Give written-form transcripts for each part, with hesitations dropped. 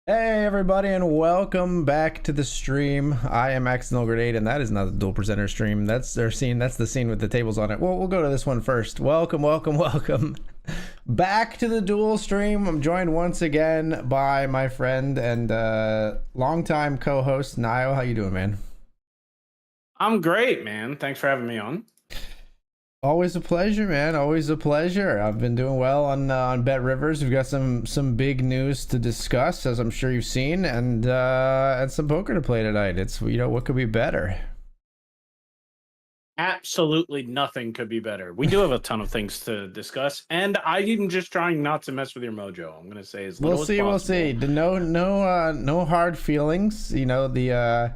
Hey everybody, and welcome back to the stream. I am Accidental Grenade, and that is not the dual presenter stream. That's their scene. That's the scene with the tables on it. Well, we'll go to this one first. Welcome back to the dual stream. I'm joined once again by my friend and longtime co-host Nio. How you doing, man? I'm great, man. Thanks for having me on. Always a pleasure, man. Always a pleasure. I've been doing well on BetRivers. We've got some big news to discuss, as I'm sure you've seen, and some poker to play tonight. It's what could be better? Absolutely nothing could be better. We do have a ton of things to discuss, and I'm just trying not to mess with your mojo. I'm gonna say as little as possible. We'll see. No hard feelings. The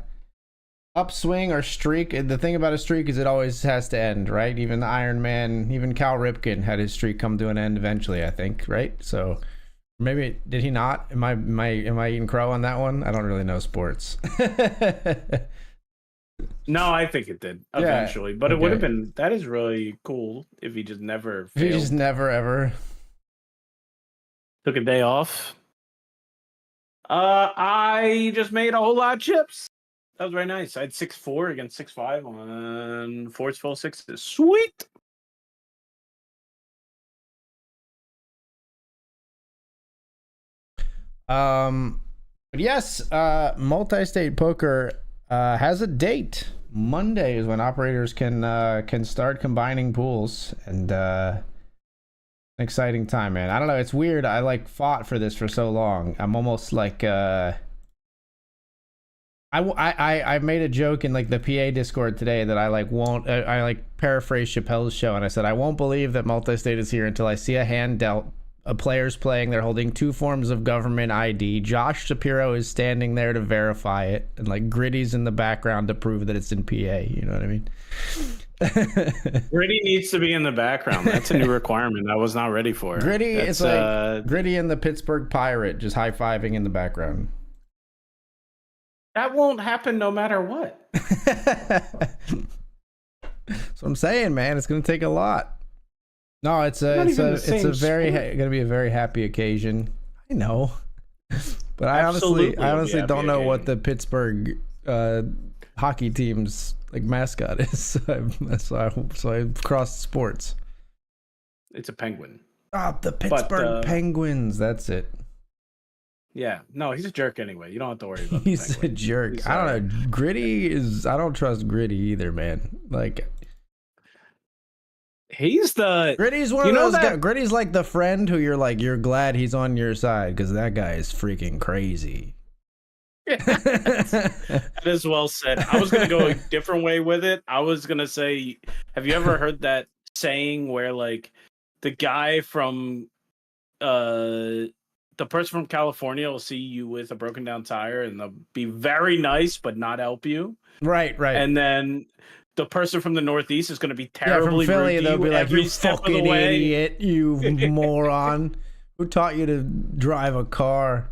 upswing or streak. The thing about a streak is it always has to end, right? Even the Iron Man, even Cal Ripken had his streak come to an end eventually, I think, right? So maybe did he not? Am I eating crow on that one? I don't really know sports. No, I think it did eventually, but it would have been. That is really cool if he just never failed. He just never ever took a day off. I just made a whole lot of chips. That was very nice. I had 6-4 against 6-5 on Force Full Sixes. Sweet. Yes, multi-state poker has a date. Monday is when operators can start combining pools, and an exciting time, man. I don't know, it's weird. I fought for this for so long. I'm almost like I made a joke in the PA Discord today that I paraphrased Chappelle's show, and I said I won't believe that multi-state is here until I see a hand dealt. Players playing, they're holding two forms of government ID. Josh Shapiro is standing there to verify it, and Gritty's in the background to prove that it's in PA. You know what I mean? Gritty needs to be in the background. That's a new requirement I was not ready for. Gritty, it's Gritty and the Pittsburgh Pirate just high-fiving in the background. That won't happen no matter what. That's what I'm saying, man. It's going to take a lot. No, it's gonna be a very happy occasion. I know, but I honestly don't know what the Pittsburgh hockey team's mascot is. So I crossed sports. It's a penguin. The Pittsburgh Penguins. That's it. Yeah, no, he's a jerk anyway. You don't have to worry about. He's a jerk. I don't know. Gritty is. I don't trust Gritty either, man. He's the Gritty's one of those guys. Gritty's like the friend who you're glad he's on your side because that guy is freaking crazy. That is well said. I was gonna go a different way with it. I was gonna say, have you ever heard that saying where the guy from the person from California will see you with a broken down tire and they'll be very nice but not help you? Right. And then the person from the Northeast is going to be terribly from Philly, rude to they'll be like, "You fucking idiot, you moron! Who taught you to drive a car?"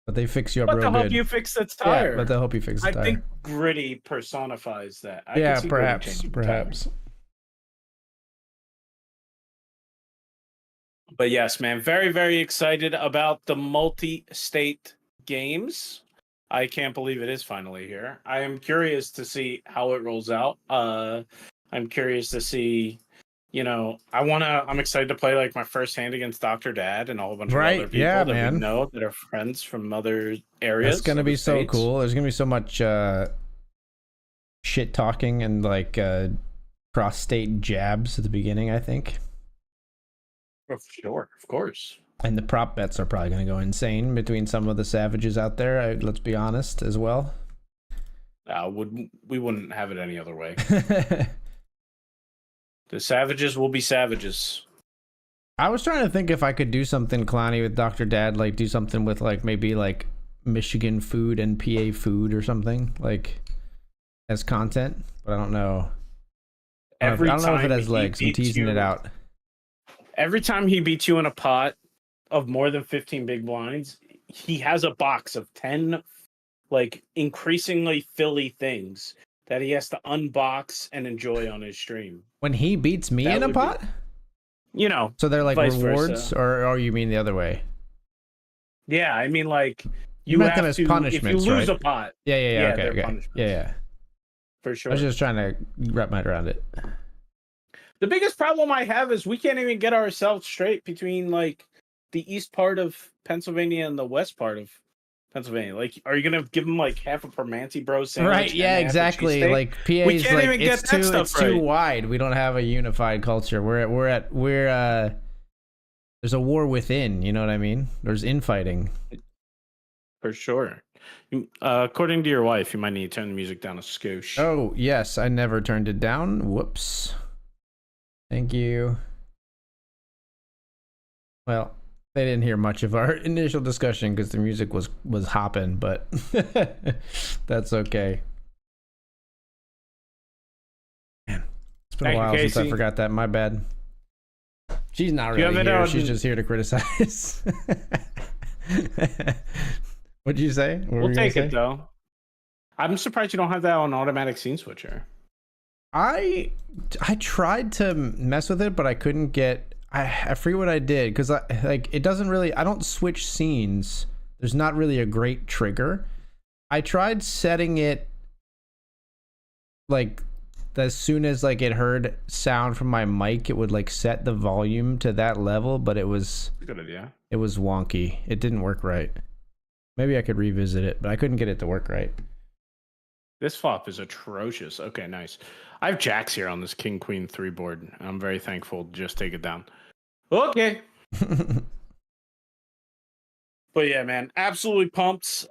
But they fix you up real good. But they'll help you fix the tire. Yeah, but they'll help you fix the tire. I think Gritty personifies that. Perhaps. But yes, man, very, very excited about the multi-state games. I can't believe it is finally here. I am curious to see how it rolls out. I'm curious to see, I'm excited to play my first hand against Dr. Dad and a whole bunch of other people that we know that are friends from other areas. It's going to be so cool. There's going to be so much shit talking and cross-state jabs at the beginning, I think. For sure, of course. And the prop bets are probably going to go insane between some of the savages out there. Let's be honest as well. We wouldn't have it any other way. The savages will be savages. I was trying to think if I could do something clowny with Dr. Dad, do something with maybe Michigan food and PA food or something as content, but I don't know. I don't know if it has legs. I'm teasing it out. Every time he beats you in a pot of more than 15 big blinds, he has a box of 10 increasingly Philly things that he has to unbox and enjoy on his stream. When he beats me in a pot? So they're rewards, or you mean the other way? Yeah, I mean You meant them as punishments, if you lose right? a pot. Yeah, Yeah, okay, they're okay. punishments. Yeah. For sure. I was just trying to wrap my head around it. The biggest problem I have is we can't even get ourselves straight between like the east part of Pennsylvania and the west part of Pennsylvania. Like, are you gonna give them like half a Permanente Bro sandwich? Right? Yeah, exactly. Like PA's we can't like even get that stuff it's too wide. We don't have a unified culture. There's a war within. You know what I mean? There's infighting. For sure. According to your wife, you might need to turn the music down a skosh. Oh yes, I never turned it down. Whoops. Thank you. Well, they didn't hear much of our initial discussion because the music was hopping, but that's okay. Man, it's been a while since I forgot that. My bad. She's not really here. She's just here to criticize. What'd you say? We'll take it though. I'm surprised you don't have that on automatic scene switcher. I tried to mess with it, but I couldn't get. I forget what I did because it doesn't really. I don't switch scenes. There's not really a great trigger. I tried setting it like as soon as like it heard sound from my mic, it would like set the volume to that level, but it was good idea. It was wonky. It didn't work right. Maybe I could revisit it, but I couldn't get it to work right. This flop is atrocious. Okay, nice. I have jacks here on this King Queen 3 board. I'm very thankful to just take it down. Okay. But yeah, man, absolutely pumped.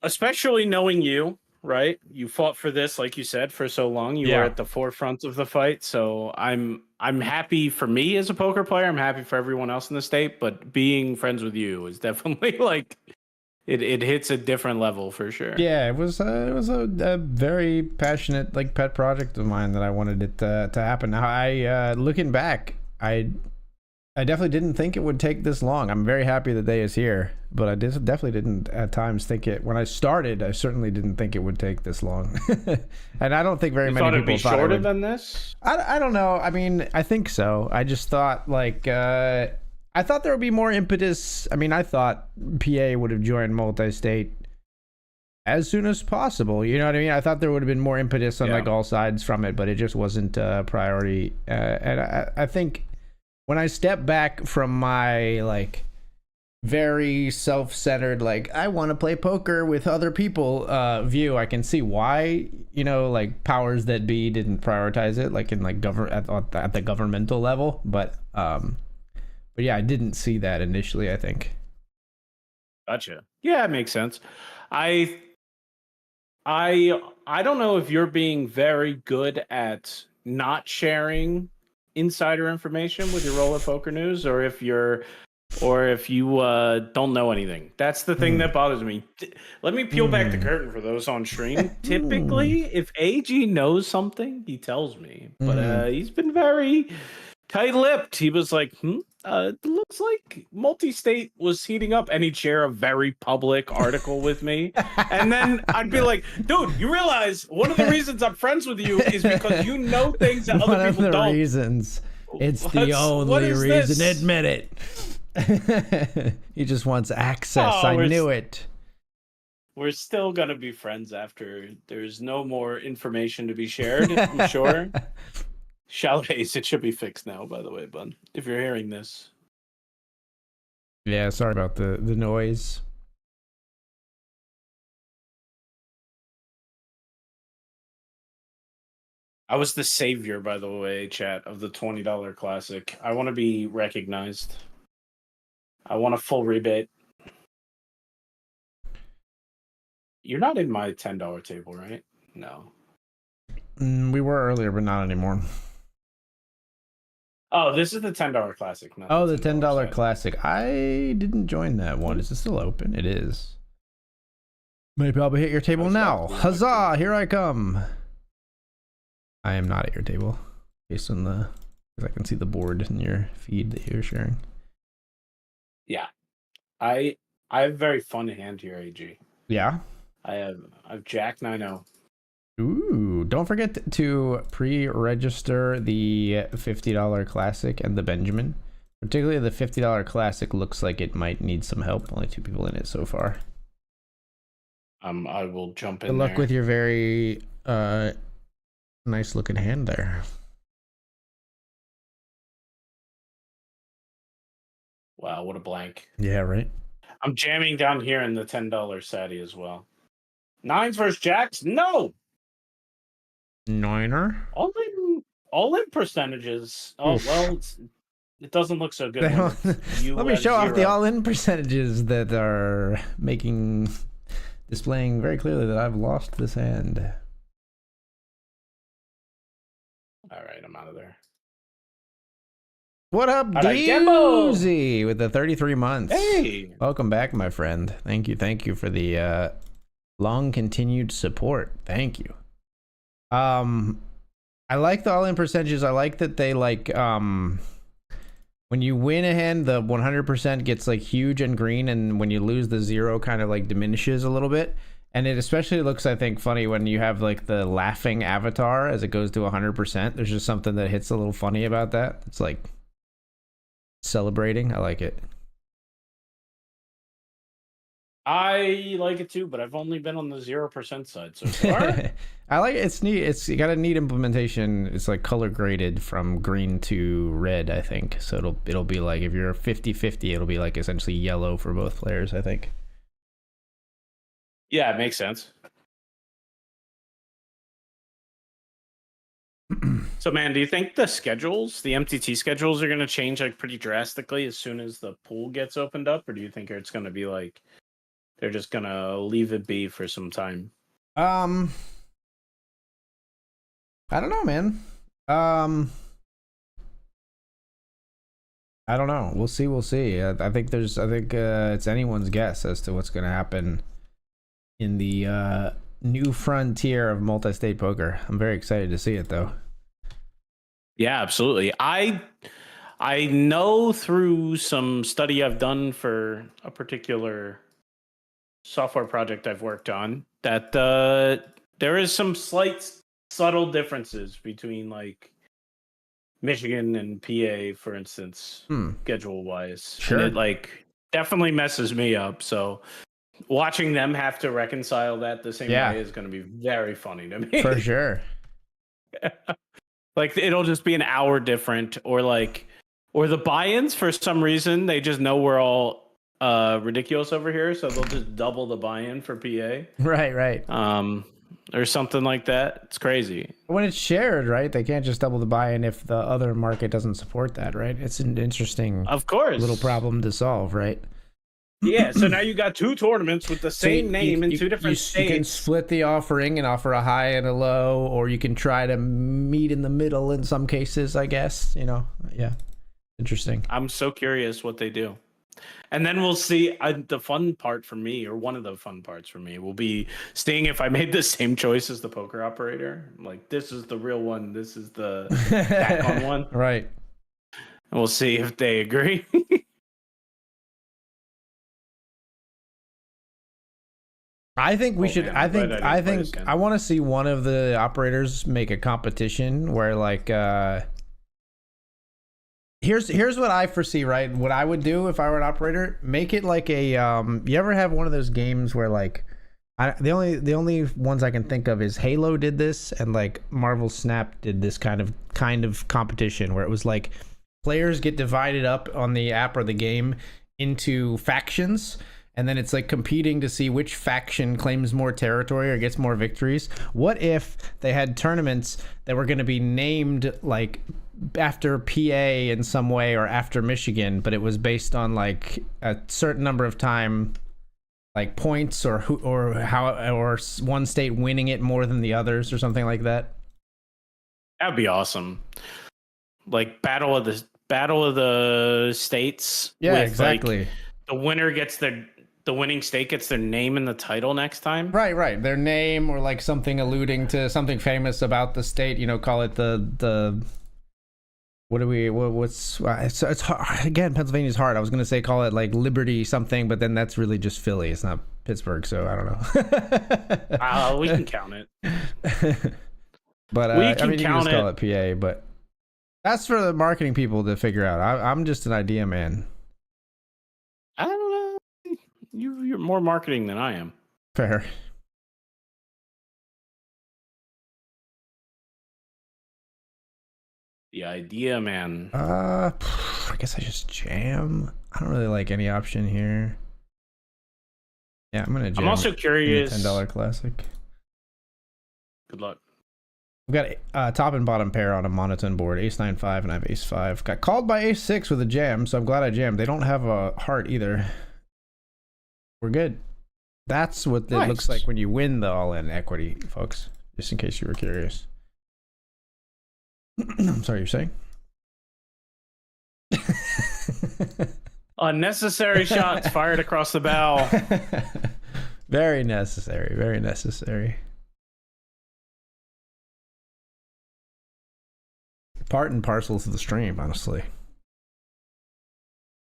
Especially knowing you, right? You fought for this, like you said, for so long. You were at the forefront of the fight. So I'm happy for me as a poker player. I'm happy for everyone else in the state. But being friends with you is definitely like it hits a different level for sure. Yeah, it was a very passionate like pet project of mine that I wanted it to happen. Now I looking back, I definitely didn't think it would take this long. I'm very happy the day is here, but I definitely didn't at times think it. When I started, I certainly didn't think it would take this long. And I don't think very many people thought it would. Shorter than this? I don't know. I mean, I think so. I just thought like I thought there would be more impetus. I mean, I thought PA would have joined multi-state as soon as possible. You know what I mean? I thought there would have been more impetus on like all sides from it, but it just wasn't a priority. And I think when I step back from my like very self-centered, like I want to play poker with other people view, I can see why, you know, like powers that be didn't prioritize it, like in like at the governmental level. But yeah, I didn't see that initially, I think. Gotcha. Yeah, it makes sense. I don't know if you're being very good at not sharing insider information with your Roller Poker News, or if you don't know anything. That's the thing that bothers me. Let me peel back the curtain for those on stream. Typically, if AG knows something, he tells me. But he's been very tight-lipped. He was like, it looks like multi-state was heating up, and he'd share a very public article with me. And then I'd be like, dude, you realize one of the reasons I'm friends with you is because you know things that other people don't. One of the reasons. It's the only reason. This? Admit it. He just wants access. I knew it. We're still going to be friends after there's no more information to be shared, I'm sure. Chalets, it should be fixed now, by the way, bud, if you're hearing this. Yeah, sorry about the noise. I was the savior, by the way, chat, of the $20 classic. I want to be recognized. I want a full rebate. You're not in my $10 table, right? No. We were earlier, but not anymore. Oh, this is the $10 classic. Oh, the $10 classic. I didn't join that one. Is it still open? It is. Maybe I'll hit your table now. Huzzah! Here I come. I am not at your table, based on because I can see the board in your feed that you're sharing. Yeah, I have a very fun hand here, AG. Yeah. I've Jack 9-0. Ooh, don't forget to pre-register the $50 classic and the Benjamin. Particularly the $50 classic looks like it might need some help. Only 2 people in it so far. I will jump in Good luck there. with your very nice looking hand there. Wow, what a blank. Yeah, right. I'm jamming down here in the $10 Sadie as well. Nines versus jacks? No. Niner. All in percentages. Oh, Oof. well, it doesn't look so good They when don't- it's you Let me at show off the 0. all-in percentages that are displaying very clearly that I've lost this hand. All right, I'm out of there. What up, All right, Doozy, with the 33 months. Hey. Welcome back, my friend. Thank you for the long continued support. Thank you. I like the all-in percentages. I like that they like when you win a hand, the 100% gets like huge and green, and when you lose, the 0 kind of like diminishes a little bit. And it especially looks, I think, funny when you have like the laughing avatar as it goes to 100%. There's just something that hits a little funny about that. It's like celebrating. I like it. I like it too, but I've only been on the 0% side so far. I like it. It's neat. It's got a neat implementation. It's like color graded from green to red, I think. So it'll be like if you're 50-50, it'll be like essentially yellow for both players, I think. Yeah, it makes sense. So, man, do you think the MTT schedules are going to change like pretty drastically as soon as the pool gets opened up? Or do you think it's going to be like they're just going to leave it be for some time? I don't know, man. I don't know. We'll see. I think it's anyone's guess as to what's going to happen in the new frontier of multi-state poker. I'm very excited to see it, though. Yeah, absolutely. I know through some study I've done for a particular software project I've worked on that there is some slight subtle differences between like Michigan and PA, for instance, schedule wise. Sure. And it like definitely messes me up. So watching them have to reconcile that the same way is going to be very funny to me. For sure. Like it'll just be an hour different, or the buy-ins for some reason they just know we're all ridiculous over here, so they'll just double the buy-in for PA. Right. Or something like that. It's crazy. When it's shared, right? They can't just double the buy-in if the other market doesn't support that, right? It's an interesting, of course, little problem to solve, right? Yeah, so now you got 2 tournaments with the same name in 2 different states. You can split the offering and offer a high and a low, or you can try to meet in the middle in some cases, I guess. Yeah. Interesting. I'm so curious what they do. And then we'll see. The fun part for me, or one of the fun parts for me, will be seeing if I made the same choice as the poker operator. Like, this is the real one. This is the back-on one. Right. And we'll see if they agree. I think we should. Man, I think I want to see one of the operators make a competition where, like, here's what I foresee. Right, what I would do if I were an operator: make it like a. You ever have one of those games where, like, the only ones I can think of is Halo did this, and like Marvel Snap did this kind of competition where it was like players get divided up on the app or the game into factions. And then it's like competing to see which faction claims more territory or gets more victories. What if they had tournaments that were going to be named like after PA in some way or after Michigan, but it was based on like a certain number of time, like points or one state winning it more than the others or something like that? That'd be awesome. Like battle of the states. Yeah, exactly. Like, the winner gets the winning state gets their name in the title next time. Right. Their name or like something alluding to something famous about the state. Call it the. It's hard. Again, Pennsylvania's hard. I was gonna say call it like Liberty something, but then that's really just Philly. It's not Pittsburgh, so I don't know. We can count it. But you can just call it PA. But that's for the marketing people to figure out. I'm just an idea man. I don't know. You're more marketing than I am. Fair. The idea, man. I guess I just jam. I don't really like any option here. Yeah, I'm gonna jam. I'm also curious. In the $10 classic. Good luck. We've got top and bottom pair on a monotone board, ace 9-5, and I have ace 5. Got called by ace 6 with a jam, so I'm glad I jammed. They don't have a heart either. We're good. That's what it looks like when you win the all-in equity, folks. Just in case you were curious. I'm sorry, you're saying? Unnecessary shots fired across the bow. Very necessary. Very necessary. Part and parcel to the stream, honestly.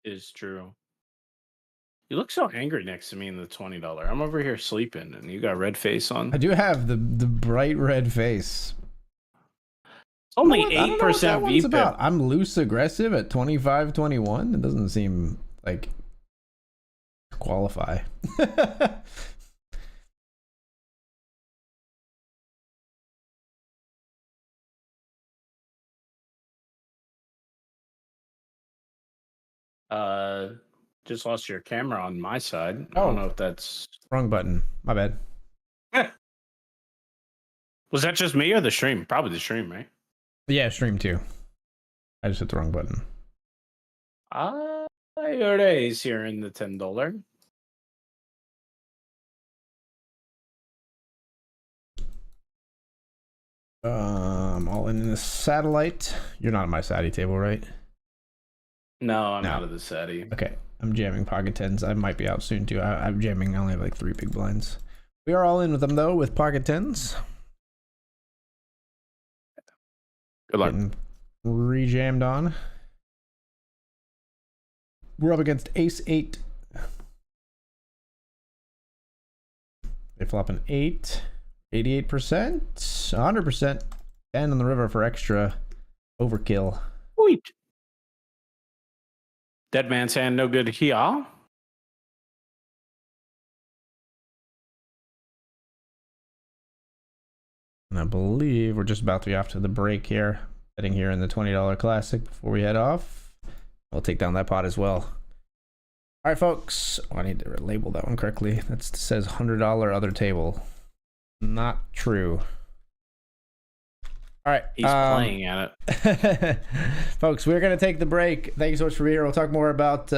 Is true. You look so angry next to me in the $20. I'm over here sleeping, and you got red face on. I do have the bright red face. It's only 8% VPIP. I'm loose aggressive at 25-21. It doesn't seem like qualify. Just lost your camera on my side. I don't know if that's wrong button. My bad. Was that just me or the stream? Probably the stream, right? Yeah, stream too. I just hit the wrong button. Your ace here in the $10. All in the satellite. You're not on my satty table, right? No, I'm out of the satty. Okay, I'm jamming pocket tens. I might be out soon too. I'm jamming. I only have like 3 big blinds. We are all in with them though, with pocket tens. Good luck. Getting re-jammed on. We're up against ace 8. They flop an 8. 88%. 100%. 10 on the river for extra overkill. Sweet. Dead man's hand, no good here. And I believe we're just about to be off to the break here. Heading here in the $20 classic before we head off. I'll take down that pot as well. All right, folks. Oh, I need to label that one correctly. That says $100 other table. Not true. All right. He's playing at it. Folks, we're going to take the break. Thank you so much for being here. We'll talk more about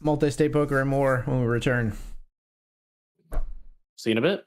multi-state poker and more when we return. See you in a bit.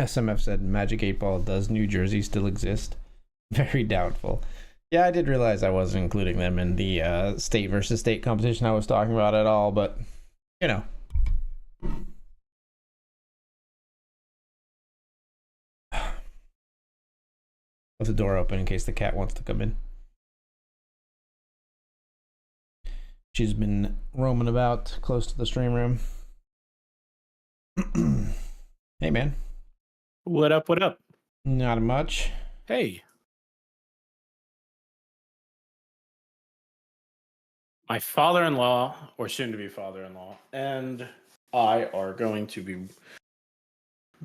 SMF said Magic 8 Ball, does New Jersey still exist? Very doubtful. Yeah, I did realize I wasn't including them in the state versus state competition I was talking about at all, but you know. With the door open in case the cat wants to come in. She's been roaming about close to the stream room. Hey, man. What up? What up? Not much. Hey. My father-in-law, or soon-to-be father-in-law, and I are going to be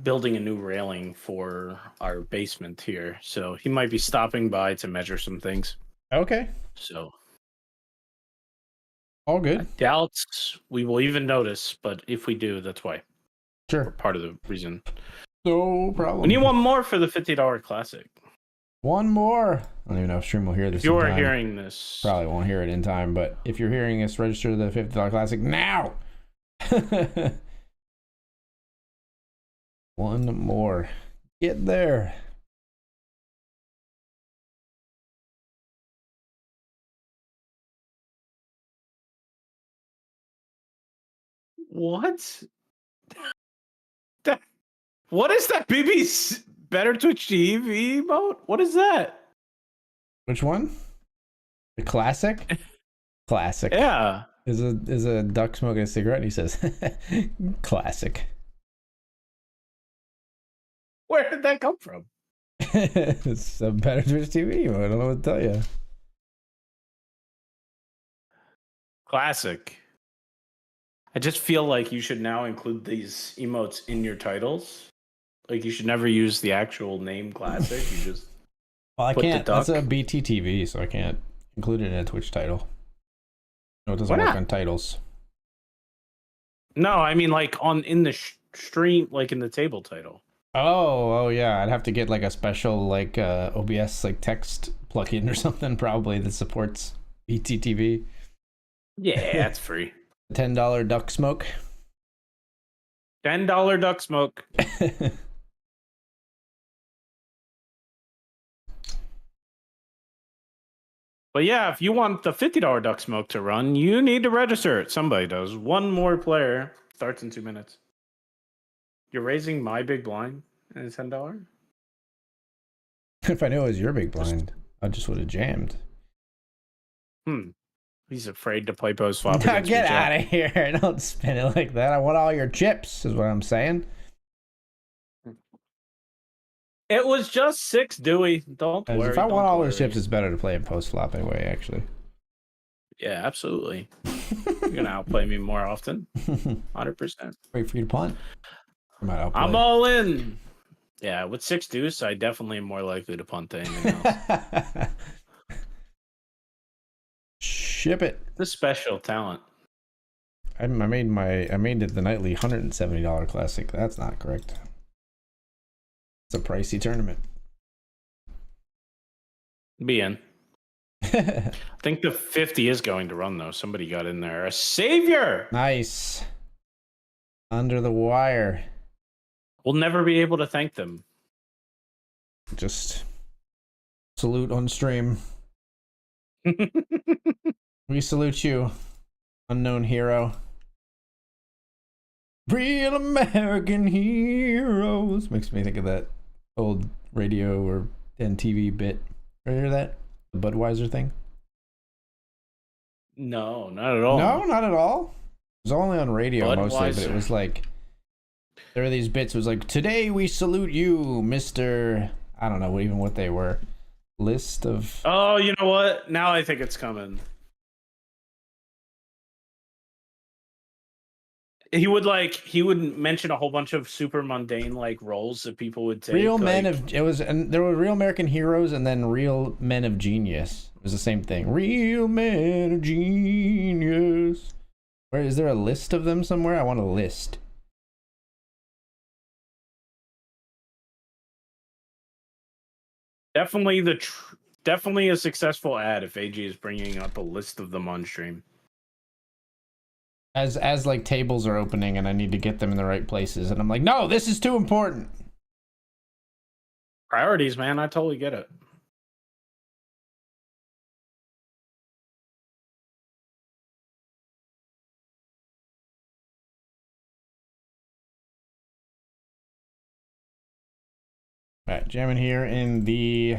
building a new railing for our basement here. So he might be stopping by to measure some things. Okay. So all good. I doubt we will even notice, but if we do, that's why. Sure. We're part of the reason. No problem. We need one more for the $50 classic. One more. I don't even know if Stream will hear this. If you are hearing this, probably won't hear it in time, but if you're hearing this, register the $50 classic now. One more. Get there. What? What is that BB's Better Twitch TV emote? What is that? Which one? The classic? Classic. Yeah. Is a duck smoking a cigarette and he says classic. Where did that come from? It's a Better Twitch TV emote. I don't know what to tell you. Classic. I just feel like you should now include these emotes in your titles. Like you should never use the actual name classic. You just well, I can't. That's a BTTV, so I can't include it in a Twitch title. No, it doesn't work on titles. No, I mean like in the stream, like in the table title. Oh yeah, I'd have to get like a special like OBS like text plugin or something probably that supports BTTV. Yeah, that's free. $10 duck smoke. $10 duck smoke. But yeah, if you want the $50 duck smoke to run, you need to register it. Somebody does. One more player starts in 2 minutes. You're raising my big blind and it's $10? If I knew it was your big blind, I just would have jammed. He's afraid to play post flop. Get out of here. Don't spin it like that. I want all your chips, is what I'm saying. It was just 6, Dewey. Don't worry. If I want all those chips, it's better to play in post flop anyway, actually. Yeah, absolutely. You're going to outplay me more often. 100%. Wait for you to punt. I'm all in. Yeah, with 6 deuce, I definitely am more likely to punt than anything else. Ship it. The special talent. I made it the nightly $170 classic. That's not correct. It's a pricey tournament. Be in. I think the 50 is going to run though. Somebody got in there. A savior. Nice. Under the wire. We'll never be able to thank them. Just salute on stream. We salute you, unknown hero. Real American heroes. Makes me think of that old radio or TV bit. Remember that? The Budweiser thing? No, not at all. No, not at all. It was only on radio Budweiser. Mostly, but it was like, there were these bits. It was like, today we salute you, Mr. I don't know even what they were. List of... Oh, you know what? Now I think it's coming. He would mention a whole bunch of super mundane like roles that people would take. Real men of and there were real American heroes and then real men of genius. It was the same thing. Real men of genius. Where is there a list of them somewhere? I want a list. Definitely definitely a successful ad if AG is bringing up a list of them on stream. As like tables are opening and I need to get them in the right places and I'm like, no, this is too important. Priorities, man. I totally get it. All right, jamming here in the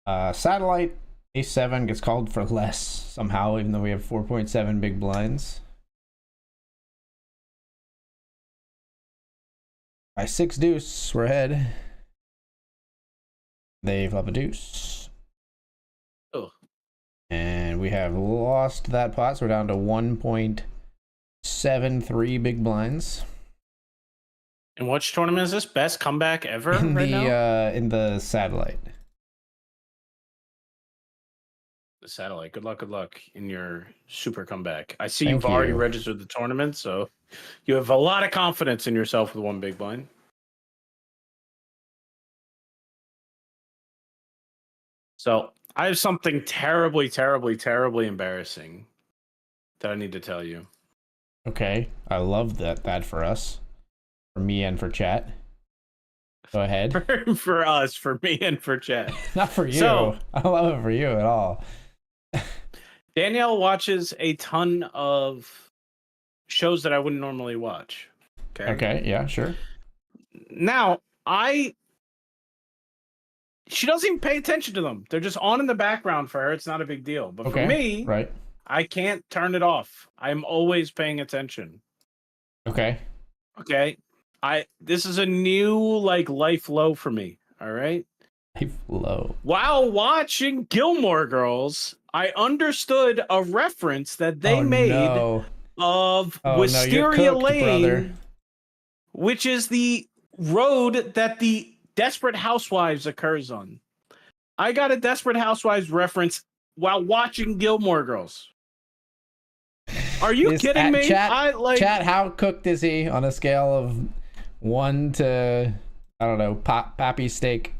satellite. A7 gets called for less somehow, even though we have 4.7 big blinds. By 6 deuce, we're ahead. They flop a deuce. Oh. And we have lost that pot, so we're down to 1.73 big blinds. And which tournament is this? Best comeback ever in now? In the satellite. The satellite. Good luck in your super comeback. I see you've already registered the tournament, so you have a lot of confidence in yourself with one big blind. So I have something terribly embarrassing that I need to tell you. Okay, I love that for us, for me and for chat. Go ahead. For us, for me and for chat. Not for you. So, I don't love it for you at all. Danielle watches a ton of shows that I wouldn't normally watch. Okay, yeah, sure. Now, she doesn't even pay attention to them. They're just on in the background for her. It's not a big deal. But for me, right, I can't turn it off. I'm always paying attention. Okay. This is a new life low for me. All right. Life low. While watching Gilmore Girls, I understood a reference that they made of Wisteria Lane, brother. Which is the road that the Desperate Housewives occurs on. I got a Desperate Housewives reference while watching Gilmore Girls. Are you kidding me? Chat, how cooked is he on a scale of 1 to, I don't know, pappy steak?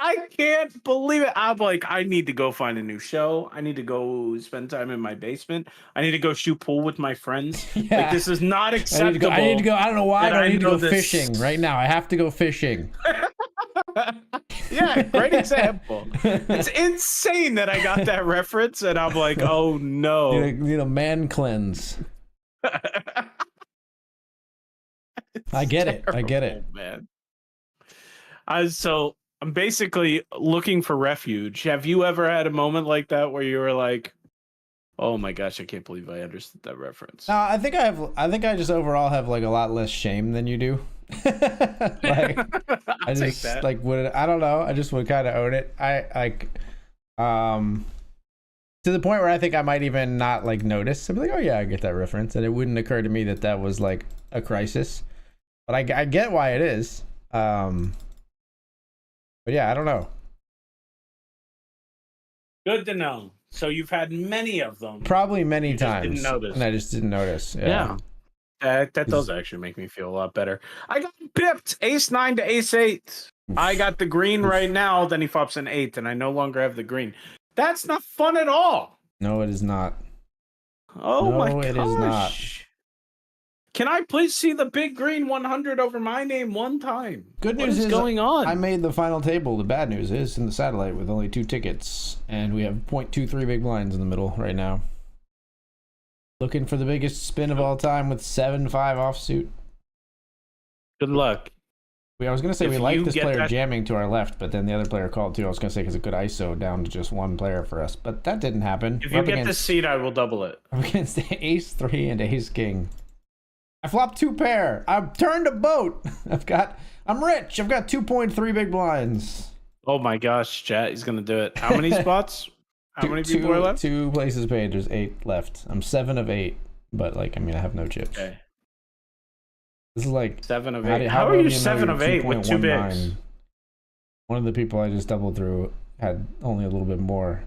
I can't believe it. I'm like, I need to go find a new show. I need to go spend time in my basement. I need to go shoot pool with my friends. Yeah. Like, this is not acceptable. I need to go. I don't know why, but I need to go fishing right now. I have to go fishing. Yeah, great example. It's insane that I got that reference, and I'm like, oh no. Need a man cleanse. I get it. I get it, man. I'm basically looking for refuge. Have you ever had a moment like that where you were like, oh my gosh, I can't believe I understood that reference? No, I think I just overall have like a lot less shame than you do. I just like I don't know. I just would kind of own it. To the point where I think I might even not like notice. I'd be like, oh yeah, I get that reference, and it wouldn't occur to me that was like a crisis. But I get why it is. But yeah, I don't know. Good to know. So you've had many of them. Probably many times. Didn't notice. And I just didn't notice. Yeah. That does actually make me feel a lot better. I got pipped ace 9 to ace 8. I got the green right now. Then he flops an 8, and I no longer have the green. That's not fun at all. No, it is not. Oh my gosh. It is not. Can I please see the big green 100 over my name one time? Good news is going on? I made the final table. The bad news is in the satellite with only 2 tickets, and we have 0.23 big blinds in the middle right now. Looking for the biggest spin of all time with 7-5 offsuit. Good luck. I was going to say we like this player jamming to our left, but then the other player called too. I was going to say because a good ISO down to just one player for us, but that didn't happen. If you get this seat, I will double it. I'm against ace 3 and ace king. I flopped 2 pair. I've turned a boat. I'm rich. I've got 2.3 big blinds. Oh my gosh, chat. He's going to do it. How many spots? How many people are left? 2 places paid. There's 8 left. I'm 7 of 8, but I have no chips. Okay. This is like 7 of 8. How are you 7 of 8 with 2 bigs? One of the people I just doubled through had only a little bit more.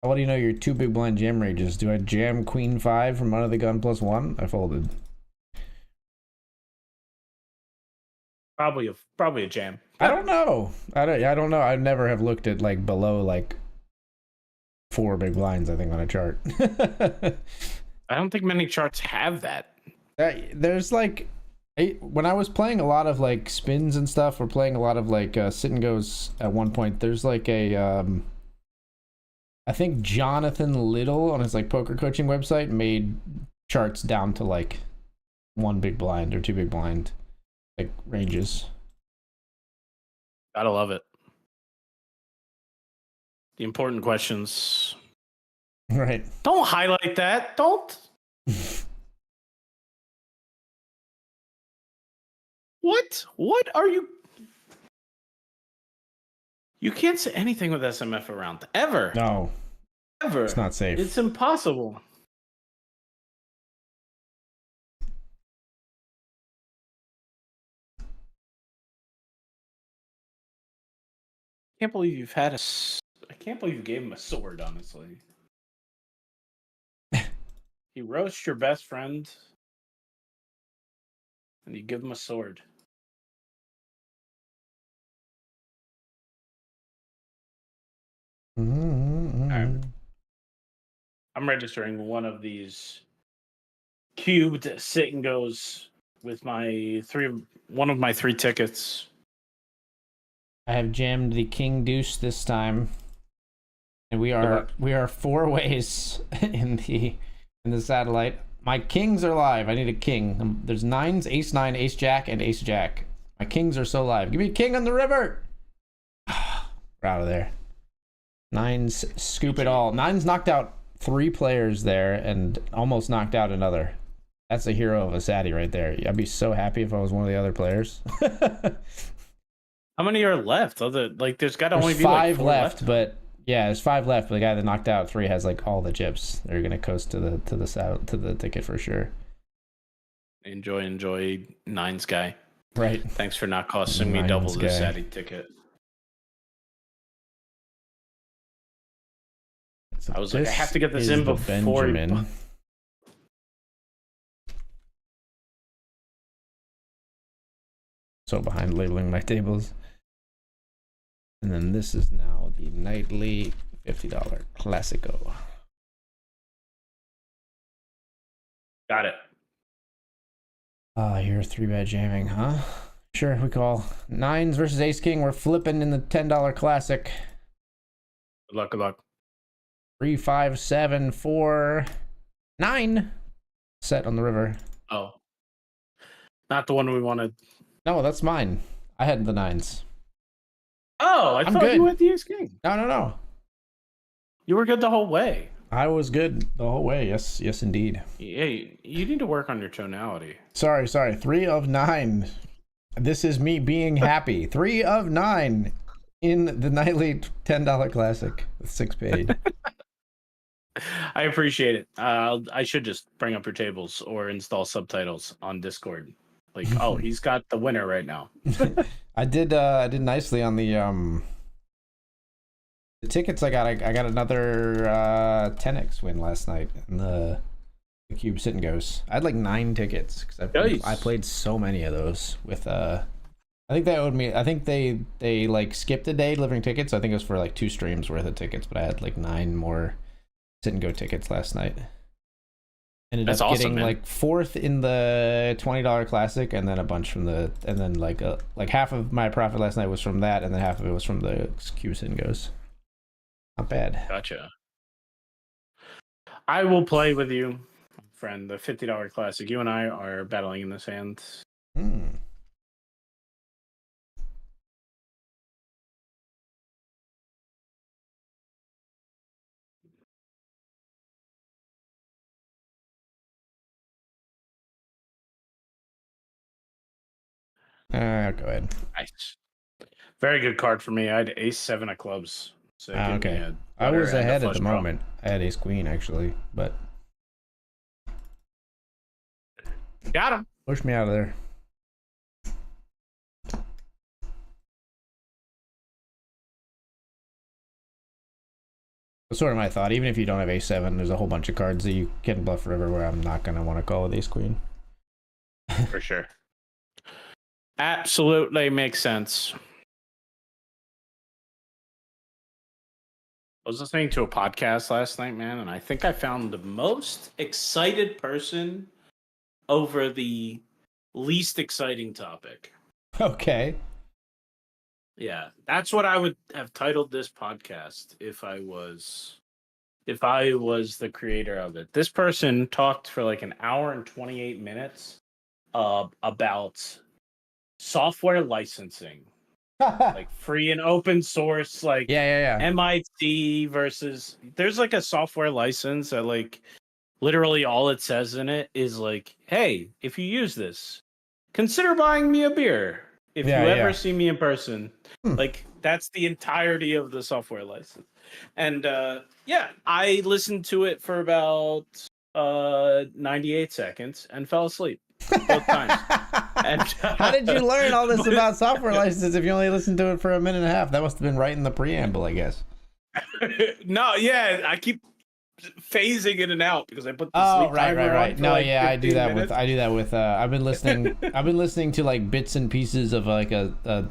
How do you know your 2 big blind jam ranges? Do I jam queen 5 from under the gun +1? I folded. Probably a jam. I don't know. I don't know. I never have looked at like below like 4 big blinds, I think, on a chart. I don't think many charts have that. There's like When I was playing a lot of like spins and stuff, we're playing a lot of like sit and goes at one point. There's like a I think Jonathan Little on his like poker coaching website made charts down to like 1 big blind or 2 big blind like ranges. Gotta love it. The important questions. Right. Don't highlight that. Don't. What? What are you? You can't say anything with SMF around ever. No. Ever. It's not safe. It's impossible. I can't believe you've had a. I can't believe you gave him a sword, honestly. You roast your best friend, and you give him a sword. Right. I'm registering one of these cubed sit and goes with one of my 3 tickets. I have jammed the king deuce this time, and we are 4 ways in the satellite. My kings are live. I need a king. There's 9s, ace 9, ace jack, and ace jack. My kings are so live. Give me a king on the river. We're out of there. 9s scoop it all. 9s knocked out 3 players there and almost knocked out another. That's a hero of a Sadie right there. I'd be so happy if I was one of the other players. How many are left? There's got to only be 5 like 4 left, but yeah, there's 5 left. But the guy that knocked out 3 has like all the chips. They're gonna coast to the ticket for sure. Enjoy, 9s guy. Right. Thanks for not costing me double the Sadie ticket. So I was like, I have to get this in before Benjamin. So behind labeling my tables. And then this is now the nightly $50 Classico. Got it. You're 3-bet jamming, huh? Sure, we call. 9s versus ace king. We're flipping in the $10 Classic. Good luck, good luck. 3, 5, 7, 4, 9. Set on the river. Oh. Not the one we wanted. No, that's mine. I had the 9s. Oh, I'm thought good. You went the ace king. No. You were good the whole way. I was good the whole way. Yes, indeed. Yeah, you need to work on your tonality. Sorry. 3 of 9. This is me being happy. 3 of 9 in the nightly $10 Classic with 6 paid. I appreciate it. I should just bring up your tables or install subtitles on Discord. Like, oh, he's got the winner right now. I did nicely on the tickets I got. I got another 10x win last night in the cube sit and goes. I had like 9 tickets because I played so many of those with I think they owed me. I think they like skipped a day delivering tickets. I think it was for like 2 streams worth of tickets, but I had like 9 more sit and go tickets last night. Ended That's up awesome, getting man. like 4th in the $20 Classic, and then a bunch from and then like half of my profit last night was from that, and then half of it was from the cube sit and goes. Not bad. Gotcha. I will play with you, friend. The $50 Classic. You and I are battling in this hand. Go ahead. Nice. Very good card for me. I had ace 7 of clubs. So okay. I was ahead at the moment. I had ace queen actually, but got him. Push me out of there. That's sort of my thought. Even if you don't have ace 7, there's a whole bunch of cards that you can bluff river where I'm not going to want to call with ace queen. For sure. Absolutely makes sense. I was listening to a podcast last night, man, and I think I found the most excited person over the least exciting topic. Okay. Yeah, that's what I would have titled this podcast if I was the creator of it. This person talked for like an hour and 28 minutes about software licensing. Like free and open source, like yeah. MIT versus there's like a software license that like literally all it says in it is like, hey, if you use this, consider buying me a beer. If you ever see me in person, like that's the entirety of the software license. And I listened to it for about 98 seconds and fell asleep both times. And, how did you learn all this about software licenses if you only listened to it for a minute and a half? That must have been right in the preamble, I guess. No, yeah, I keep phasing in and out because I put the sleep timer right. on No, like I do that minutes. with I've been listening to like bits and pieces of like a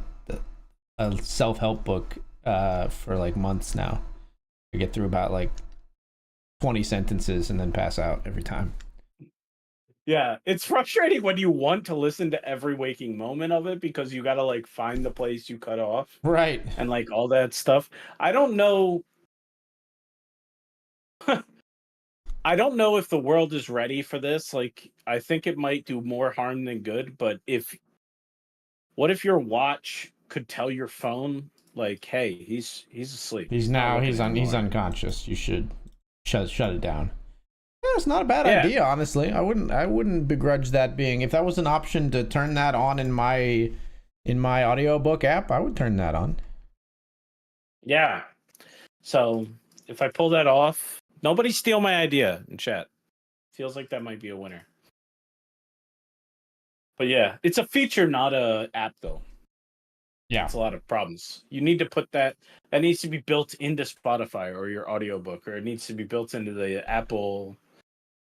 self-help book for like months now. I get through about like 20 sentences and then pass out every time. Yeah, it's frustrating when you want to listen to every waking moment of it because you got to like find the place you cut off. Right. And like all that stuff. I don't know. I don't know if the world is ready for this. Like, I think it might do more harm than good. But what if your watch could tell your phone, like, hey, he's asleep. He's unconscious. You should shut it down. Yeah, it's not a bad idea, honestly. I wouldn't begrudge that being. If that was an option to turn that on in my audiobook app, I would turn that on. Yeah. So if I pull that off, nobody steal my idea in chat. Feels like that might be a winner. But yeah, it's a feature, not a app though. Yeah. It's a lot of problems. You need to put that needs to be built into Spotify or your audiobook, or it needs to be built into the Apple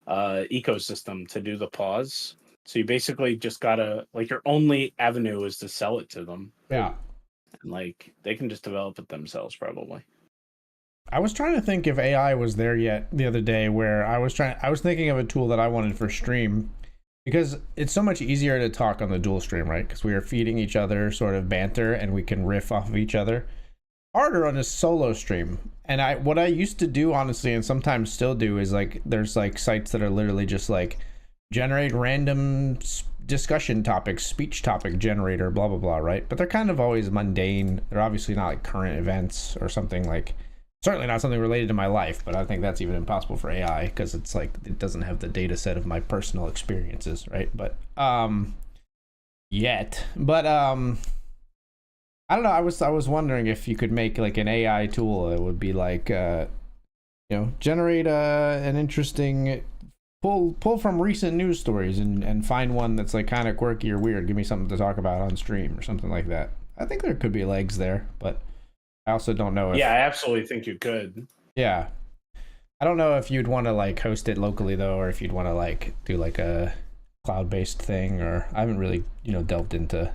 ecosystem to do the pause. So you basically just gotta, like, your only avenue is to sell it to them. Yeah. And like they can just develop it themselves probably. I was trying to think if AI was there yet the other day, where I was thinking of a tool that I wanted for stream, because it's so much easier to talk on the dual stream, right? Because we are feeding each other sort of banter and we can riff off of each other. Harder on a solo stream. And what I used to do, honestly, and sometimes still do, is like there's like sites that are literally just like generate random discussion topics, speech topic generator, blah blah blah, right? But they're kind of always mundane. They're obviously not like current events or something, like certainly not something related to my life, but I think that's even impossible for AI because it's like it doesn't have the data set of my personal experiences, right? But I don't know. I was wondering if you could make like an AI tool that would be like, generate an interesting pull from recent news stories and find one that's like kind of quirky or weird. Give me something to talk about on stream or something like that. I think there could be legs there, but I also don't know if... Yeah, I absolutely think you could. Yeah. I don't know if you'd want to like host it locally though, or if you'd want to like do like a cloud-based thing, or I haven't really, delved into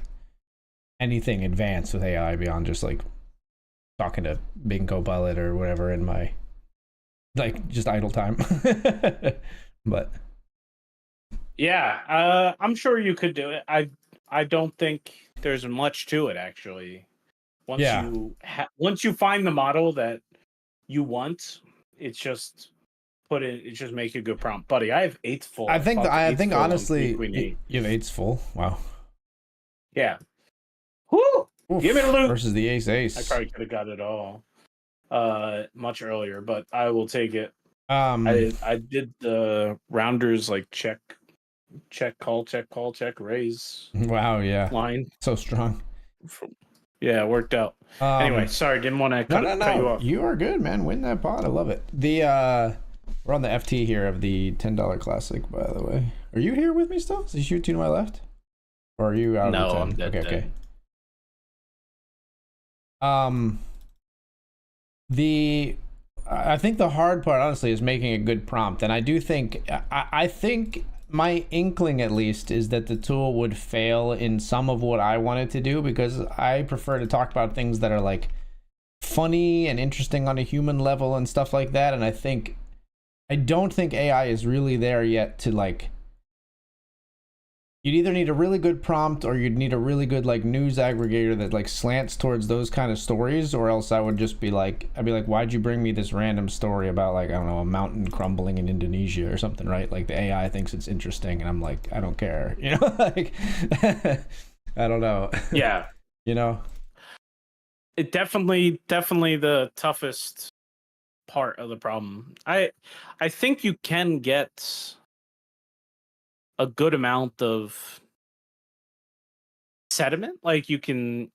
anything advanced with AI beyond just like talking to Bing Copilot or whatever in my like just idle time. But yeah, I'm sure you could do it. I don't think there's much to it actually. Once you find the model that you want, it's just make a good prompt, buddy. I have 8 full. I think honestly, you have 8's full. Wow. Yeah. Woo! Give it a loot versus the ace. I probably could have got it all much earlier, but I will take it. I did the rounders like check, call, raise. Wow, yeah. Line. So strong. Yeah, it worked out. Anyway, sorry, didn't want to cut you off. You are good, man. Win that pot. I love it. We're on the FT here of the $10 classic, by the way. Are you here with me still? Is he to my left? Or are you out of the 10? I'm dead. Okay. I think the hard part, honestly, is making a good prompt. And I do think, I think my inkling, at least, is that the tool would fail in some of what I wanted to do, because I prefer to talk about things that are like funny and interesting on a human level and stuff like that. And I don't think AI is really there yet to like you'd either need a really good prompt or you'd need a really good like news aggregator that like slants towards those kind of stories, or else I would just be like, I'd be like, why'd you bring me this random story about like, I don't know, a mountain crumbling in Indonesia or something, right? Like the AI thinks it's interesting and I'm like, I don't care, you know. Like I don't know. Yeah. You know, it definitely the toughest part of the problem. I think you can get a good amount of sediment. Like you can,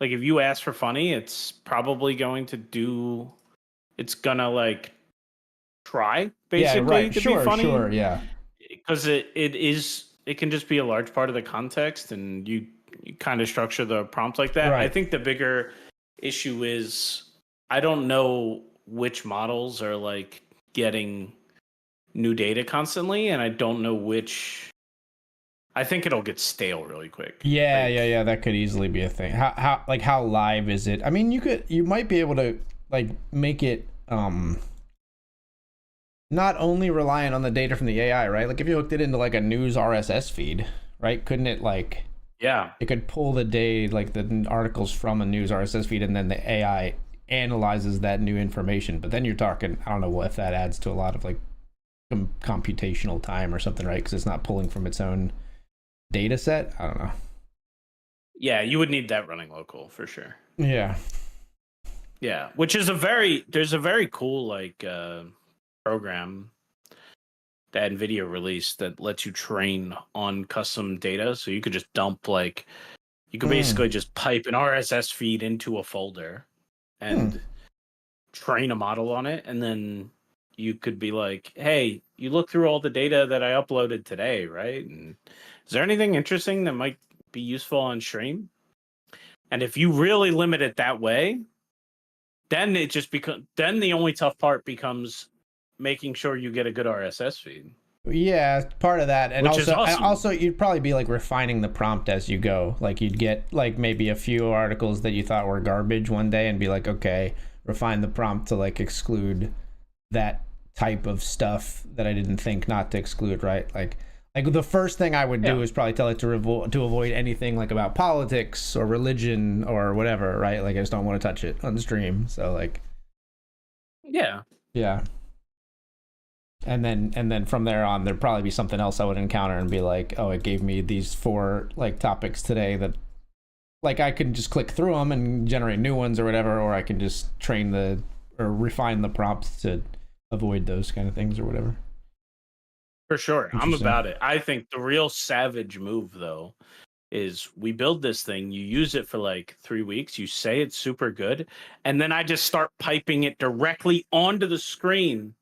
like if you ask for funny, it's probably going to do, it's gonna like try yeah, basically right, to be sure, funny, sure, yeah, because it can just be a large part of the context, and you kind of structure the prompt like that. I right. think the bigger issue is I don't know which models are like getting new data constantly, and I don't know which. I think it'll get stale really quick. Yeah, Like, yeah, that could easily be a thing. How live is it? I mean, you might be able to like make it not only reliant on the data from the AI, right? Like if you hooked it into like a news RSS feed, right? Couldn't it like, yeah, it could pull the day like the articles from a news RSS feed, and then the AI analyzes that new information. But then you're talking, I don't know if that adds to a lot of like computational time or something, right? Because it's not pulling from its own data set. I don't know. yeah, you would need that running local for sure. Yeah. Yeah, which is there's a very cool like program that NVIDIA released that lets you train on custom data. So you could just dump like, you could basically just pipe an RSS feed into a folder and train a model on it. And then you could be like, hey, you look through all the data that I uploaded today, right? And is there anything interesting that might be useful on stream? And if you really limit it that way, then it just becomes, then the only tough part becomes making sure you get a good RSS feed. Yeah, part of that, and Which is awesome. also you'd probably be like refining the prompt as you go. Like you'd get like maybe a few articles that you thought were garbage one day, and be like, okay, refine the prompt to like exclude that type of stuff that I didn't think not to exclude, right? Like the first thing I would do is probably tell it to avoid anything like about politics or religion or whatever, right? Like I just don't want to touch it on stream. So like, yeah. And then from there on, there'd probably be something else I would encounter and be like, oh, it gave me these 4 like topics today that like I can just click through them and generate new ones or whatever, or I can just train or refine the prompts to avoid those kind of things or whatever. For sure. I'm about it. I think the real savage move though is we build this thing, you use it for like 3 weeks, you say it's super good, and then I just start piping it directly onto the screen.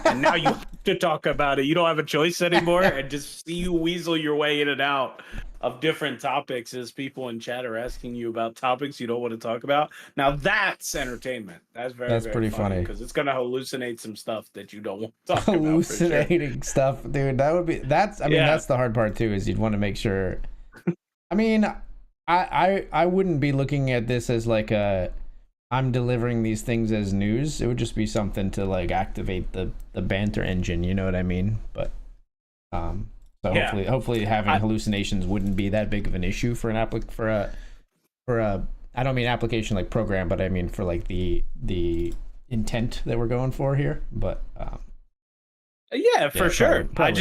And now you have to talk about it. You don't have a choice anymore, and just see you weasel your way in and out of different topics as people in chat are asking you about topics you don't want to talk about. Now that's entertainment. That's very pretty funny because it's gonna hallucinate some stuff that you don't want to talk hallucinating about. Stuff, dude. That would be that's the hard part too, is you'd want to make sure. I mean, I wouldn't be looking at this as like I'm delivering these things as news. It would just be something to like activate the banter engine, you know what I mean? But hopefully having hallucinations wouldn't be that big of an issue for a I don't mean application like program, but I mean for like the intent that we're going for here. But for sure. Probably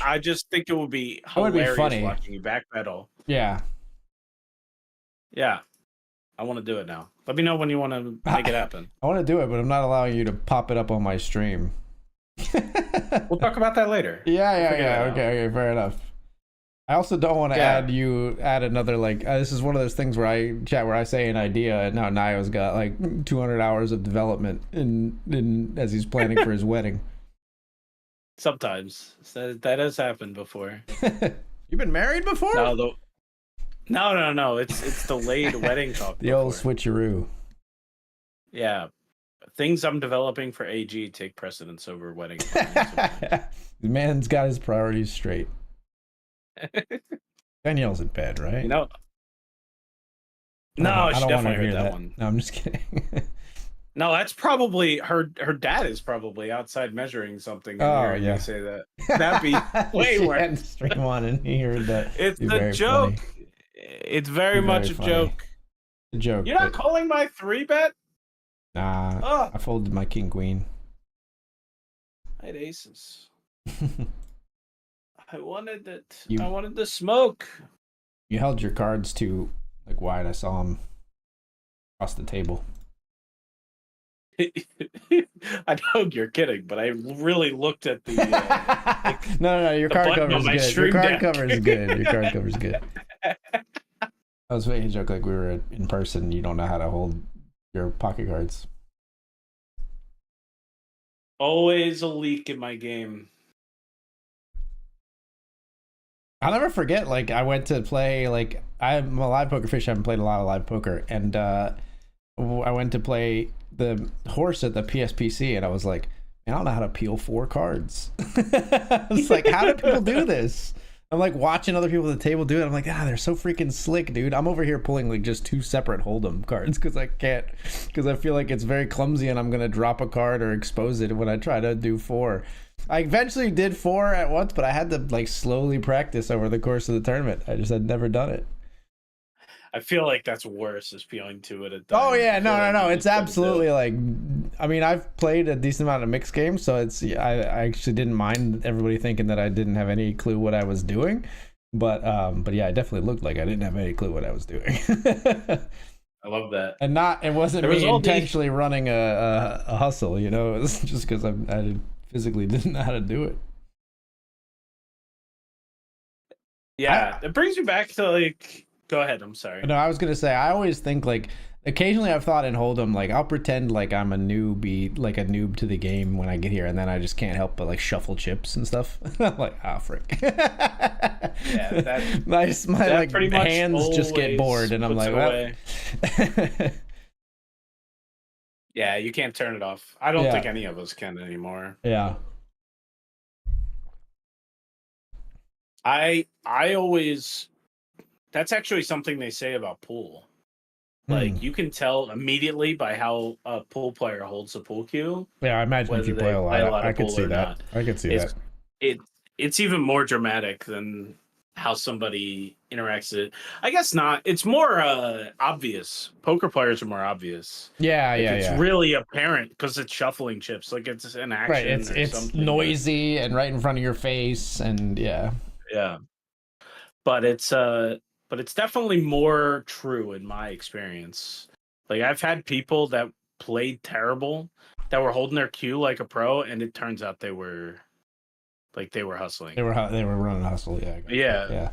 I just think it would be hilarious watching you backpedal. Yeah. I want to do it now. Let me know when you want to make it happen. I want to do it, but I'm not allowing you to pop it up on my stream. We'll talk about that later. Yeah. Okay, fair enough. I also don't want to add another like this is one of those things where I say an idea, and now Nio's got like 200 hours of development in as he's planning for his wedding. Sometimes that has happened before. You've been married before? No. It's delayed wedding talk. The old switcheroo. Yeah. Things I'm developing for AG take precedence over wedding. The man's got his priorities straight. Danielle's in bed, right? No, she definitely heard that one. No, I'm just kidding. No, that's probably her dad is probably outside measuring something and hearing me say that. That'd be way she worse. had to stream on and he heard that. It's a very joke. Funny. It's very much a funny. joke. A joke. You're not calling my 3-bet? Nah, I folded my king queen. I had aces. I wanted it. I wanted the smoke. You held your cards too wide. I saw them across the table. I know you're kidding, but I really looked at the. No, your card cover is good. Your card cover is good. Your card cover is good. I was making a joke like we were in person. You don't know how to hold your pocket cards. Always a leak in my game. I'll never forget. I went to play. I'm a live poker fish. I haven't played a lot of live poker, and I went to play the horse at the PSPC, and I was like, man, I don't know how to peel 4 cards. It's like, how do people do this? I'm watching other people at the table do it. I'm like, they're so freaking slick, dude. I'm over here pulling just 2 separate hold'em cards because I can't, because I feel like it's very clumsy and I'm gonna drop a card or expose it when I try to do 4. I eventually did 4 at once, but I had to slowly practice over the course of the tournament. I just had never done it. I feel like that's worse as peeling 2 at a time. Oh yeah, no. It's absolutely I mean, I've played a decent amount of mixed games, so I actually didn't mind everybody thinking that I didn't have any clue what I was doing. But yeah, I definitely looked like I didn't have any clue what I was doing. I love that. And it wasn't me intentionally running a hustle, It was just because I physically didn't know how to do it. Yeah, it brings me back to Go ahead. I'm sorry. No, I was gonna say I always think occasionally I've thought in Hold'em I'll pretend I'm a newbie, a noob to the game when I get here, and then I just can't help but shuffle chips and stuff. I'm like, frick. Yeah, that my hands just get bored, and I'm like, well. Yeah, you can't turn it off. I don't think any of us can anymore. Yeah. I always. That's actually something they say about pool. You can tell immediately by how a pool player holds a pool cue. Yeah, I imagine if you play a lot, I could see that. I could see that. It's even more dramatic than how somebody interacts it. I guess not. It's more obvious. Poker players are more obvious. Yeah, it's really apparent because it's shuffling chips. It's an action. Right, it's noisy and right in front of your face, and yeah. But it's definitely more true in my experience. I've had people that played terrible that were holding their cue like a pro, and it turns out they were hustling. They were running hustle. Yeah. Yeah.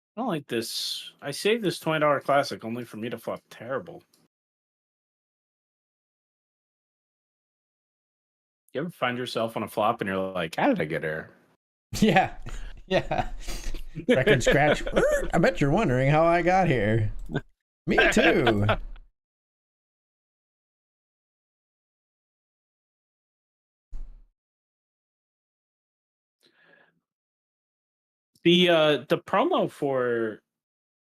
I don't like this. I saved this $20 classic only for me to flop terrible. You ever find yourself on a flop and you're like, how did I get here? Yeah. Record scratch. I bet you're wondering how I got here. Me too. The promo for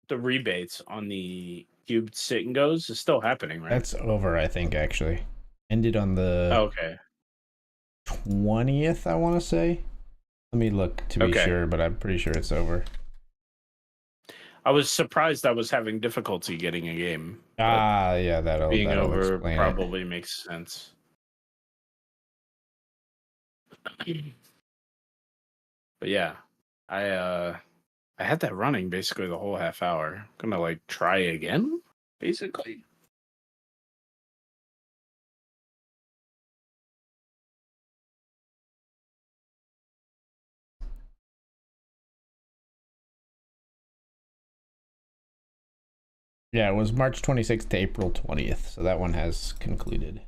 the rebates on the cubed sit and goes is still happening, right? That's over, I think, actually. Ended on the 20th, I want to say. Let me look to be sure, but I'm pretty sure it's over. I was surprised I was having difficulty getting a game. Yeah, that'll over probably makes sense. But yeah, I had that running basically the whole half hour. I'm gonna try again, basically. Yeah, it was March 26th to April 20th, so that one has concluded.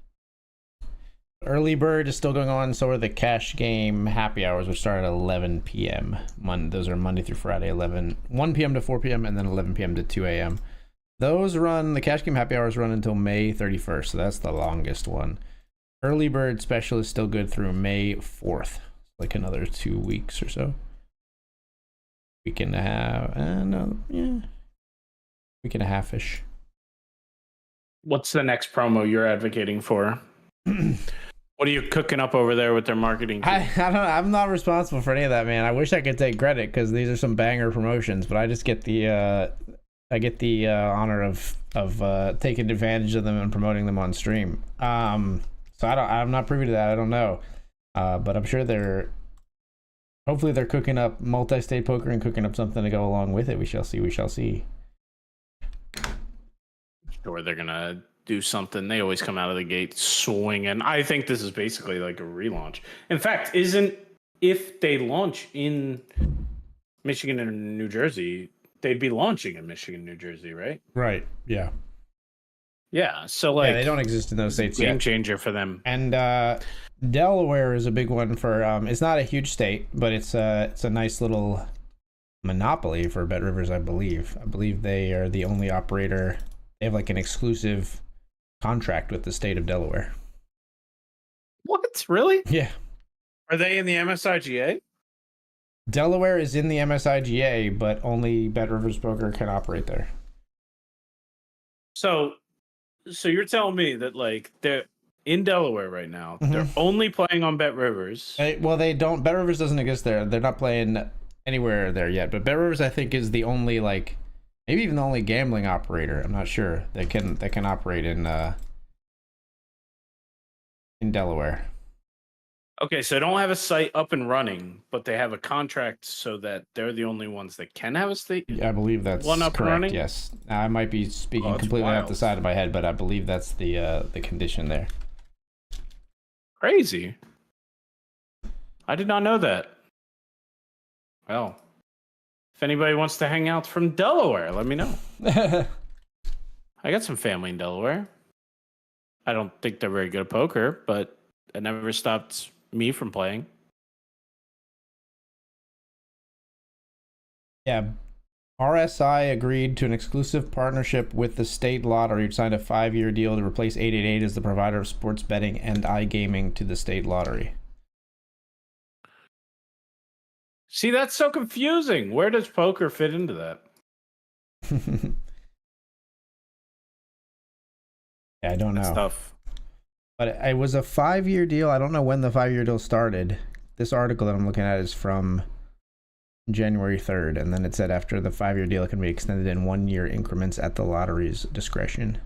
Early Bird is still going on, so are the cash game happy hours, which start at 11 p.m. Those are Monday through Friday, 1 p.m. to 4 p.m., and then 11 p.m. to 2 a.m. The cash game happy hours run until May 31st, so that's the longest one. Early bird special is still good through May 4th, like another 2 weeks or so. Week and a half, week and a half-ish. What's the next promo you're advocating for? What are you cooking up over there with their marketing team? I'm not responsible for any of that, man. I wish I could take credit because these are some banger promotions, but I just get the honor of taking advantage of them and promoting them on stream. So I'm not privy to that. I don't know, but I'm sure hopefully they're cooking up multi-state poker and cooking up something to go along with it. We shall see. We shall see. Or they're gonna do something. They always come out of the gate swinging. I think this is basically like a relaunch. In fact, if they launch in Michigan and New Jersey, they'd be launching in Michigan, New Jersey, right? Right. Yeah. Yeah. So like, they don't exist in those states yet. Game changer for them. And Delaware is a big one for. It's not a huge state, but it's a nice little monopoly for BetRivers. I believe they are the only operator. They have like an exclusive contract with the state of Delaware. What? Really? Yeah. Are they in the MSIGA? Delaware is in the MSIGA, but only BetRivers Poker can operate there. So you're telling me that like they're in Delaware right now. Mm-hmm. They're only playing on BetRivers. They don't. BetRivers doesn't exist there. They're not playing anywhere there yet. But BetRivers, I think, is the only maybe even the only gambling operator. I'm not sure that can operate in Delaware. Okay, so they don't have a site up and running, but they have a contract so that they're the only ones that can have a state. Yeah, I believe that's one up correct. And running? Yes, I might be speaking completely off the side of my head, but I believe that's the condition there. Crazy. I did not know that. Well, if anybody wants to hang out from Delaware, let me know. I got some family in Delaware. I don't think they're very good at poker, but it never stopped me from playing. Yeah. RSI agreed to an exclusive partnership with the state lottery to sign a 5-year deal to replace 888 as the provider of sports betting and iGaming to the state lottery. See, that's so confusing. Where does poker fit into that? Yeah, I don't know. That's tough. But it was a 5-year deal. I don't know when the 5-year deal started. This article that I'm looking at is from January 3rd, and then it said after the 5-year deal, it can be extended in 1-year increments at the lottery's discretion.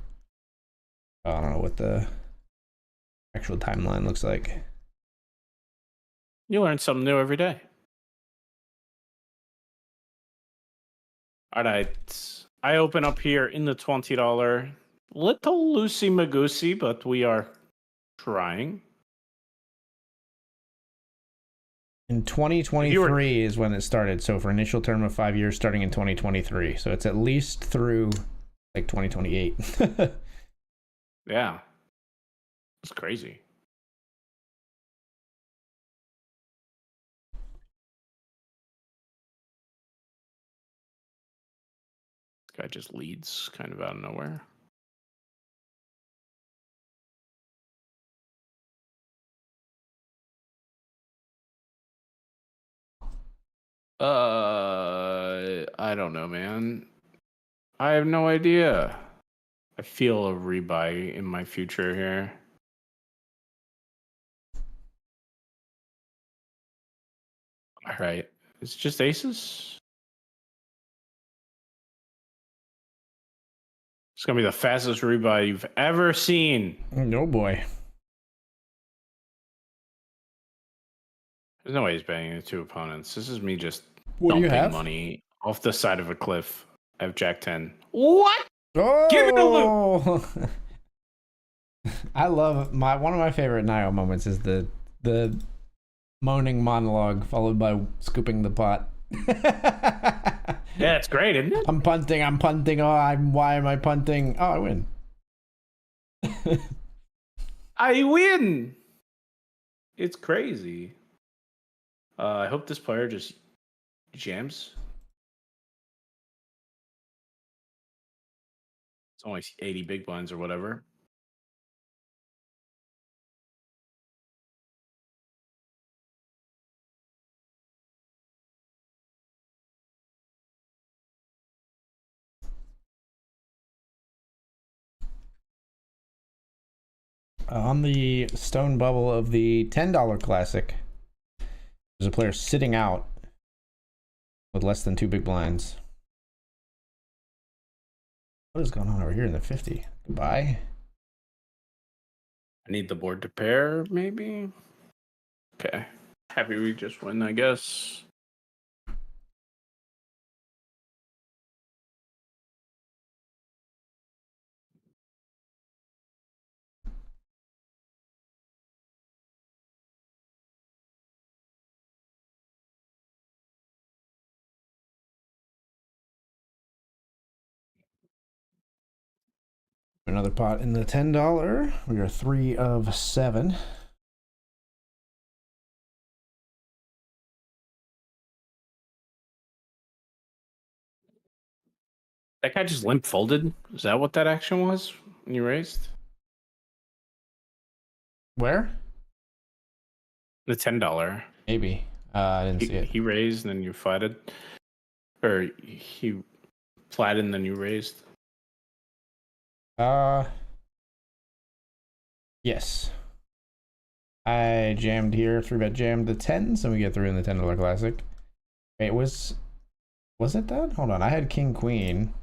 I don't know what the actual timeline looks like. You learn something new every day. All right. I open up here in the $20. Little loosey-magoosey, but we are trying. In 2023 is when it started. So for initial term of 5 years, starting in 2023. So it's at least through like 2028. Yeah. It's crazy. This guy just leads kind of out of nowhere. I don't know, man. I have no idea. I feel a rebuy in my future here. All right. It's just aces. It's going to be the fastest rebuy you've ever seen. No boy. There's no way he's betting the two opponents. This is me just What do you dumping have? money off the side of a cliff. I have Jack 10. What? Oh! Give me the loot! I love one of my favorite Naigo moments is the moaning monologue followed by scooping the pot. Yeah, it's great, isn't it? I'm punting. Why am I punting? Oh, I win. I win. It's crazy. I hope this player just jams. only 80 big blinds or whatever. On the stone bubble of the $10 classic, there's a player sitting out with less than 2 big blinds. What is going on over here in the 50? Goodbye. I need the board to pair, maybe? Okay. Happy we just win, I guess. Another pot in the $10. We are 3 of 7. That guy just limp folded? Is that what that action was when you raised? Where? The $10. Maybe. I didn't see it. He raised and then you flatted. Or he flatted and then you raised. Yes. I jammed here, 3-bet jammed the 10s, and we get through in the $10 classic. Wait, was it that? Hold on, I had king queen.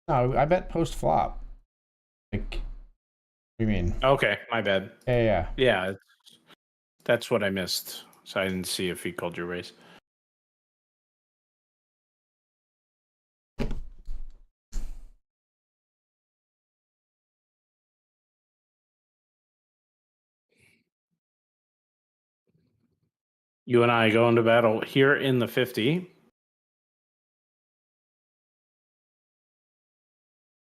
No, I bet post flop. Like, what do you mean? Okay, my bad. Yeah. Yeah, that's what I missed. So I didn't see if he called your raise. You and I go into battle here in the 50.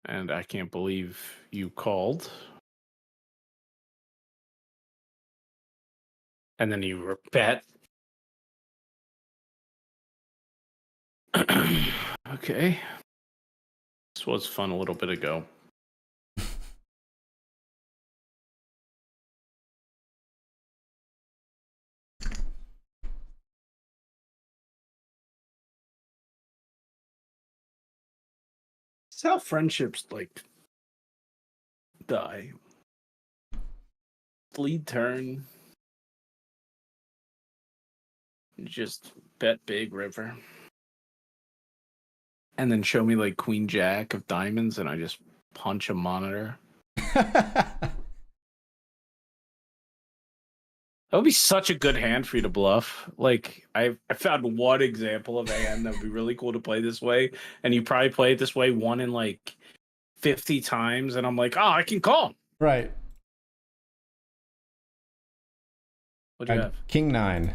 And I can't believe you called. And then you bet. Okay. This was fun a little bit ago. It's how friendships like die. Lead turn. Just bet big river. And then show me like queen jack of diamonds and I just punch a monitor. That would be such a good hand for you to bluff. Like I found one example of a hand that would be really cool to play this way, and you probably play it this way 1 in like 50 times, and I'm like, oh, I can call. Right. What'd you have? King 9.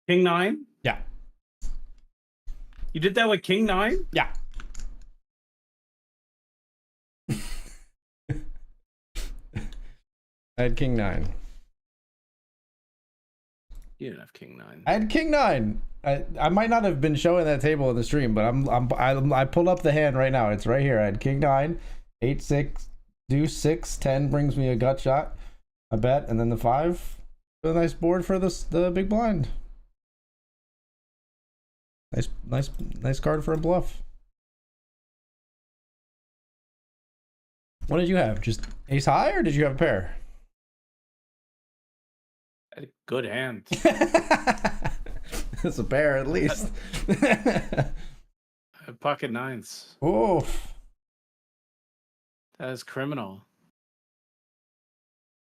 King 9? Yeah. You did that with King 9? Yeah. I had King 9. You didn't have King 9. I had King 9. I might not have been showing that table in the stream, but I pulled up the hand right now. It's right here. I had King 9, 8 6, deuce 6, 10 brings me a gut shot, a bet, and then the 5. A nice board for the big blind. Nice card for a bluff. What did you have? Just ace high, or did you have a pair? I had a good hand. It's a pair at least. I had pocket 9s. Oof. That is criminal.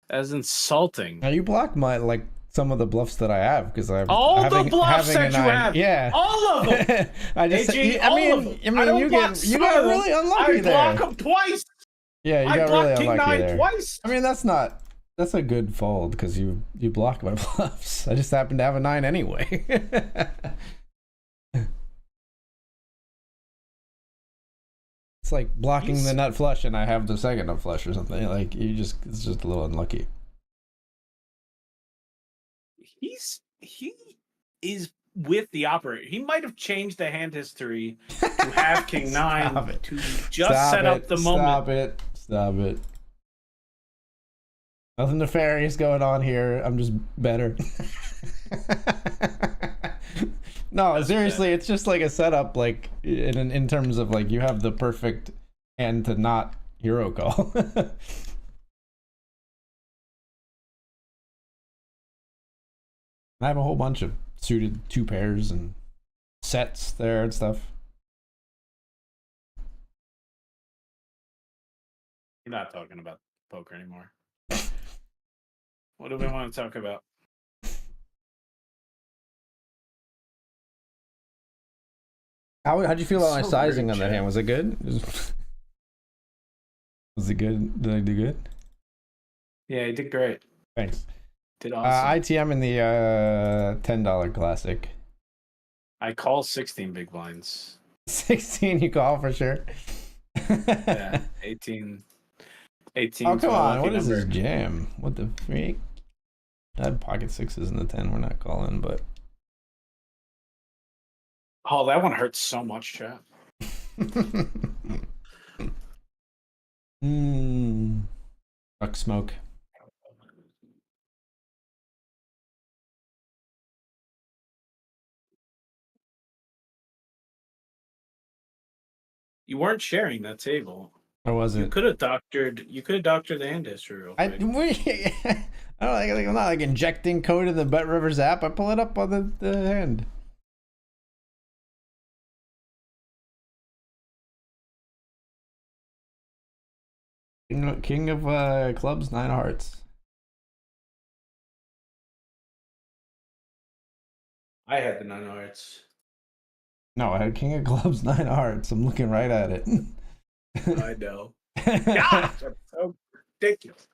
That is insulting. Now you blocked my some of the bluffs that I have because I'm all the bluffs that you have. Yeah, all of them. I just, AG, I mean, you got really unlucky there. I block them twice. Yeah, you got really King unlucky 9 there. Twice. I mean, that's a good fold because you blocked my bluffs. I just happened to have a 9 anyway. It's like blocking the nut flush and I have the second nut flush or something. Like it's just a little unlucky. He is with the operator. He might have changed the hand history to have King 9 to just set up the moment. Stop it. Nothing nefarious going on here. I'm just better. No, seriously, it's just like a setup, like in terms of like you have the perfect hand to not hero call. I have a whole bunch of suited 2 pairs and sets there and stuff. We're not talking about poker anymore. What do we want to talk about? How'd you feel about my sizing on that hand? Was it good? Was it good? Did I do good? Yeah, you did great. Thanks. Did awesome. ITM in the $10 classic. I call 16 big blinds. 16 you call for sure. Yeah, 18. Oh, come on. What is this jam? What the freak? I had pocket 6s in the 10. We're not calling, but. Oh, that one hurts so much, chat. Fuck smoke. You weren't sharing that table. I wasn't. You could have doctored the hand history real quick. I'm not like injecting code in the BetRivers app. I pull it up on the hand. King of clubs, 9 hearts. I had the 9 hearts. No, I had king of clubs, 9 hearts. I'm looking right at it. I know. Gosh, that's so ridiculous.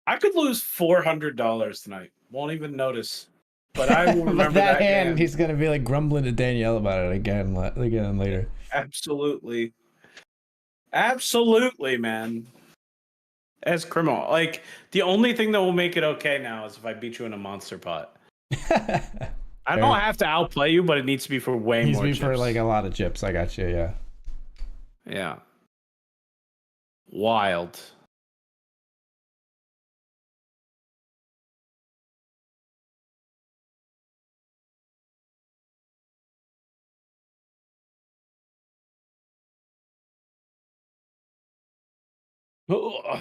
I could lose $400 tonight. Won't even notice. But I will remember that hand. Game. He's gonna be like grumbling to Danielle about it again later. Absolutely, man. As criminal, like the only thing that will make it okay now is if I beat you in a monster pot. I don't have to outplay you, but it needs to be for way more. Needs to be for like a lot of chips. I got you. Yeah. Yeah. Wild. Ugh.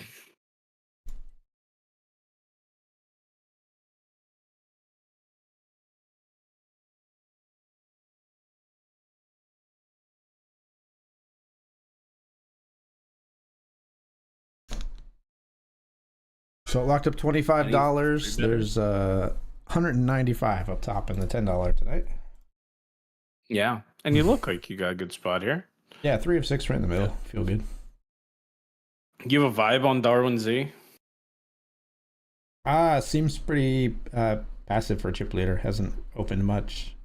So it locked up $25. There's 195 up top in the $10 tonight. Yeah, and you look like you got a good spot here. Yeah, 3 of 6 right in the middle. Feel good. You have a vibe on Darwin Z? Seems pretty passive for a chip leader. Hasn't opened much.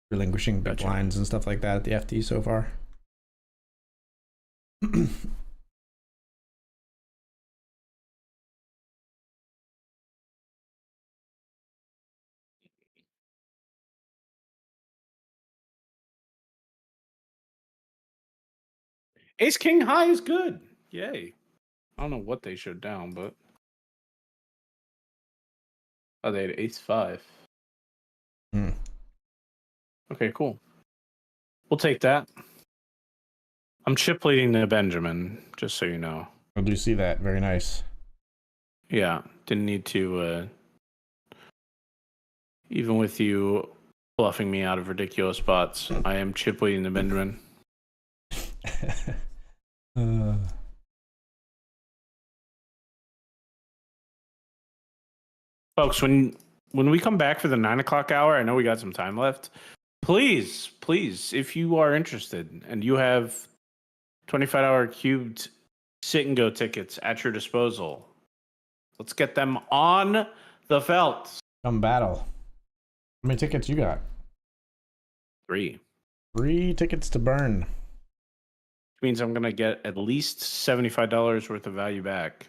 Relinquishing big blinds and stuff like that at the FT so far. Ace King high is good. Yay. I don't know what they showed down, but oh, they had Ace 5. Okay, cool. We'll take that. I'm chip leading to Benjamin, just so you know. I do see that. Very nice. Yeah, didn't need to. Even with you bluffing me out of ridiculous spots, I am chip leading to Benjamin. Folks, when we come back for the 9 o'clock hour, I know we got some time left. Please, if you are interested and you have 25-hour cubed sit and go tickets at your disposal, let's get them on the felt. Come battle. How many tickets you got? 3. 3 tickets to burn. means I'm gonna get at least $75 worth of value back.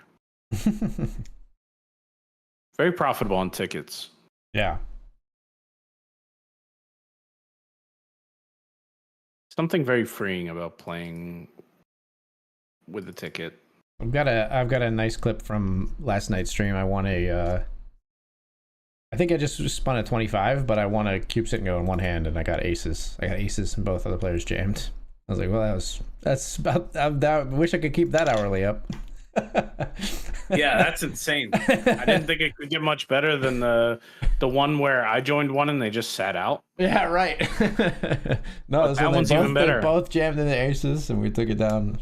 Very profitable on tickets. Yeah. Something very freeing about playing with a ticket. I've got a nice clip from last night's stream. I won I think I just spun a 25, but I won a cube sit and go in one hand, and I got aces. I got aces, and both other players jammed. I was like, well, that's about. I wish I could keep that hourly up. Yeah, that's insane. I didn't think it could get much better than the one where I joined one and they just sat out. Yeah, right. No, that one's even better. They both jammed in the aces, and we took it down.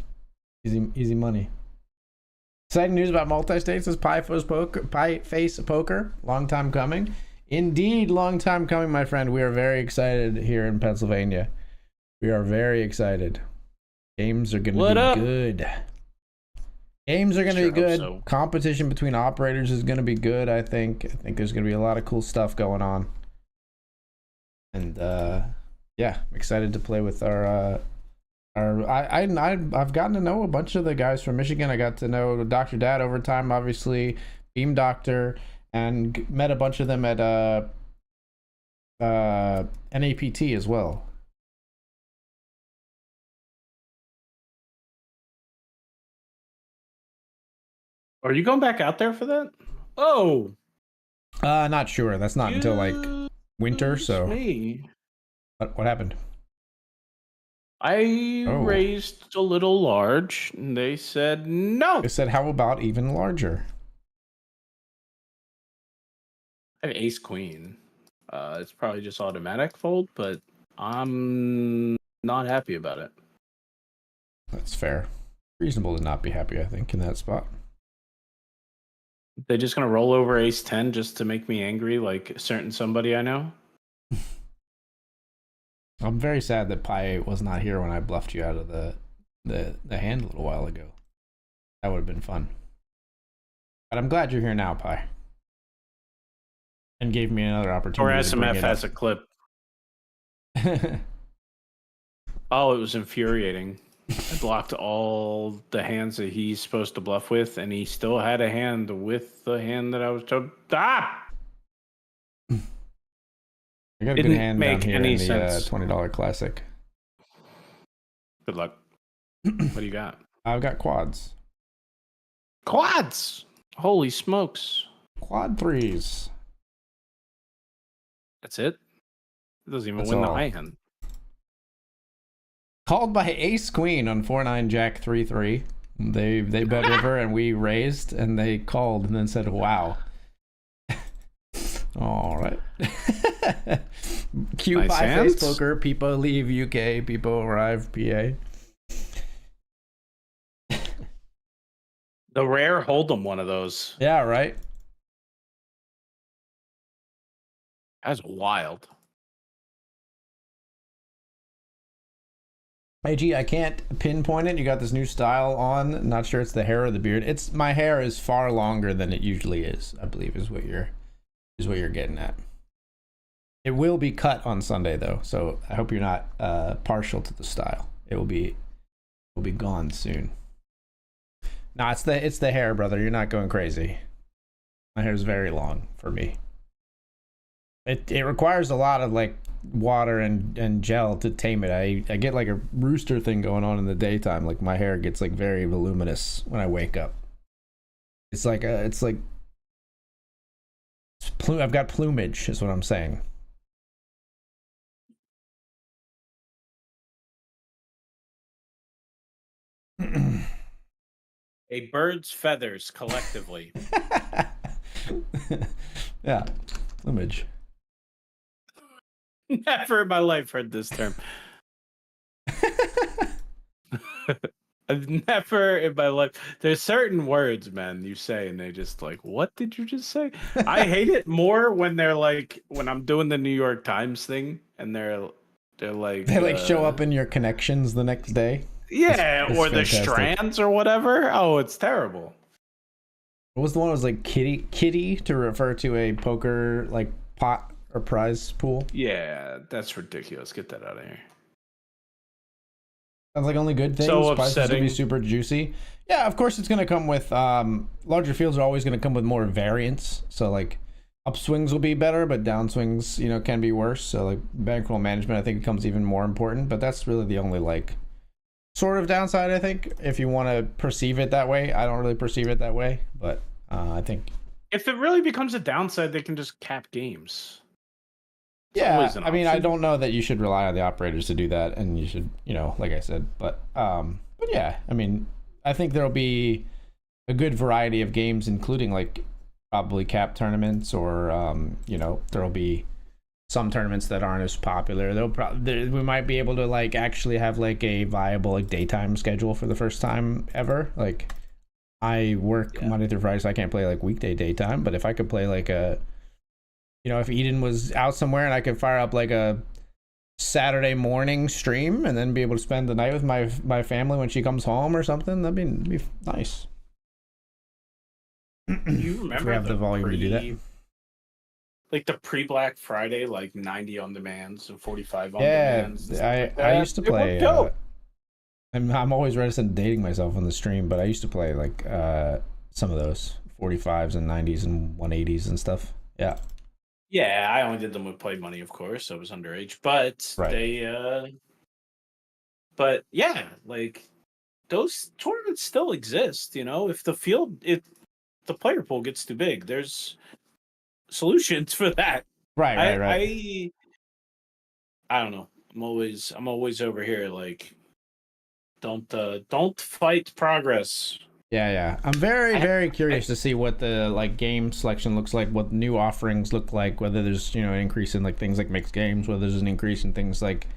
Easy money. Exciting news about multi-states is Pie Face Poker. Long time coming. Indeed, long time coming, my friend. We are very excited here in Pennsylvania. We are very excited. Games are going to be good. Games are going to be good. So. Competition between operators is going to be good, I think. I think there's going to be a lot of cool stuff going on. And, yeah, I'm excited to play with I've gotten to know a bunch of the guys from Michigan. I got to know Dr. Dad over time, obviously, Beam Doctor, and met a bunch of them at NAPT as well. Are you going back out there for that? Oh, not sure. That's not until like winter. So, what happened? I raised a little large, and they said no. They said, "How about even larger?" I have ace queen. It's probably just automatic fold, but I'm not happy about it. That's fair. Reasonable to not be happy, I think, in that spot. They're just gonna roll over ace 10 just to make me angry, like a certain somebody I know. I'm very sad that Pi was not here when I bluffed you out of the hand a little while ago. That would have been fun. But I'm glad you're here now, Pi. And gave me another opportunity. Or SMF has a clip. Oh, it was infuriating. I blocked all the hands that he's supposed to bluff with, and he still had a hand with the hand that I was told. Ah! I got a good hand down here in the $20 classic. Good luck. What do you got? I've got quads. Quads! Holy smokes. Quad threes. That's it? It doesn't even win the high hand. Called by ace queen on 4-9 jack 3-3. They bet river and we raised, and they called and then said, wow. All right. Q nice Pie Face Poker. People leave UK. People arrive PA. The rare Hold'em one of those. Yeah, right. That's wild. Hey, G, I can't pinpoint it. You got this new style on. Not sure it's the hair or the beard. It's my hair is far longer than it usually is, I believe is what you're getting at. It will be cut on Sunday though, so I hope you're not partial to the style. It will be gone soon. No, it's the hair, brother. You're not going crazy. My hair is very long for me. It requires a lot of like water and gel to tame it. I get like a rooster thing going on in the daytime. Like my hair gets like very voluminous when I wake up. I've got plumage is what I'm saying. A bird's feathers collectively. Yeah, plumage. Never in my life heard this term. I've never in my life. There's certain words, man, you say, and they just like, what did you just say? I hate it more when they're like, when I'm doing the New York Times thing, and they're like, they like show up in your connections the next day. Yeah, it's or the strands or whatever. Oh, it's terrible. What was the one that was like kitty to refer to a poker like pot or prize pool? Yeah, that's ridiculous. Get that out of here. Sounds like only good things. So Prices going to be upsetting. super juicy. Yeah, of course it's going to come with larger fields are always going to come with more variance. So like upswings will be better, but downswings, can be worse. So like bankroll management, I think becomes even more important. But that's really the only like sort of downside, I think, if you want to perceive it that way. I don't really perceive it that way, but I think If it really becomes a downside, they can just cap games. It's yeah, always an I mean, I option. don't know that you should rely on the operators to do that, and you should, like I said, but yeah, I mean, I think there'll be a good variety of games, including like probably cap tournaments, or there'll be some tournaments that aren't as popular. We might be able to like actually have like a viable like daytime schedule for the first time ever. Like, I work Monday through Friday, so I can't play like weekday daytime, but if I could play like if Eden was out somewhere and I could fire up like a Saturday morning stream and then be able to spend the night with my family when she comes home or something, that'd be nice. You remember if we have the volume to do that. Like the pre-Black Friday, like 90 on demands and 45 on Yeah, demands. I used to play. I'm always reticent dating myself on the stream, but I used to play like some of those 45s and 90s and 180s and stuff. Yeah. Yeah, I only did them with Play Money, of course. I was underage, but right. but yeah, like those tournaments still exist. If the player pool gets too big, there's solutions for that. Right. I don't know. I'm always over here like, don't fight progress. Yeah. I'm very curious to see what the like game selection looks like, what new offerings look like, whether there's an increase in like things like mixed games, whether there's an increase in things like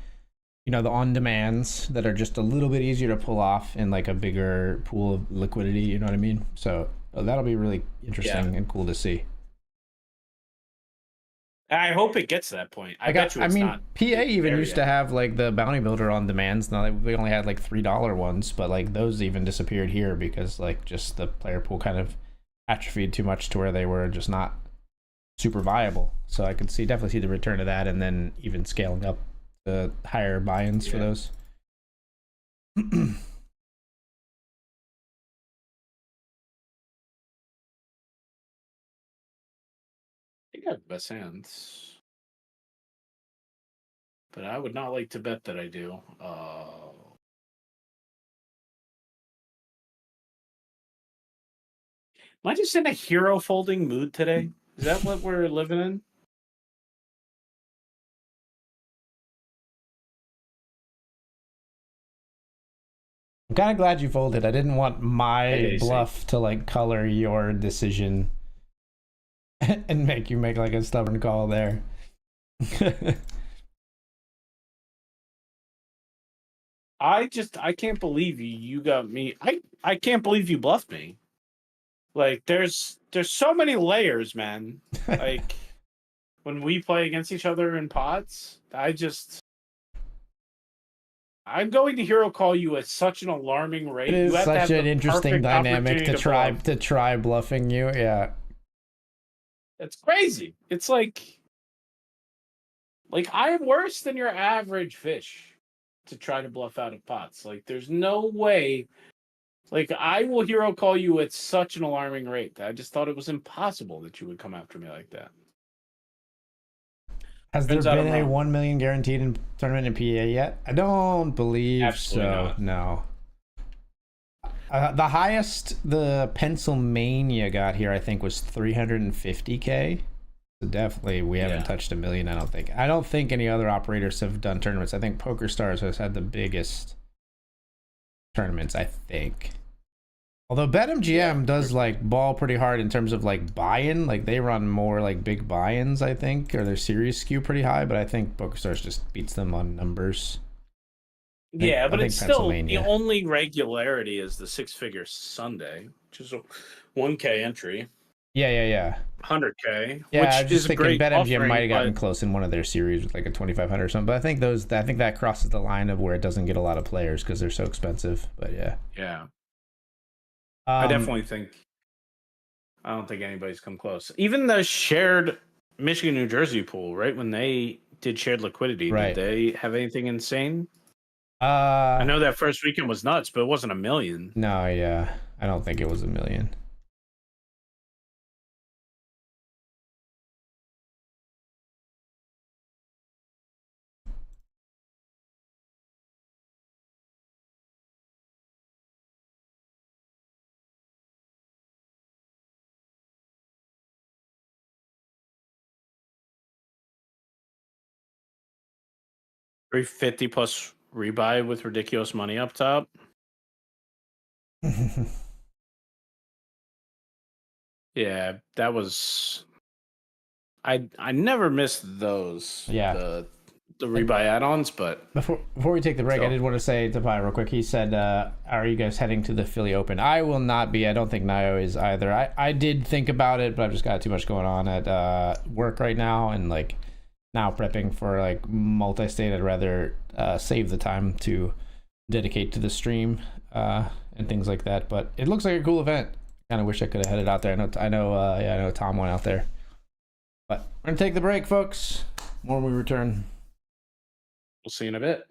the on demands that are just a little bit easier to pull off in like a bigger pool of liquidity. You know what I mean? So that'll be really interesting and cool to see. I hope it gets to that point. I bet you it's not. PA even used to have like the bounty builder on demands. Now we only had like $3 ones, but like those even disappeared here because like just the player pool kind of atrophied too much to where they were just not super viable. So I could definitely see the return of that, and then even scaling up the higher buy-ins for those. I think I have the best hands, but I would not like to bet that I do. Am I just in a hero folding mood today? Is that what we're living in? I'm kind of glad you folded. I didn't want my bluff to like color your decision and make you make like a stubborn call there. I can't believe you got me. I can't believe you bluffed me. Like there's so many layers, man. Like when we play against each other in pots, I'm going to hero call you at such an alarming rate. It is such an interesting dynamic to try bluffing you. Yeah. It's crazy. It's like I am worse than your average fish to try to bluff out of pots. Like there's no way. Like I will hero call you at such an alarming rate. I just thought it was impossible that you would come after me like that. Has there been a 1 million guaranteed in tournament in PA yet? I don't believe Absolutely so. not. No. The highest the Pennsylvania got here, I think, was 350K. So definitely, we haven't touched 1 million. I don't think any other operators have done tournaments. I think PokerStars has had the biggest tournaments, I think. Although BetMGM does like ball pretty hard in terms of like buy-in, like they run more like big buy-ins, I think, or their series skew pretty high. But I think PokerStars just beats them on numbers. But it's still the only regularity is the 6-figure Sunday, which is a 1K entry. Yeah. 100K. Yeah, which I was just thinking BetMGM might have gotten close in one of their series with like a 2,500 or something. But I think that crosses the line of where it doesn't get a lot of players because they're so expensive. But yeah. Yeah. I definitely think. I don't think anybody's come close. Even the shared Michigan New Jersey pool, right? When they did shared liquidity, did they have anything insane? I know that first weekend was nuts, but it wasn't a million. No, yeah. I don't think it was a million. $350 plus rebuy with ridiculous money up top. Yeah, that was. I never missed those. Yeah. The rebuy add-ons, but Before we take the break, so. I did want to say to Pi real quick. He said, "Are you guys heading to the Philly Open?" I will not be. I don't think Nio is either. I did think about it, but I've just got too much going on at work right now, and like now prepping for like multi-state. I'd rather save the time to dedicate to the stream and things like that. But it looks like a cool event. Kind of wish I could have headed out there. I know Tom went out there. But we're gonna take the break, folks. More when we return. We'll see you in a bit.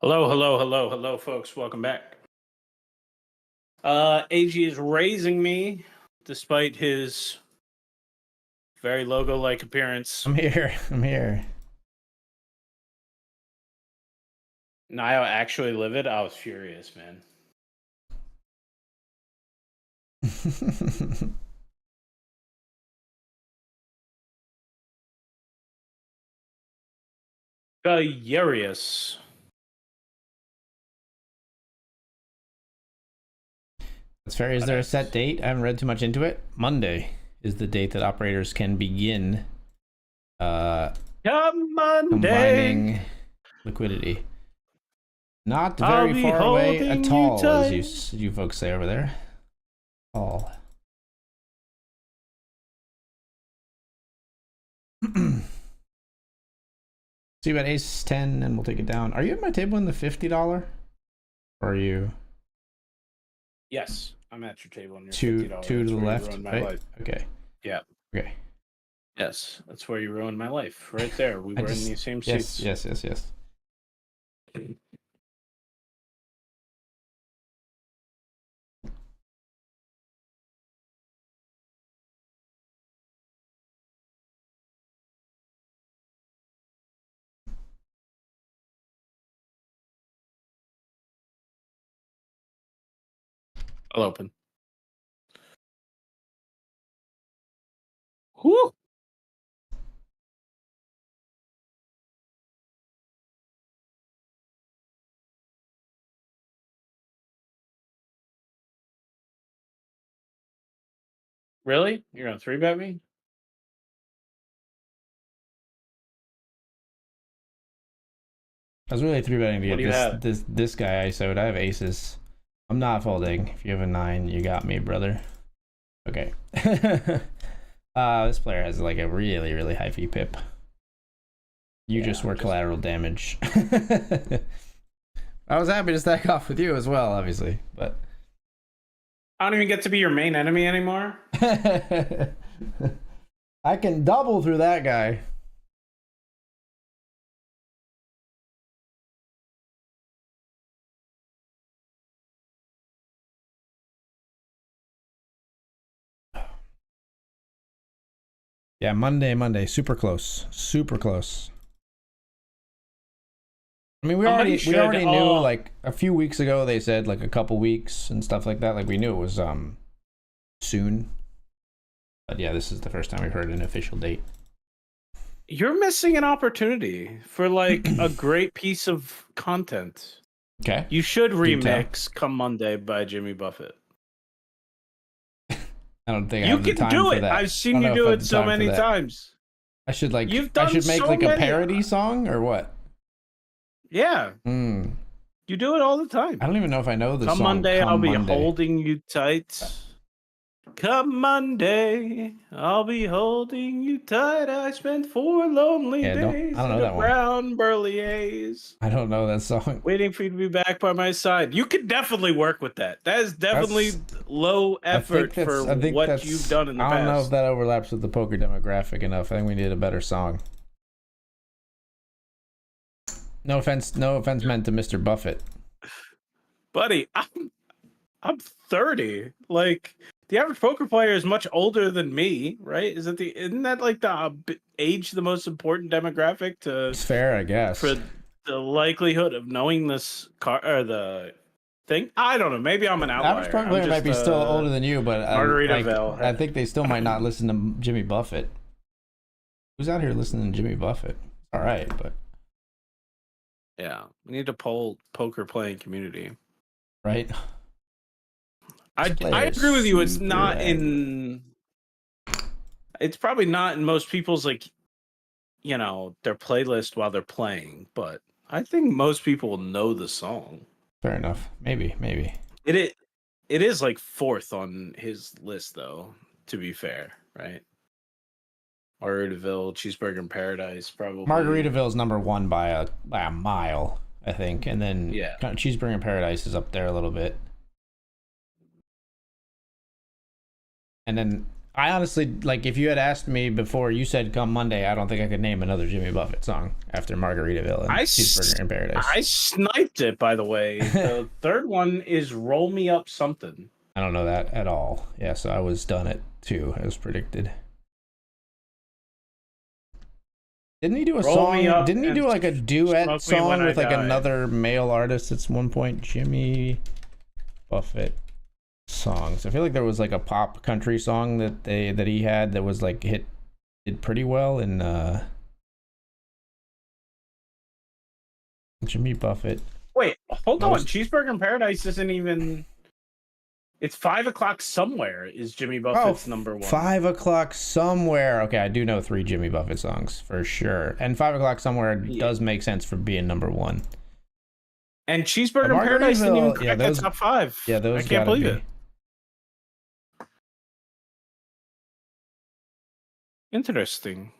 Hello, folks. Welcome back. AG is raising me despite his very logo-like appearance. I'm here. Nio actually livid. I was furious, man. Furious. That's fair. Is there a set date? I haven't read too much into it. Monday is the date that operators can begin combining liquidity. Not very far away at all, as you folks say over there. All. See about ace 10 and we'll take it down. Are you at my table in the $50? Or are you? Yes, I'm at your table. On your two $50. to the left, right? Okay. Yeah. Okay. Yes, that's where you ruined my life. Right there. We were in the same seats. Yes. I'll open. Whew. Really? You're gonna 3-bet me? I was really 3-betting to What do you get have? this guy ISO'd. I have aces. I'm not folding. If you have a 9, you got me, brother. Okay. This player has like a really, really high fee pip. You just were collateral damage. I was happy to stack off with you as well, obviously, but I don't even get to be your main enemy anymore. I can double through that guy. Yeah, Monday, super close. I mean, we already knew like a few weeks ago. They said like a couple weeks and stuff like that. Like we knew it was soon. But yeah, this is the first time we've heard an official date. You're missing an opportunity for like a great piece of content. Okay. You should remix "Come Monday" by Jimmy Buffett. I don't think I have the time for that. You can do it. I've seen you do it so many times. I should like. I should make like a parody song or what? Yeah. You do it all the time. I don't even know if I know the song. Come Monday, I'll be holding you tight. Come Monday, I'll be holding you tight. I spent 4 lonely days. I don't know that one. Brown burly A's. I don't know that song. Waiting for you to be back by my side. You could definitely work with that. That is definitely low effort for what you've done in the past. I don't know if that overlaps with the poker demographic enough. I think we need a better song. No offense meant to Mr. Buffett. Buddy, I'm 30. Like, the average poker player is much older than me, right? Isn't that like the age the most important demographic to? It's fair, I guess. For the likelihood of knowing this car or the thing, I don't know. Maybe I'm an outlier. Average poker player might be still older than you, but Margaritaville. I think they still might not listen to Jimmy Buffett. Who's out here listening to Jimmy Buffett? All right, but yeah, we need to poll poker playing community, right? I agree with you. It's not in. It's probably not in most people's like, their playlist while they're playing. But I think most people know the song. Fair enough. Maybe. It is like 4th on his list, though. To be fair, right? Margaritaville, Cheeseburger in Paradise, probably. Margaritaville's number 1 by a mile, I think, and then Cheeseburger in Paradise is up there a little bit. And then I honestly, like, if you had asked me before you said come Monday, I don't think I could name another Jimmy Buffett song after Margaritaville and Cheeseburger in Paradise. I sniped it, by the way. The third one is Roll Me Up Something. I don't know that at all. Yeah, so I was done at 2, as predicted. Didn't he do a song? Didn't he do like a duet song with like another male artist at one point? Jimmy Buffett songs. I feel like there was like a pop country song that he had that was like did pretty well in Jimmy Buffett. Wait, hold on. Cheeseburger in Paradise isn't even. It's 5 o'clock somewhere. Is Jimmy Buffett's number 1? 5 o'clock somewhere. Okay, I do know 3 Jimmy Buffett songs for sure, and 5 o'clock somewhere does make sense for being number 1. And Cheeseburger in Paradise didn't even crack the top 5. Yeah, those. I can't believe it. Interesting.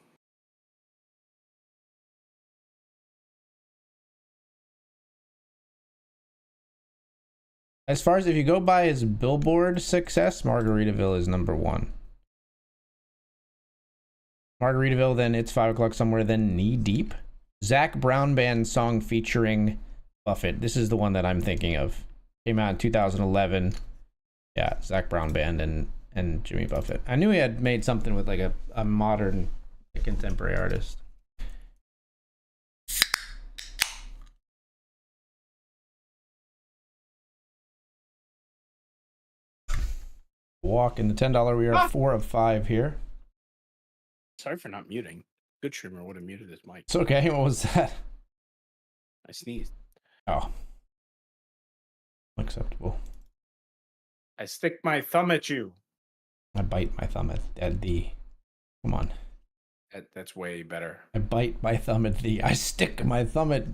As far as if you go by his Billboard success, Margaritaville is number 1. Margaritaville, then It's 5 O'Clock Somewhere, then Knee Deep. Zach Brown Band song featuring Buffett. This is the one that I'm thinking of. Came out in 2011. Yeah, Zach Brown Band and Jimmy Buffett. I knew he had made something with like a modern, contemporary artist. Walk in the $10. We are 4 of 5 here. Sorry for not muting. Good streamer would have muted his mic. It's okay. What was that? I sneezed. Oh. Unacceptable. I stick my thumb at you. I bite my thumb at thee. Come on. That's way better. I bite my thumb at thee. I stick my thumb at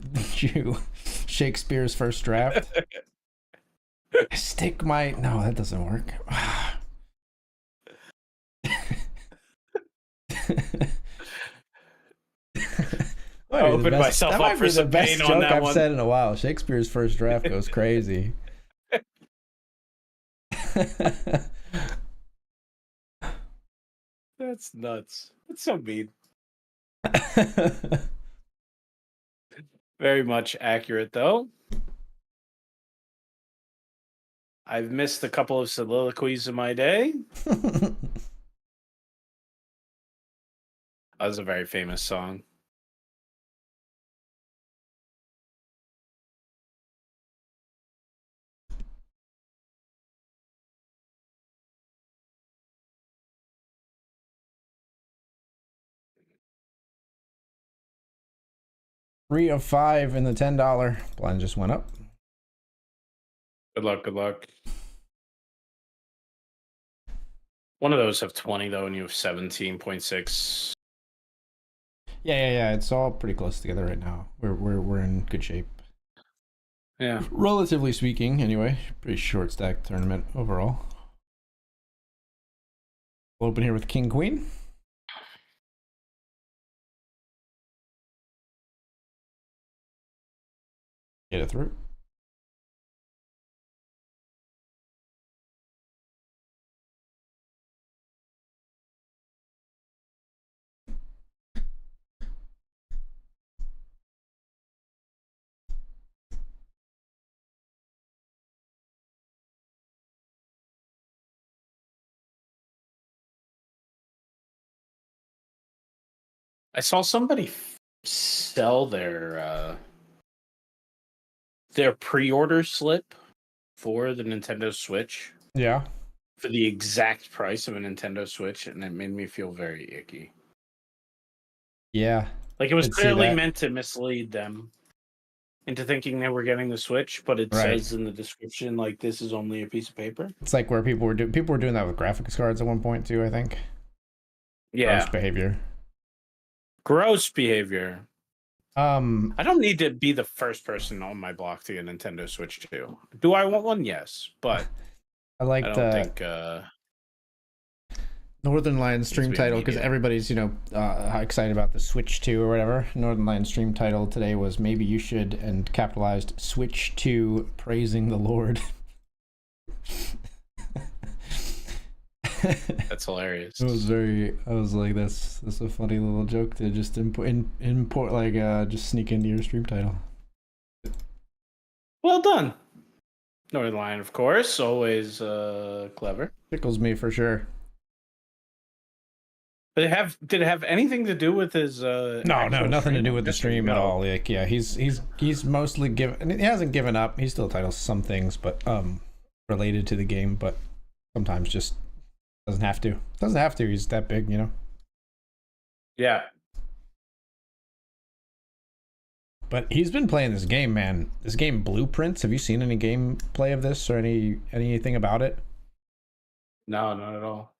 you. Shakespeare's first draft. I stick my... No, that doesn't work. I opened myself up for some pain on that one. I've said in a while. Shakespeare's first draft goes crazy. That's nuts. That's so mean. Very much accurate, though. I've missed a couple of soliloquies in my day. That was a very famous song. Three of 5 in the $10. Blind just went up. Good luck, good luck. One of those have 20 though, and you have 17.6. Yeah. It's all pretty close together right now. We're in good shape. Yeah. Relatively speaking, anyway. Pretty short stack tournament overall. We'll open here with King Queen. Get it through. I saw somebody sell their pre-order slip for the Nintendo Switch. Yeah. For the exact price of a Nintendo Switch, and it made me feel very icky. Yeah. Like it was clearly meant to mislead them into thinking they were getting the Switch, but it says in the description like this is only a piece of paper. It's like where people were doing that with graphics cards at one point too, I think. Yeah. Gross behavior. Gross behavior. I don't need to be the first person on my block to get a Nintendo Switch 2. Do I want one? Yes, but I don't think Northern Lion stream title because everybody's excited about the Switch 2 or whatever. Northern Lion stream title today was maybe you should, and capitalized Switch 2 praising the Lord. That's hilarious. It was very. I was like, that's a funny little joke to just import like just sneak into your stream title. Well done. Northern, of course, always clever. Tickles me for sure. Did it have anything to do with his no, nothing to do with the stream at all. Like, yeah, he's mostly given, and he hasn't given up. He still titles some things, but related to the game, but sometimes just doesn't have to. Doesn't have to. He's that big, you know. Yeah. But he's been playing this game, man. This game Blueprints. Have you seen any gameplay of this or anything about it? No, not at all.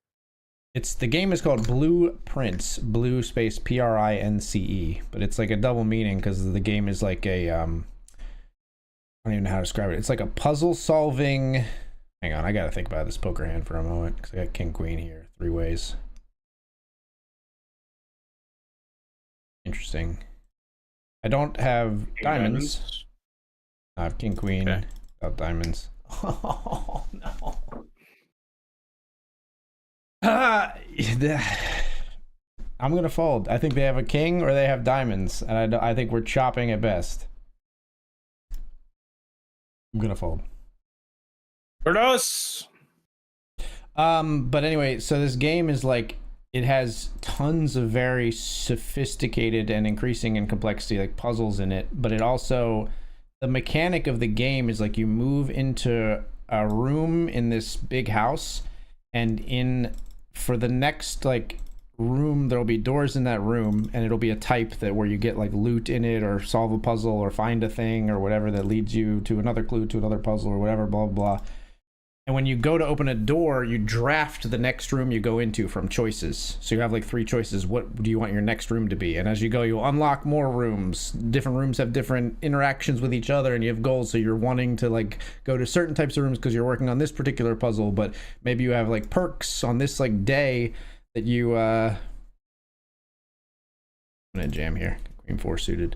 The game is called Blueprints, blue space PRINCE, but it's like a double meaning because the game is like a I don't even know how to describe it. It's like a puzzle solving. Hang on, I gotta think about this poker hand for a moment because I got king queen here, 3 ways. Interesting. I don't have diamonds. I have king queen without diamonds. Oh no. I'm gonna fold. I think they have a king or they have diamonds, and I think we're chopping at best. I'm gonna fold. Verdos. But anyway, so this game is like, it has tons of very sophisticated and increasing in complexity like puzzles in it, but it also, the mechanic of the game is like you move into a room in this big house, and for the next like room there'll be doors in that room, and it'll be a type that where you get like loot in it or solve a puzzle or find a thing or whatever that leads you to another clue to another puzzle or whatever, blah blah blah. And when you go to open a door, you draft the next room you go into from choices. So you have like 3 choices. What do you want your next room to be? And as you go, you'll unlock more rooms. Different rooms have different interactions with each other, and you have goals. So you're wanting to like go to certain types of rooms because you're working on this particular puzzle, but maybe you have like perks on this like day that you I'm gonna jam here. Queen 4 suited.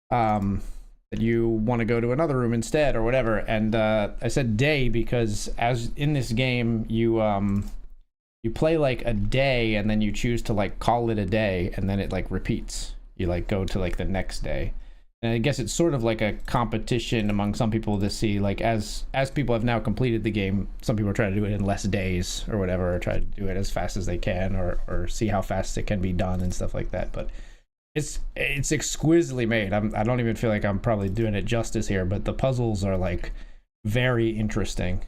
That you want to go to another room instead or whatever. And I said day because as in this game you play like a day and then you choose to like call it a day, and then it like repeats. You like go to like the next day, and I guess it's sort of like a competition among some people to see like as people have now completed the game, some people are trying to do it in less days or whatever, or try to do it as fast as they can, or see how fast it can be done and stuff like that. But it's exquisitely made. I don't even feel like I'm probably doing it justice here, but the puzzles are like very interesting.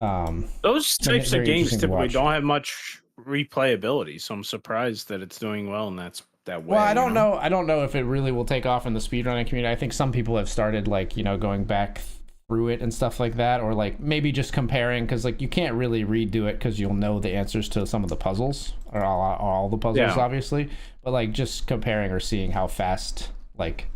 Those types of games typically don't have much replayability, so I'm surprised that it's doing well in that way. Well, I don't know. I don't know if it really will take off in the speedrunning community. I think some people have started like, you know, going back through it and stuff like that, or like maybe just comparing, because like you can't really redo it because you'll know the answers to some of the puzzles or all the puzzles, obviously, but like just comparing or seeing how fast like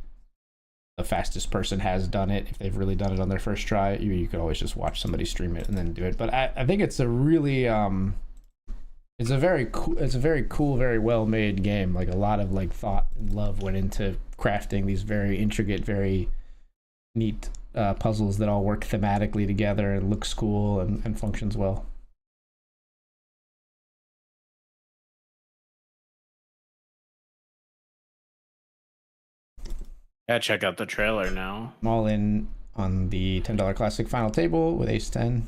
the fastest person has done it, if they've really done it on their first try. You could always just watch somebody stream it and then do it. But I think it's a really it's a very cool, very well made game. Like a lot of like thought and love went into crafting these very intricate, very neat puzzles that all work thematically together and looks cool and functions well. Yeah, check out the trailer now. I'm all in on the $10 classic final table with ace 10.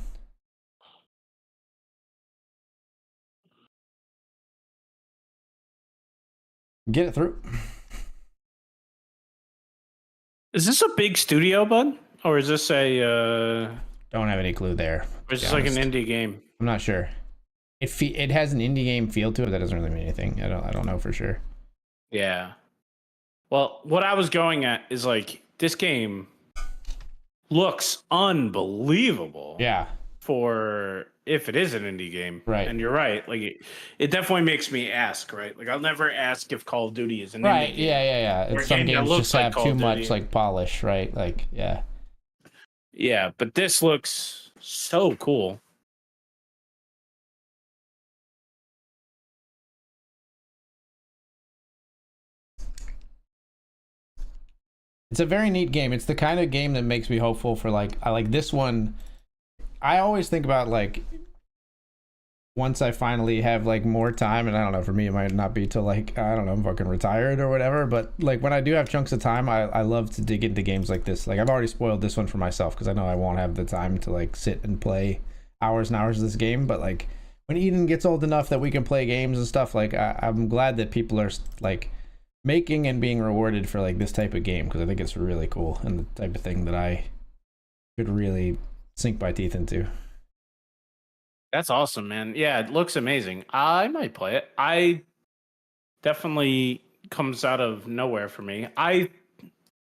Get it through. Is this a big studio, bud? Or is this a don't have any clue there. Or is this like an indie game? I'm not sure. It has an indie game feel to it. That doesn't really mean anything. I don't know for sure. Yeah. Well, what I was going at is like this game looks unbelievable. Yeah. For if it is an indie game, right? And you're right. Like it definitely makes me ask, right? Like I'll never ask if Call of Duty is an indie game. Yeah. It's some games just have too much like polish, right? Like yeah. Yeah, but this looks so cool. It's a very neat game. It's the kind of game that makes me hopeful for like, I like this one. I always think about like once I finally have like more time, and I don't know, for me it might not be till like, I don't know, I'm fucking retired or whatever, but like when I do have chunks of time, I love to dig into games like this. Like I've already spoiled this one for myself because I know I won't have the time to like sit and play hours and hours of this game. But like when Eden gets old enough that we can play games and stuff, like I'm glad that people are like making and being rewarded for like this type of game, because I think it's really cool and the type of thing that I could really sink my teeth into. That's awesome, man. Yeah, it looks amazing. I might play it. I definitely comes out of nowhere for me.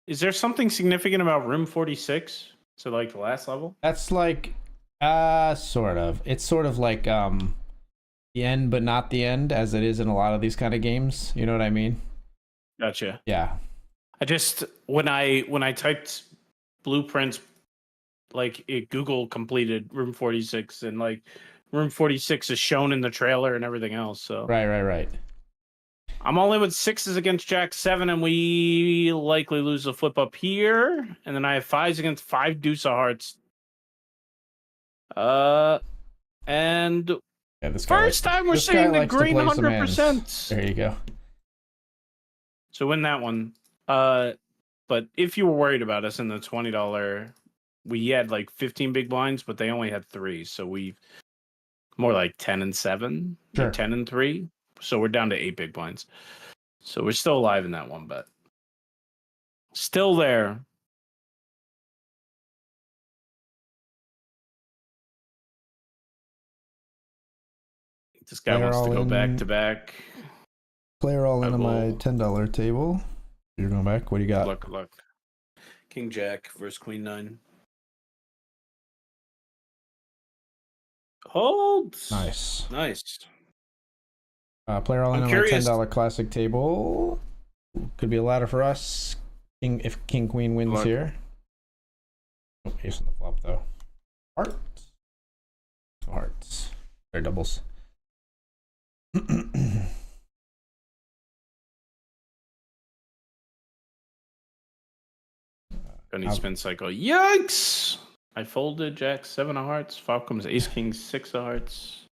Is there something significant about room 46? So like the last level? That's like sort of. It's sort of like the end but not the end, as it is in a lot of these kind of games. You know what I mean? Gotcha. Yeah. I just when I typed blueprints, like it Google completed room 46, and like room 46 is shown in the trailer and everything else. So Right. I'm only with sixes against Jack 7, and we likely lose the flip up here. And then I have fives against 5 deuce of hearts. And Yeah, this guy first time we're seeing the green 100%. There you go. So win that one. But if you were worried about us in the $20, we had like 15 big blinds, but they only had 3. So we more like 10 and 7, Sure. or 10 and 3. So we're down to 8 big blinds. So we're still alive in that one bet. Still there. This guy wants to go back to back. Player all in on my $10 table. You're going back. What do you got? Look. King Jack versus Queen 9. Hold. Nice. Player all in on my $10 classic table. Could be a ladder for us. If King Queen wins here. Oh, ace on the flop though. Hearts. Hearts. They're doubles. Don't need spin cycle. Yikes! I folded Jack 7 of hearts. Flop comes Ace King 6 of hearts.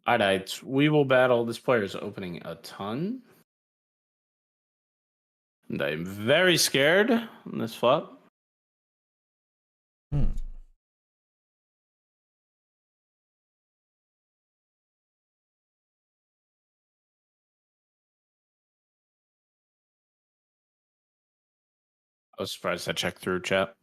Alright, we will battle. This player is opening a ton. And I'm very scared on this flop. I was surprised I checked through chat.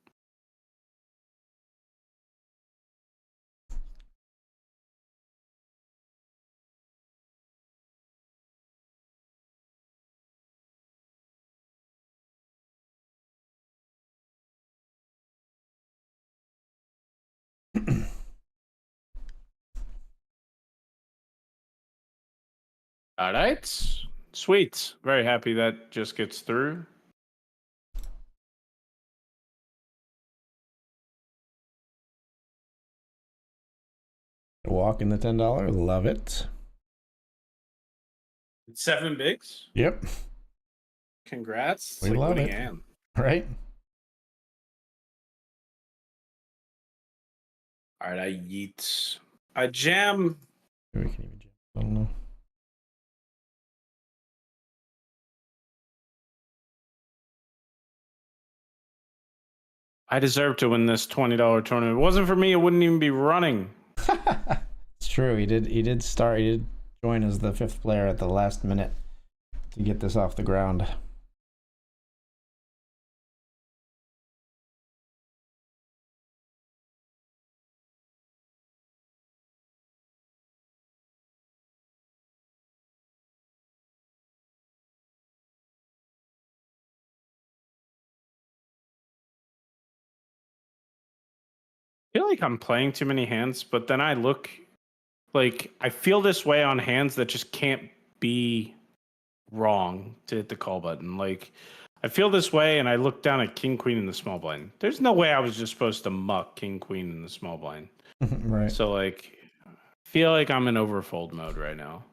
Alright. Sweet. Very happy that just gets through. Walk in the $10. Love it. 7 bigs. Yep. Congrats. We love it. Right? Alright, I yeet. I jam. Maybe we can even jam. I don't know. I deserve to win this $20 tournament. If it wasn't for me, it wouldn't even be running. It's true. He did join as the 5th player at the last minute to get this off the ground. feel like I'm playing too many hands, but then I look like I feel this way on hands that just can't be wrong to hit the call button. Like I feel this way and I look down at king queen in the small blind. There's no way I was just supposed to muck king queen in the small blind. Right. So like feel like I'm in overfold mode right now.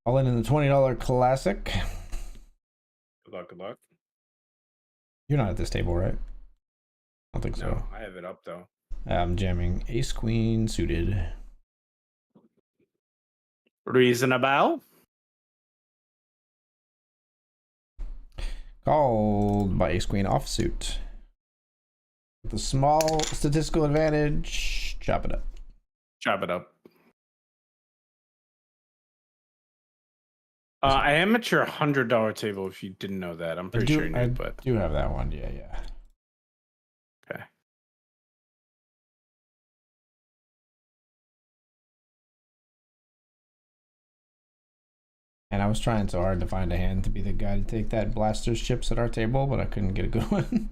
All in the $20 classic. Good luck, good luck. You're not at this table, right? I don't think so. No, I have it up though. I'm jamming ace queen suited. Reasonable. Called by ace queen offsuit. With a small statistical advantage, chop it up. Chop it up. I am at your $100 table. If you didn't know that, I'm pretty sure you knew. But do have that one. Yeah. Okay. And I was trying so hard to find a hand to be the guy to take that blaster's chips at our table, but I couldn't get a good one.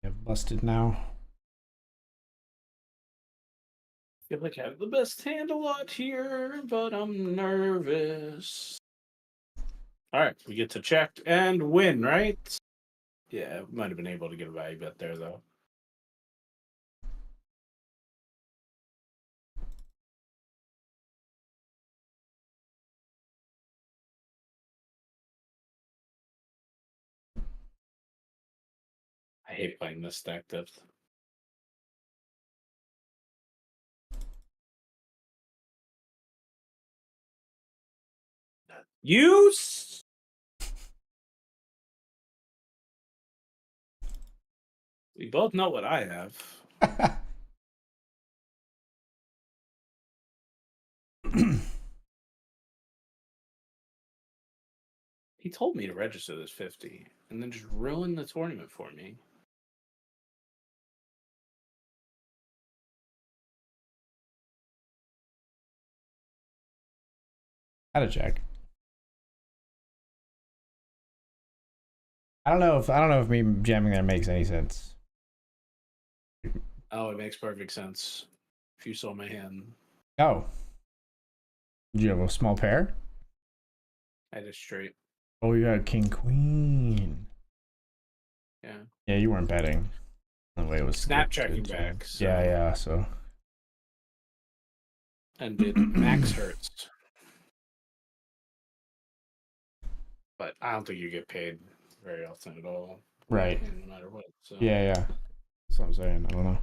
I've busted now. I feel like I have the best hand a lot here, but I'm nervous. All right, we get to check and win, right? Yeah, might have been able to get a value bet there, though. I hate playing this stack depth. Use. We both know what I have. He told me to register this 50 and then just ruin the tournament for me. How to check. I don't know if me jamming there makes any sense. Oh, it makes perfect sense. If you saw my hand. Oh. Did you have a small pair? I had a straight. Oh, you got king queen. Yeah. Yeah, you weren't betting. The way it was snap checking back. So. Yeah, so. And it max hurts. But I don't think you get paid very often at all. Right. No matter what. So. Yeah. That's what I'm saying. I don't know.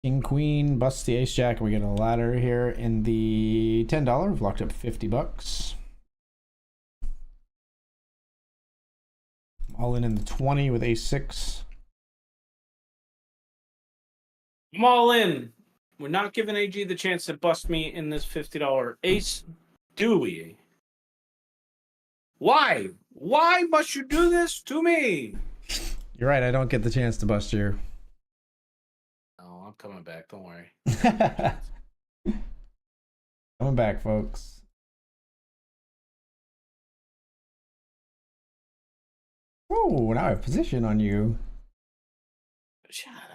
King queen busts the ace jack, and we get a ladder here in the $10. We've locked up $50. All in the 20 with ace 6. I'm all in. We're not giving AG the chance to bust me in this $50 ace, do we? Why? Why must you do this to me? You're right. I don't get the chance to bust you. Oh, I'm coming back. Don't worry. Coming back, folks. Oh, now I have position on you. Shut up.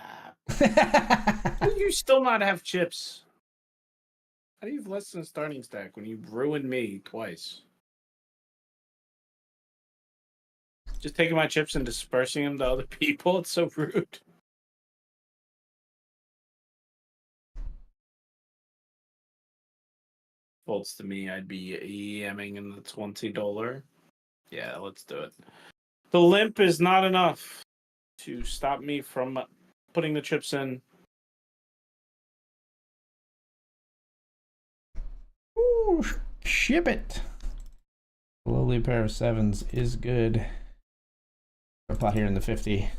How do you still not have chips? How do you have less than a starting stack when you ruined me twice? Just taking my chips and dispersing them to other people? It's so rude. Folds to me, I'd be yamming in the $20. Yeah, let's do it. The limp is not enough to stop me from putting the chips in. Ooh, ship it. Lowly pair of sevens is good. Our plot here in the 50.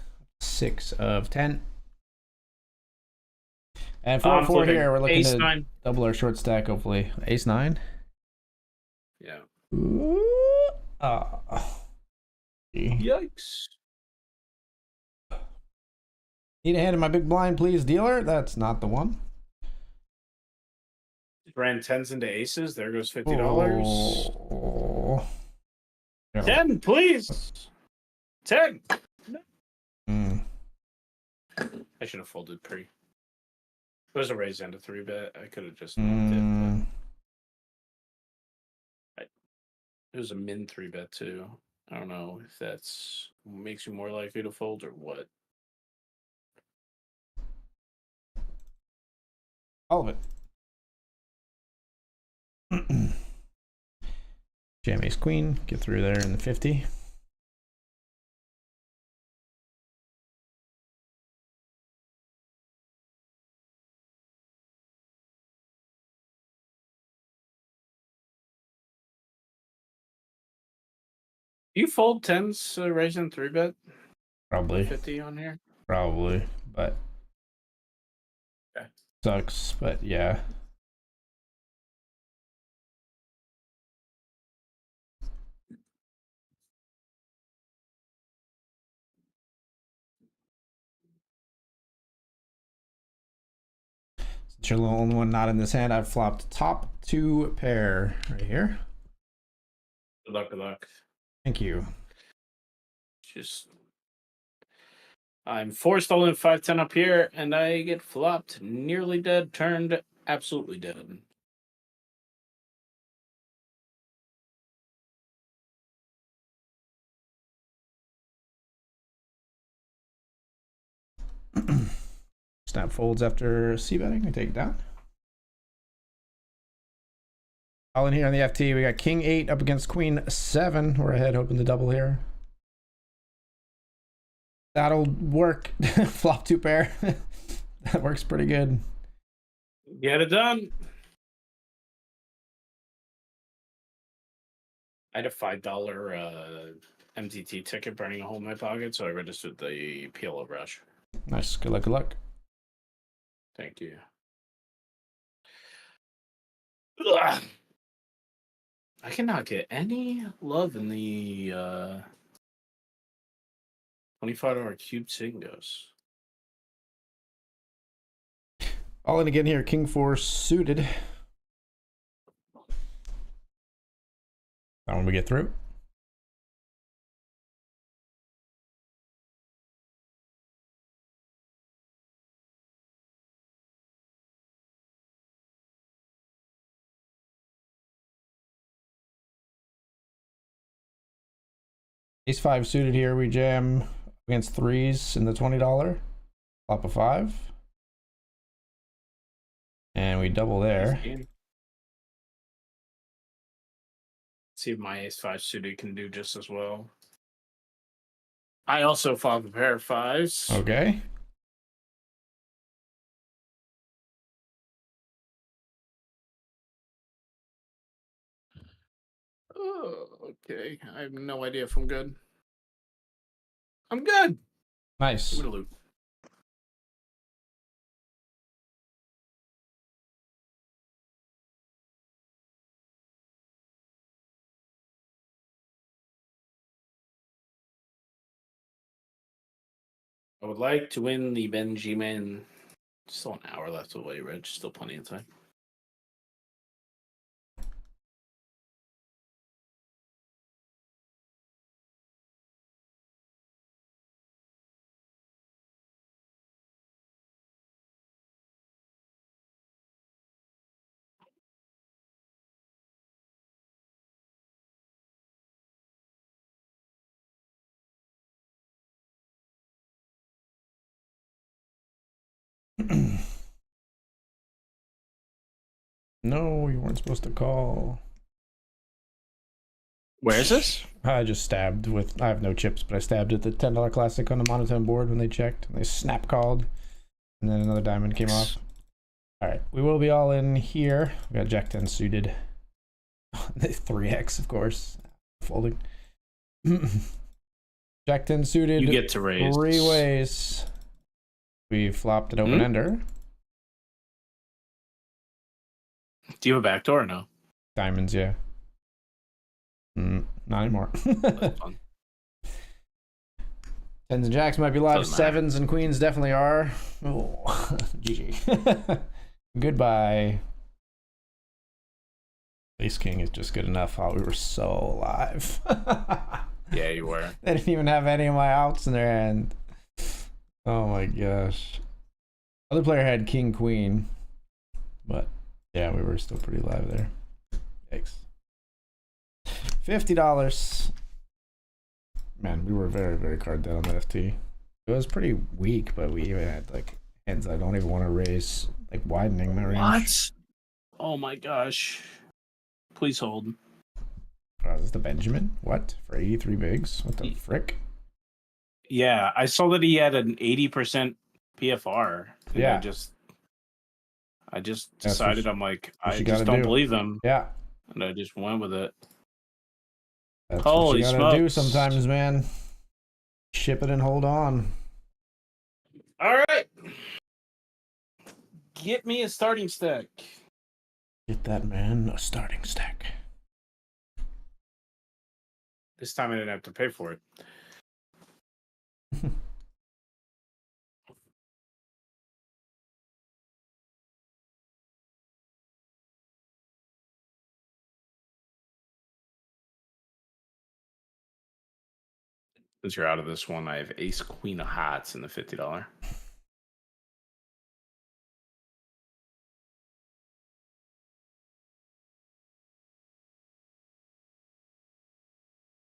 6 of 10. And 4 here, we're looking to 9. Double our short stack, hopefully. Ace 9? Yeah. Ooh. Yikes. Need a hand in my big blind, please, dealer. That's not the one. Ran 10s into aces. There goes $50. Oh. 10, please. 10. Mm. I should have folded pre. It was a raise and a 3-bet. I could have just did. It was a min 3-bet too. I don't know if that's makes you more likely to fold or what. All of it. Jam ace queen. Get through there in the 50. You fold 10s raising 3-bet? Probably. 50 on here? Probably, but okay. Sucks, but yeah. Since you're the only one not in this hand, I've flopped top 2 pair right here. Good luck, good luck. Thank you. Just I'm forced all in 5-10 up here, and I get flopped nearly dead, turned absolutely dead. Snap folds after c-betting. We take it down. All in here on the FT. We got King 8 up against Queen 7. We're ahead, hoping to double here. That'll work. Flop 2 pair. That works pretty good. Get it done. I had a $5 MTT ticket burning a hole in my pocket, so I registered the PLO rush. Nice. Good luck, good luck. Thank you. Ugh. I cannot get any love in the $25 cube singos. All in again here. King 4 suited. That one we get through. Ace 5 suited here. We jam against 3s in the $20. Flop a 5. And we double there. See if my ace 5 suited can do just as well. I also flop a pair of 5s. Okay. Oh, okay. I have no idea if I'm good. I'm good. Nice. Give it a loop. I would like to win the Benjamin. Still an hour left away, Rich. Still plenty of time. No, you weren't supposed to call. Where is this? I just stabbed with, I have no chips, but I stabbed at the $10 classic on the monotone board when they checked. They snap called, and then another diamond came off. All right, we will be all in here. We got Jack 10 suited. 3x, of course. Folding. Jack 10 suited. You get to raise 3 ways. We flopped an open ender. Do you have a backdoor or no? Diamonds, yeah. Not anymore. Tens and jacks might be live. Doesn't matter. Sevens and queens definitely are. Oh, GG. Goodbye. Ace king is just good enough. Oh, we were so alive. Yeah, you were. They didn't even have any of my outs in their hand. Oh my gosh. Other player had king queen, but yeah, we were still pretty live there. Yikes. $50. Man, we were very, very card dead on the FT. It was pretty weak, but we even had like hands I don't even want to raise, like widening my range. What? Oh my gosh. Please hold. Oh, is this the Benjamin? What? For 83 bigs? What the frick? Yeah, I saw that he had an 80% PFR. Yeah. I just decided, I'm like, I just don't believe him. Yeah. And I just went with it. That's Holy what you gotta do sometimes, man. Ship it and hold on. All right. Get me a starting stack. Get that man a starting stack. This time I didn't have to pay for it. Since you're out of this one, I have ace queen of hearts in the $50.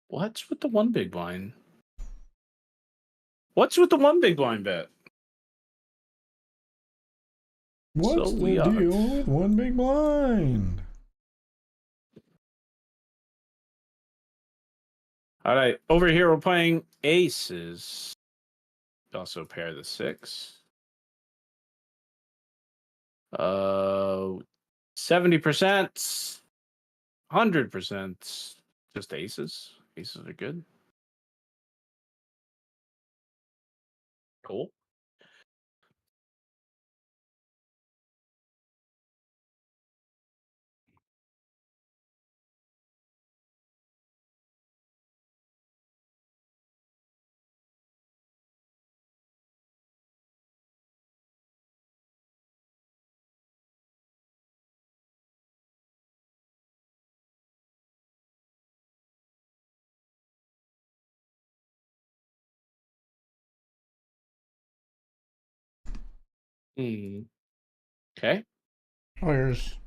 What's with the one big blind? What's with the one big blind bet? What's the deal with one big blind? All right, over here we're playing aces. Also pair the 6. 70%, 100%, just aces. Aces are good. Cool. Okay. Where's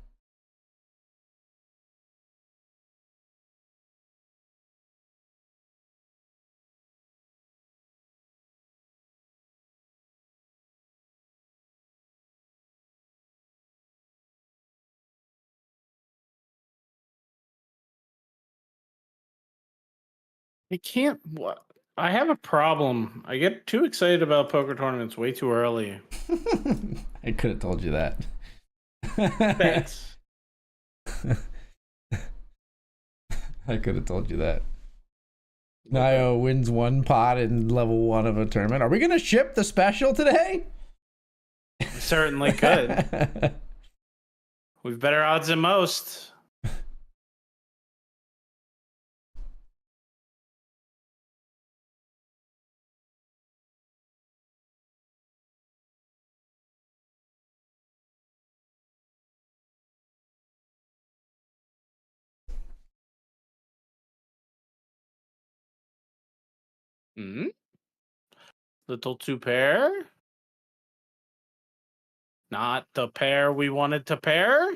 I can't. What? I have a problem. I get too excited about poker tournaments way too early. I could have told you that. Thanks. I could have told you that. Nio wins one pot in level 1 of a tournament. Are we gonna ship the special today? We certainly could. We've better odds than most. Little 2 pair. Not the pair we wanted to pair.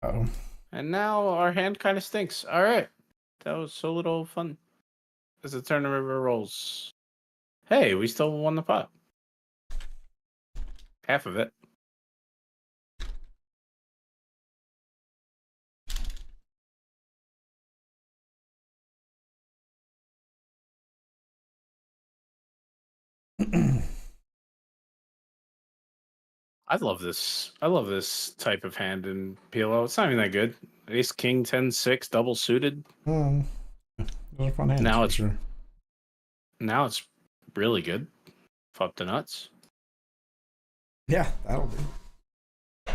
Oh. And now our hand kind of stinks. All right. That was so little fun. As the turn river rolls. Hey, we still won the pot. Half of it. I love this. I love this type of hand in PLO. It's not even that good. Ace, king, 10-6, double suited. Those are fun hands. Now it's sure. Now it's really good. Fuck the nuts. Yeah, that'll do.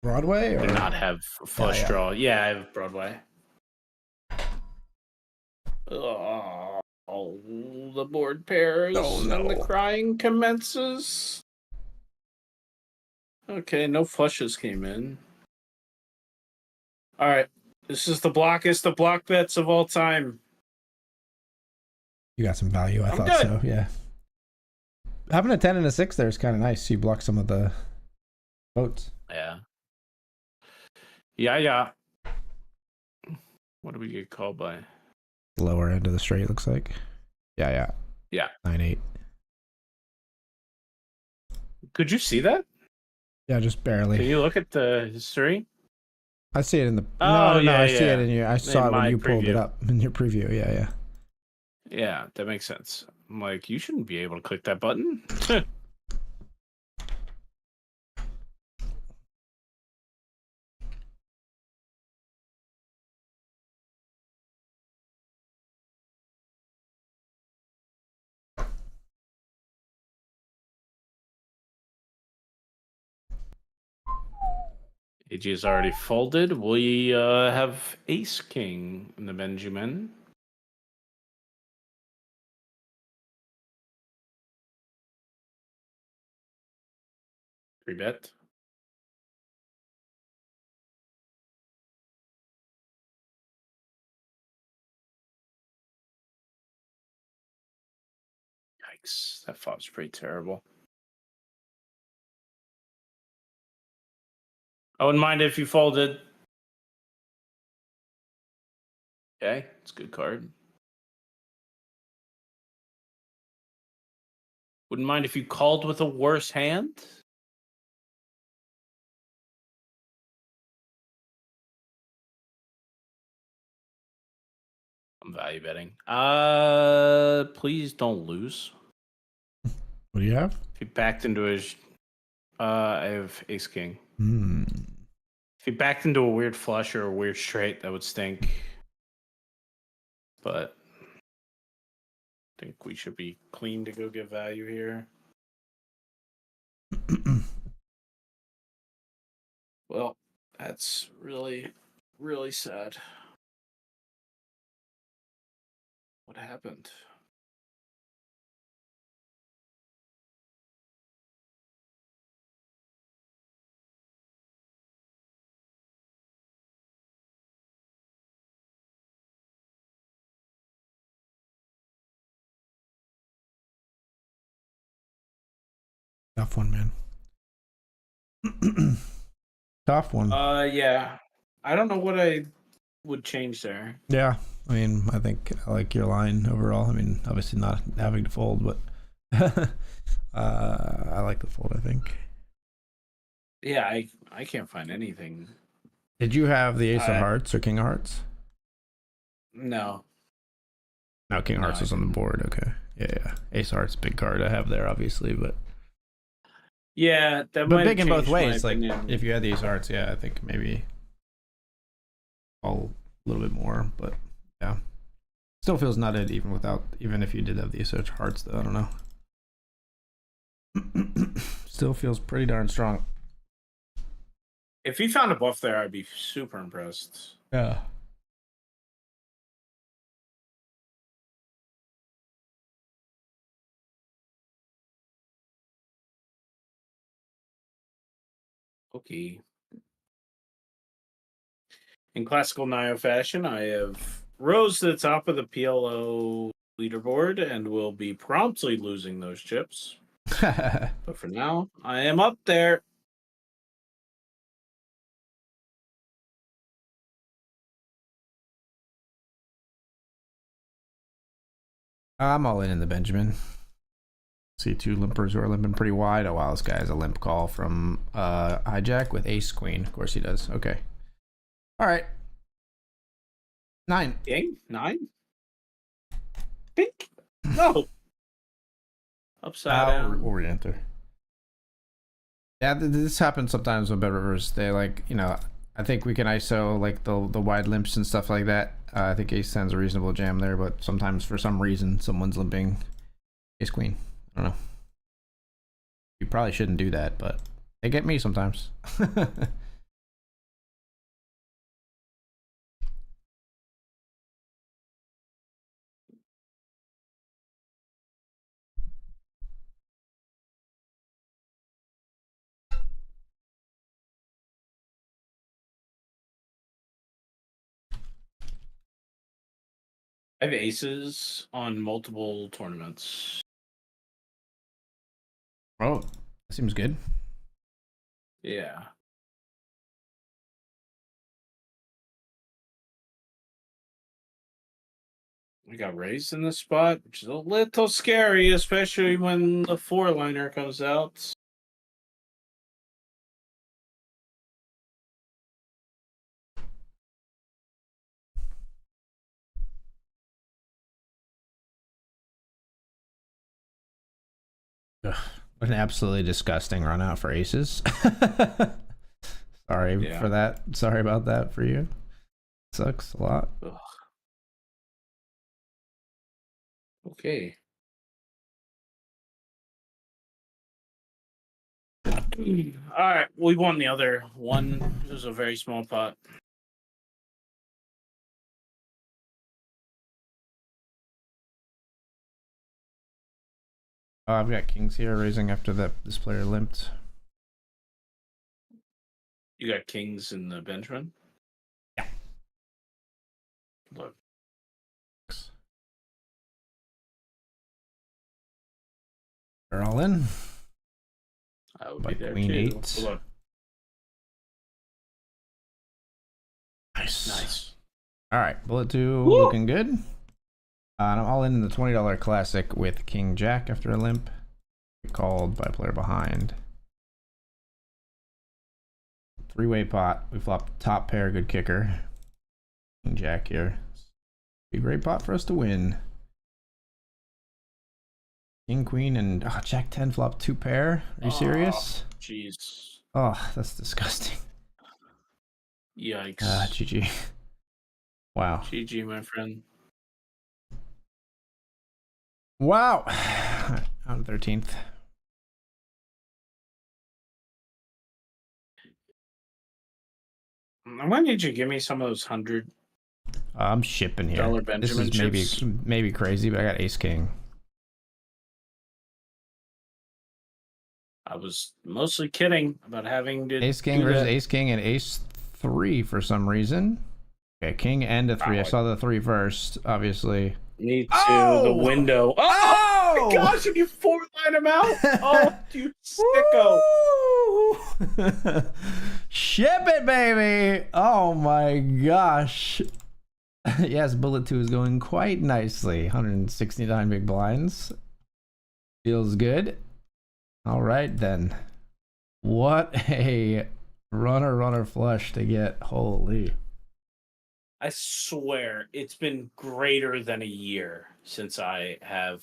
Broadway or Do not have flush draw. Yeah, I have Broadway. Oh, Oh, the board pairs and the crying commences. Okay, no flushes came in. All right, this is the blockest of block bets of all time. You got some value. I thought good. So. Yeah. Having a 10 and a 6 there is kind of nice. You block some of the votes. Yeah. Yeah. What do we get called by? Lower end of the straight looks like. Yeah. 9-8. Could you see that? Yeah, just barely. Can you look at the history? I see it in the. Oh, no, I see it in your. I saw it when you pulled it preview. up in your preview. Yeah. Yeah, that makes sense. I'm like, you shouldn't be able to click that button. AG is already folded. We have Ace King in the Benjamin. Free bet. Yikes, that flop's pretty terrible. I wouldn't mind if you folded. Okay, it's a good card. Wouldn't mind if you called with a worse hand. I'm value betting. Please don't lose. What do you have? If he backed into his, I have Ace King. If he backed into a weird flush or a weird straight, that would stink. But I think we should be clean to go get value here. Well, that's really, really sad. What happened? Tough one, man. Tough one. Yeah. I don't know what I would change there. Yeah. I mean, I think I like your line overall. I mean, obviously not having to fold, but I like the fold, I think. Yeah, I can't find anything. Did you have the Ace of Hearts or King of Hearts? No. No, King of Hearts was on the board. Okay. Yeah. Ace of Hearts, big card I have there, obviously, but. Yeah, that but might big in both ways. Like, opinion. if you had the Ace of Hearts, yeah, I think maybe all a little bit more, but yeah. Still feels nutted even if you did have the Ace of Hearts, though. I don't know. Still feels pretty darn strong. If he found a bluff there, I'd be super impressed. Yeah. Okay. In classical Naigo fashion, I have rose to the top of the PLO leaderboard and will be promptly losing those chips. But for now, I am up there. I'm all in the Benjamin. See two limpers who are limping pretty wide. Oh wow, this guy has a limp call from hijack with ace queen. Of course he does. Okay. All right. 9. King? 9? Pink? No. Upside down. Orienter. Yeah, this happens sometimes with BetRivers. They I think we can ISO like the wide limps and stuff like that. I think ace 10's a reasonable jam there, but sometimes for some reason someone's limping ace queen. I don't know. You probably shouldn't do that, but they get me sometimes. I have aces on multiple tournaments. Oh, that seems good. Yeah. We got raised in this spot, which is a little scary, especially when the 4-liner comes out. Ugh, what an absolutely disgusting run out for aces. Sorry for that. Sorry about that for you. Sucks a lot. Ugh. Okay. All right, we won the other one. It was a very small pot. Oh, I've got kings here raising after this player limped. You got kings in the Benjamin? Yeah. Look. They're all in. I would By be there queen too. 8. Look. Nice. Nice. All right, bullet 2 Woo! looking good. And I'm all in the $20 classic with king jack after a limp. Called by player behind. 3-way pot. We flopped top pair, good kicker. King jack here. Be a great pot for us to win. King queen and jack 10 flop 2 pair. Are you serious? Jeez. Oh, that's disgusting. Yikes. GG. Wow. GG, my friend. Wow. On 13th. I might need you to give me some of those $100. I'm shipping here. Benjamin this is chips. maybe crazy, but I got ace king. I was mostly kidding about having to ace king versus ace king and ace 3 for some reason. Okay, king and a 3. I saw the 3 first, obviously. Me too. The window. Oh my gosh! If you 4-line him out, oh, you sicko! Ship it, baby! Oh my gosh! Yes, bullet 2 is going quite nicely. 169 big blinds. Feels good. All right then. What a runner flush to get. Holy. I swear it's been greater than a year since I have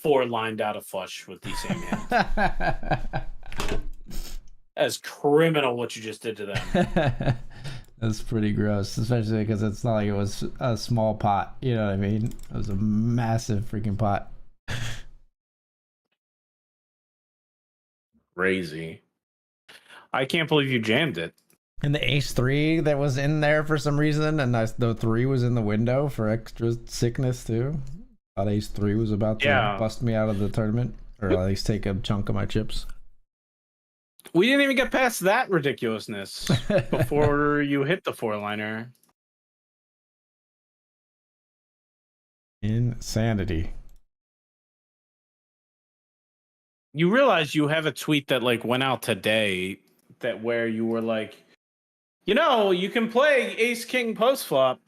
4-lined out a flush with the same hand. As criminal what you just did to them. That's pretty gross, especially because it's not like it was a small pot. You know what I mean? It was a massive freaking pot. Crazy. I can't believe you jammed it. And the ace 3 that was in there for some reason, and the 3 was in the window for extra sickness too. Thought ace 3 was about to bust me out of the tournament, or at least take a chunk of my chips. We didn't even get past that ridiculousness before you hit the 4-liner. Insanity. You realize you have a tweet that like went out today that where you were like, you know, you can play ace king post flop.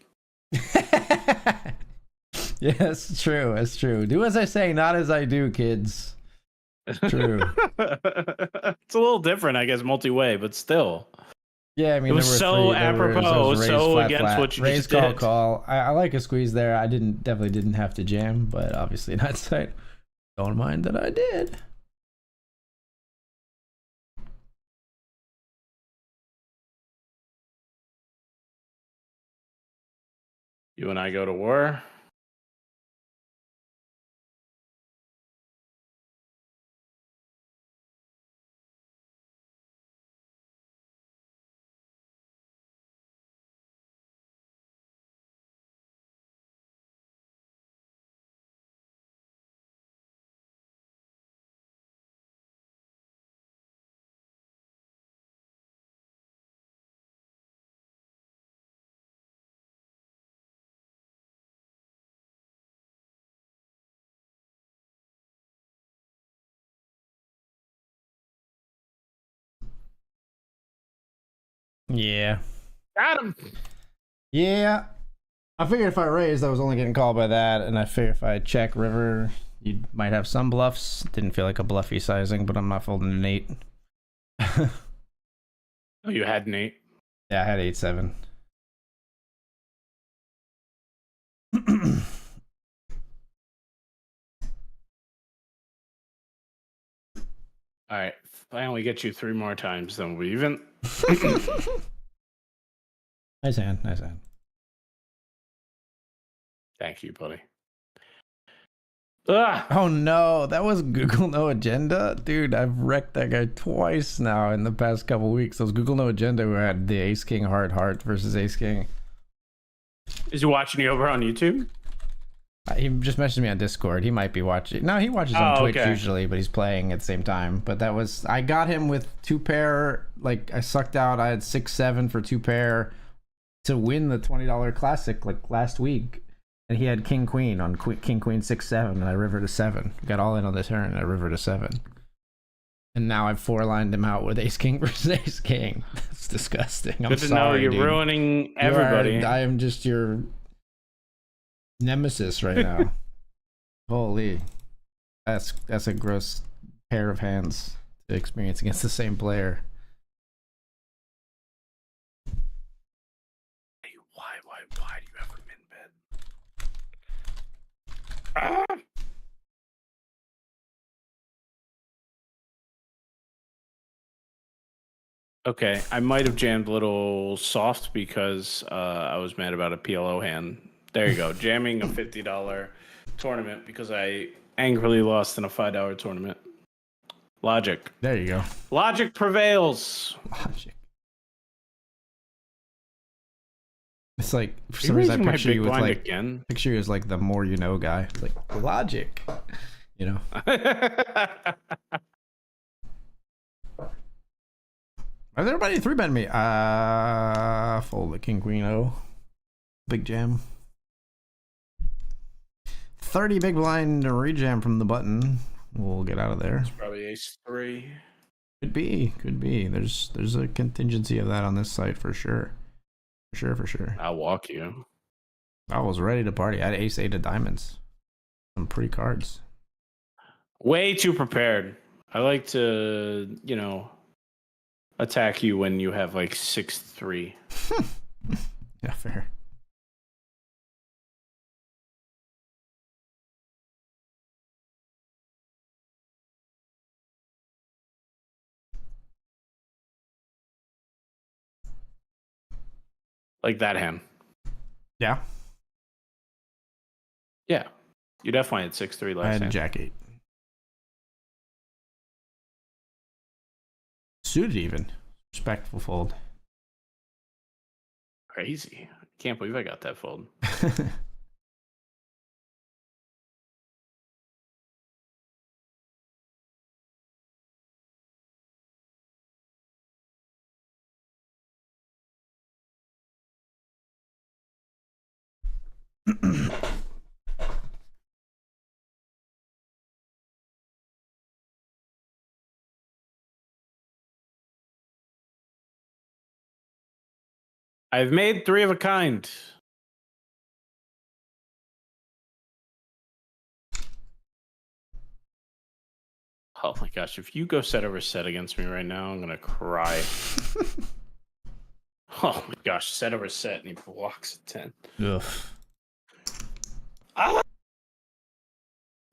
Yes, it's true. It's true. Do as I say, not as I do, kids. True. It's a little different, I guess, multi-way, but still. Yeah, I mean, it was so apropos, so flat, against flat. what you Raise, just call. did. I like a squeeze there. I definitely didn't have to jam, but obviously not sight. Don't mind that I did. You and I go to war. Yeah. Got him. Yeah. I figured if I raised, I was only getting called by that, and I figured if I check river, you might have some bluffs. Didn't feel like a bluffy sizing, but I'm not folding an 8. Oh, you had an 8? Yeah, I had 8-7. All right. If I only get you 3 more times, then we even. Nice hand. Nice hand. Thank you, buddy. Ugh. Oh no, that was Google No Agenda? Dude, I've wrecked that guy twice now in the past couple weeks. Those Google No Agenda who had the Ace King hard heart versus Ace King. Is he watching you over on YouTube? He just messaged me on Discord. He might be watching. No, he watches on Twitch usually, but he's playing at the same time. But that was, I got him with 2 pair. Like, I sucked out. I had 6-7 for 2 pair to win the $20 classic like last week. And he had King Queen on King Queen 6-7, and I rivered a 7. Got all in on the turn, and I rivered a 7. And now I've 4-lined him out with Ace King versus Ace King. That's disgusting. I'm Good to sorry, know you're dude. ruining everybody. I am just your nemesis right now. Holy, that's a gross pair of hands to experience against the same player. Why do you have him in bed? Ah! Okay, I might have jammed a little soft because I was mad about a PLO hand. There you go, jamming a $50 tournament because I angrily lost in a $5 tournament. Logic. There you go. Logic prevails. Logic. It's like for some reason I picture you with like picture you as like the more you know guy. It's like logic, you know. Is everybody 3-bet me? Fold the King Queen O. Big jam. 30 big blind rejam from the button. We'll get out of there. It's probably ace 3. Could be. There's a contingency of that on this site for sure. For sure. I'll walk you. I was ready to party. I had ace 8 of diamonds. Some pretty cards. Way too prepared. I like to, attack you when you have like 6-3. Yeah, fair. Like that hand. Yeah. Yeah. You definitely had 6-3 last I had hand. jack 8. Suited even. Respectful fold. Crazy. Can't believe I got that fold. I've made 3 of a kind. Oh my gosh, if you go set over set against me right now, I'm gonna cry. Oh my gosh, set over set and he blocks a 10. Ugh. Ah!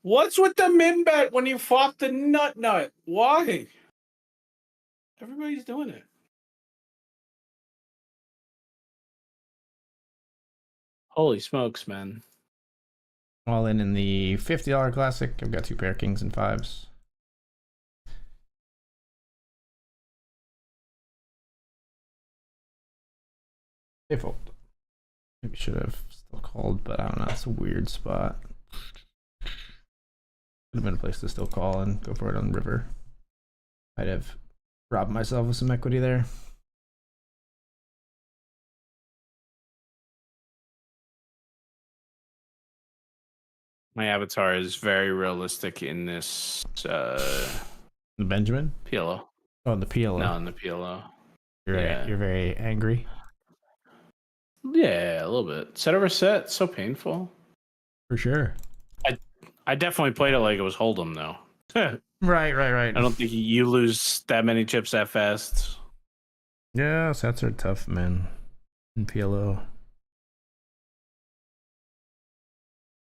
What's with the min bet when you flop the nut? Why? Everybody's doing it. Holy smokes, man. All in the $50 classic. I've got 2 pair kings and 5s. They fold. Maybe should have still called, but I don't know. It's a weird spot. Could have been a place to still call and go for it on the river. Might have robbed myself of some equity there. My avatar is very realistic in this The Benjamin? PLO. Oh, the PLO. No, in the PLO. Yeah. You're very angry. Yeah, a little bit. Set over set, so painful. For sure. I definitely played it like it was Hold'em though. Right. I don't think you lose that many chips that fast. Yeah, sets are tough, man. In PLO.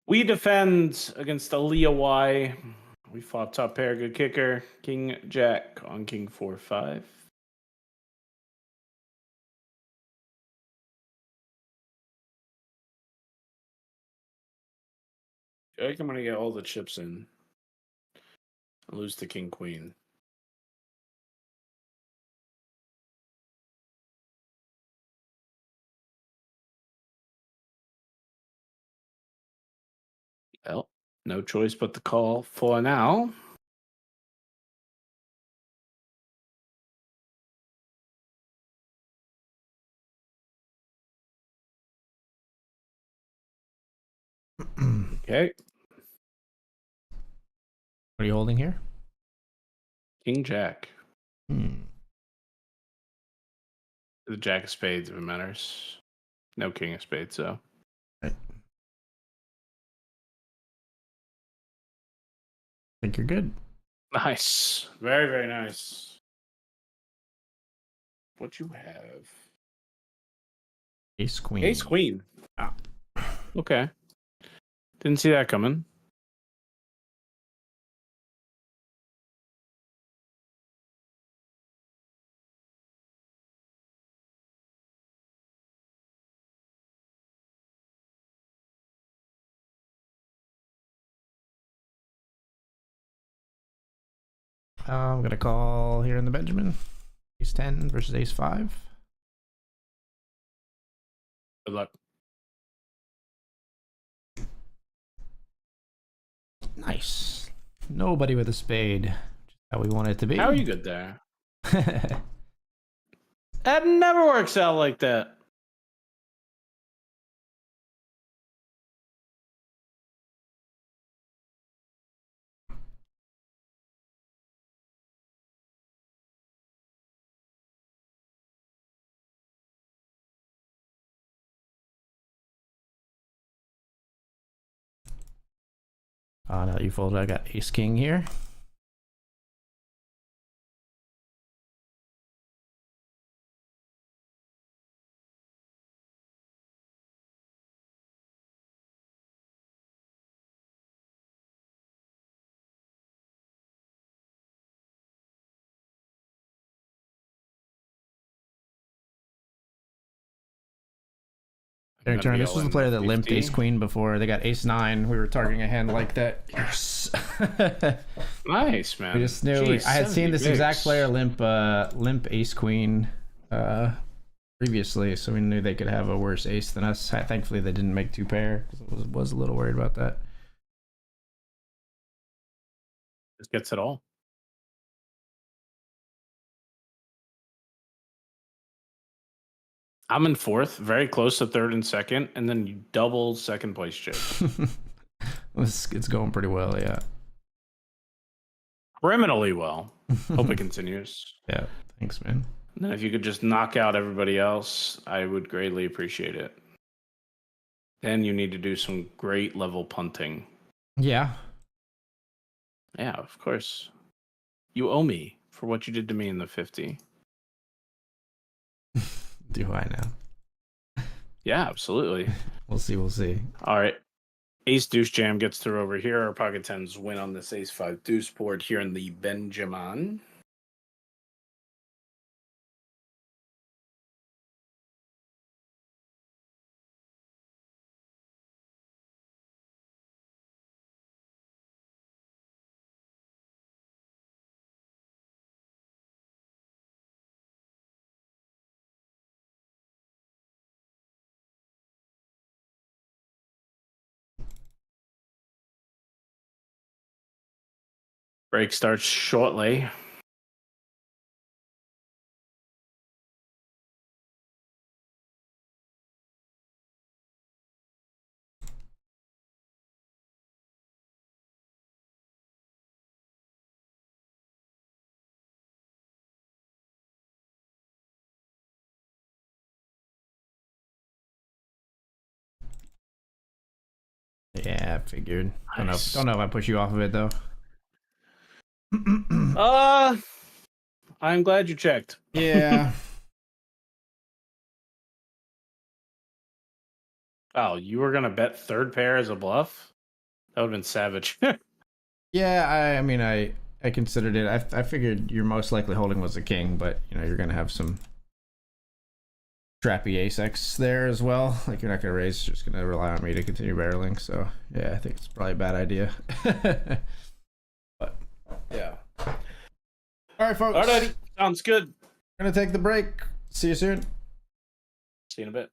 We defend against the Leah Y. We flop top pair, good kicker. King Jack on King 4-5. I feel like I'm gonna get all the chips in. And lose to King Queen. Well, no choice but to call for now. Okay. What are you holding here? King Jack. Hmm. The Jack of Spades, if it matters. No King of Spades, though. Right. I think you're good. Nice. Very, very nice. What you have? Ace Queen. Ace Queen. Ah. Okay. Didn't see that coming. I'm gonna call here in the Benjamin. Ace 10 versus Ace 5. Good luck. Nice. Nobody with a spade. Just how we want it to be. How are you good there? That never works out like that. Now that you folded, I got Ace King here. Their turn. This was the player that limped Ace Queen before. They got Ace 9. We were targeting a hand like that. Yes. Nice, man. We just knew. Jeez, I had seen this exact player limp Ace Queen previously, so we knew they could have a worse ace than us. Thankfully, they didn't make 2-pair because I was a little worried about that. This gets it all. I'm in fourth, very close to third and second, and then you double second place chips. It's going pretty well, yeah. Criminally well. Hope it continues. Yeah, thanks, man. And then if you could just knock out everybody else, I would greatly appreciate it. Then you need to do some great level punting. Yeah. Yeah, of course. You owe me for what you did to me in the 50. Do I now? Yeah, absolutely. We'll see. All right. Ace deuce jam gets through over here. Our pocket tens win on this ace 5 deuce board here in the Benjamin. Break starts shortly. Yeah, I figured. Nice. Don't know if I push you off of it though. I'm glad you checked. Yeah. Oh, you were gonna bet third pair as a bluff? That would have been savage. Yeah, I mean, I considered it. I figured your most likely holding was a king, but you know you're gonna have some trappy ace x there as well. Like you're not gonna raise, you're just gonna rely on me to continue barreling. So yeah, I think it's probably a bad idea. But yeah. All right, folks. Alrighty, sounds good. We're gonna take the break. See you soon. See you in a bit.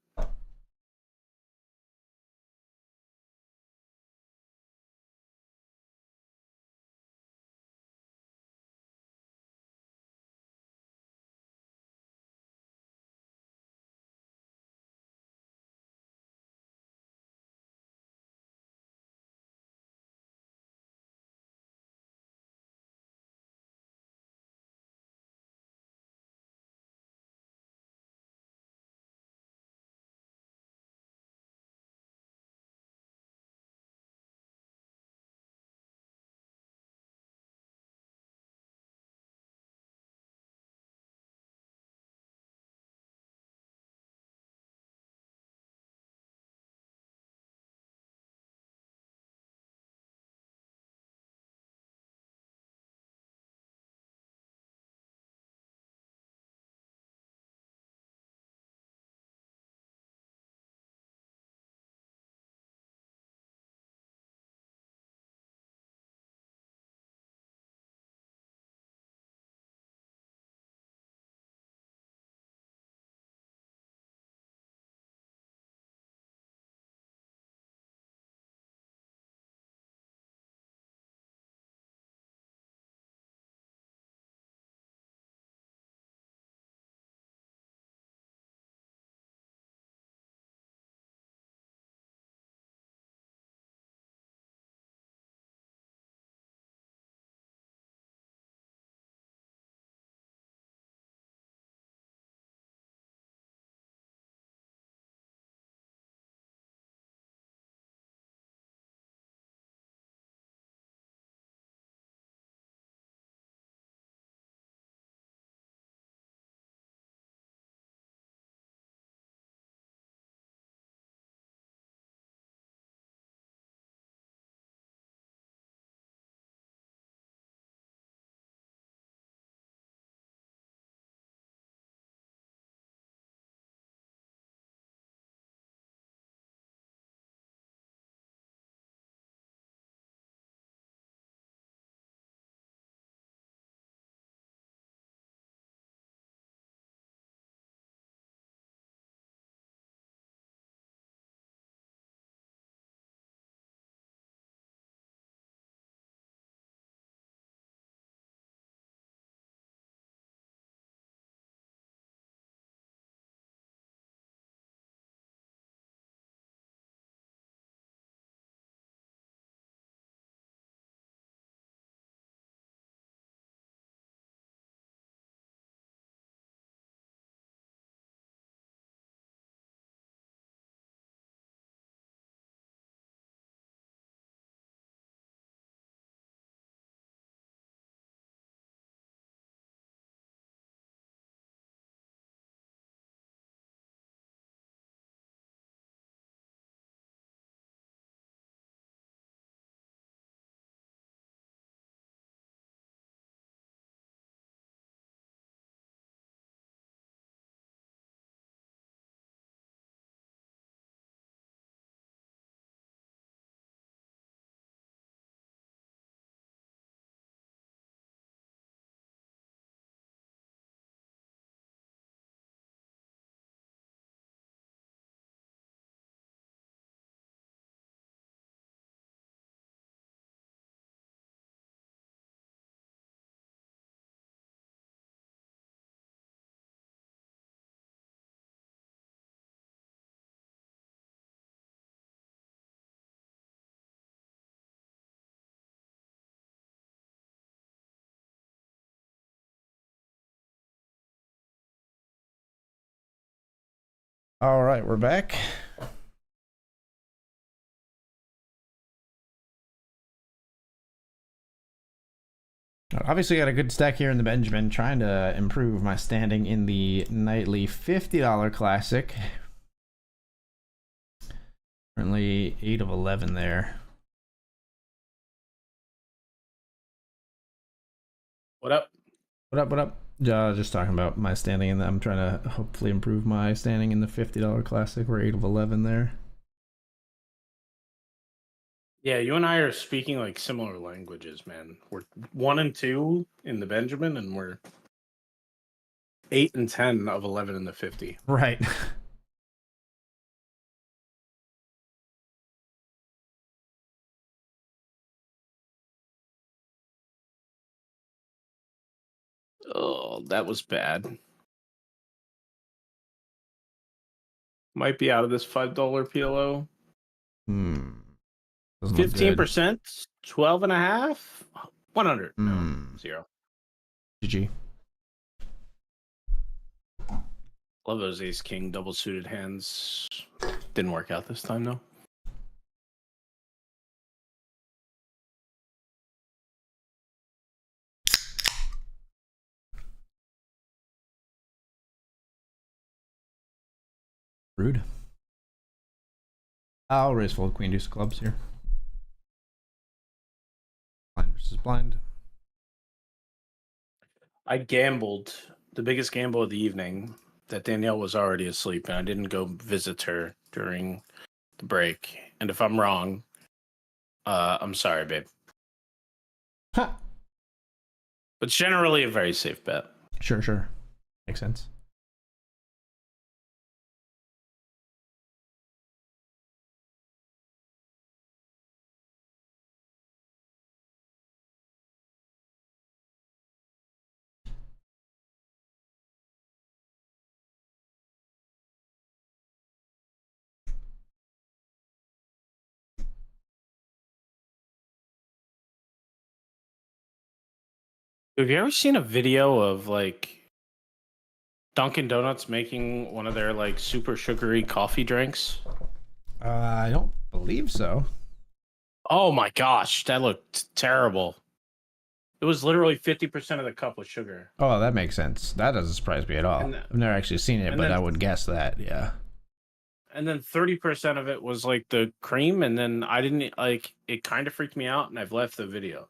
All right, we're back. Obviously, got a good stack here in the Benjamin. Trying to improve my standing in the nightly $50 classic. Currently 8 of 11 there. What up? What up? What up? Just talking about my standing in the. I'm trying to hopefully improve my standing in the $50 classic. We're 8 of 11 there. Yeah, you and I are speaking like similar languages, man. We're 1 and 2 in the Benjamin, and we're 8 and 10 of 11 in the 50. Right. Oh, that was bad. Might be out of this $5 PLO. 15%, 12 and a half, 100. No, 0. GG. Love those ace king double suited hands. Didn't work out this time though. Rude. I'll raise fold queen deuce clubs here. Blind versus blind. I gambled the biggest gamble of the evening that Danielle was already asleep and I didn't go visit her during the break. And if I'm wrong, I'm sorry, babe. Huh. But generally a very safe bet. Sure. Makes sense. Have you ever seen a video of like Dunkin' Donuts making one of their like super sugary coffee drinks? I don't believe so. Oh my gosh, that looked terrible. It was literally 50% of the cup was sugar. Oh, that makes sense. That doesn't surprise me at all. I've never actually seen it, but I would guess that, yeah. And then 30% of it was like the cream, and then I didn't like it. Kind of freaked me out, and I've left the video.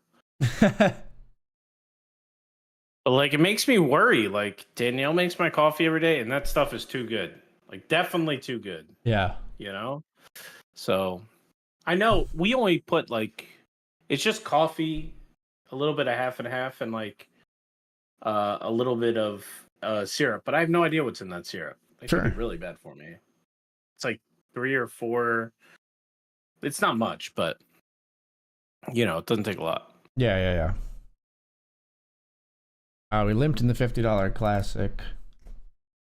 But like, it makes me worry. Like, Danielle makes my coffee every day, and that stuff is too good. Like, definitely too good. Yeah. You know? So, I know we only put like, it's just coffee, a little bit of half and half, and like a little bit of syrup. But I have no idea what's in that syrup. It could be really bad for me. It's like 3 or 4. It's not much, but you know, it doesn't take a lot. Yeah. We limped in the $50 classic.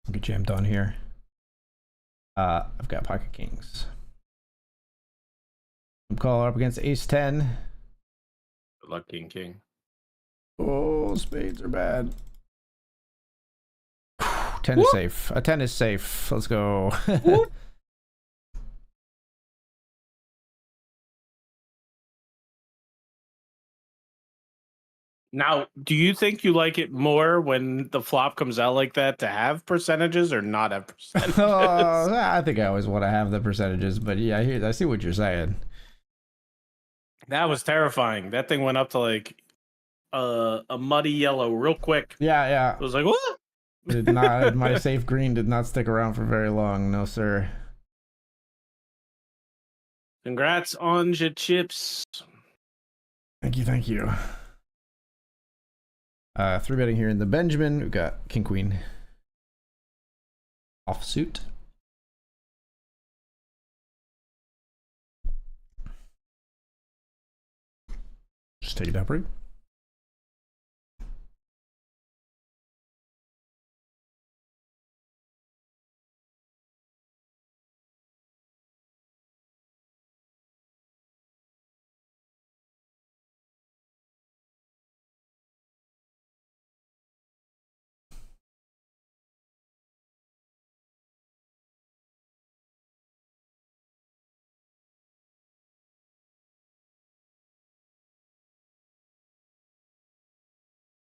I'll get jammed on here. I've got pocket kings. I'm calling up against ace 10. Good luck, king. Oh, spades are bad. 10 is safe. A 10 is safe. Let's go. Now, do you think you like it more when the flop comes out like that to have percentages or not have percentages? I think I always want to have the percentages, but yeah, I see what you're saying. That was terrifying. That thing went up to like a muddy yellow real quick. Yeah. It was like, what? Did not my safe green did not stick around for very long, no sir. Congrats on your chips. Thank you. 3 betting here in the Benjamin. We've got king queen offsuit. Just take it up, right?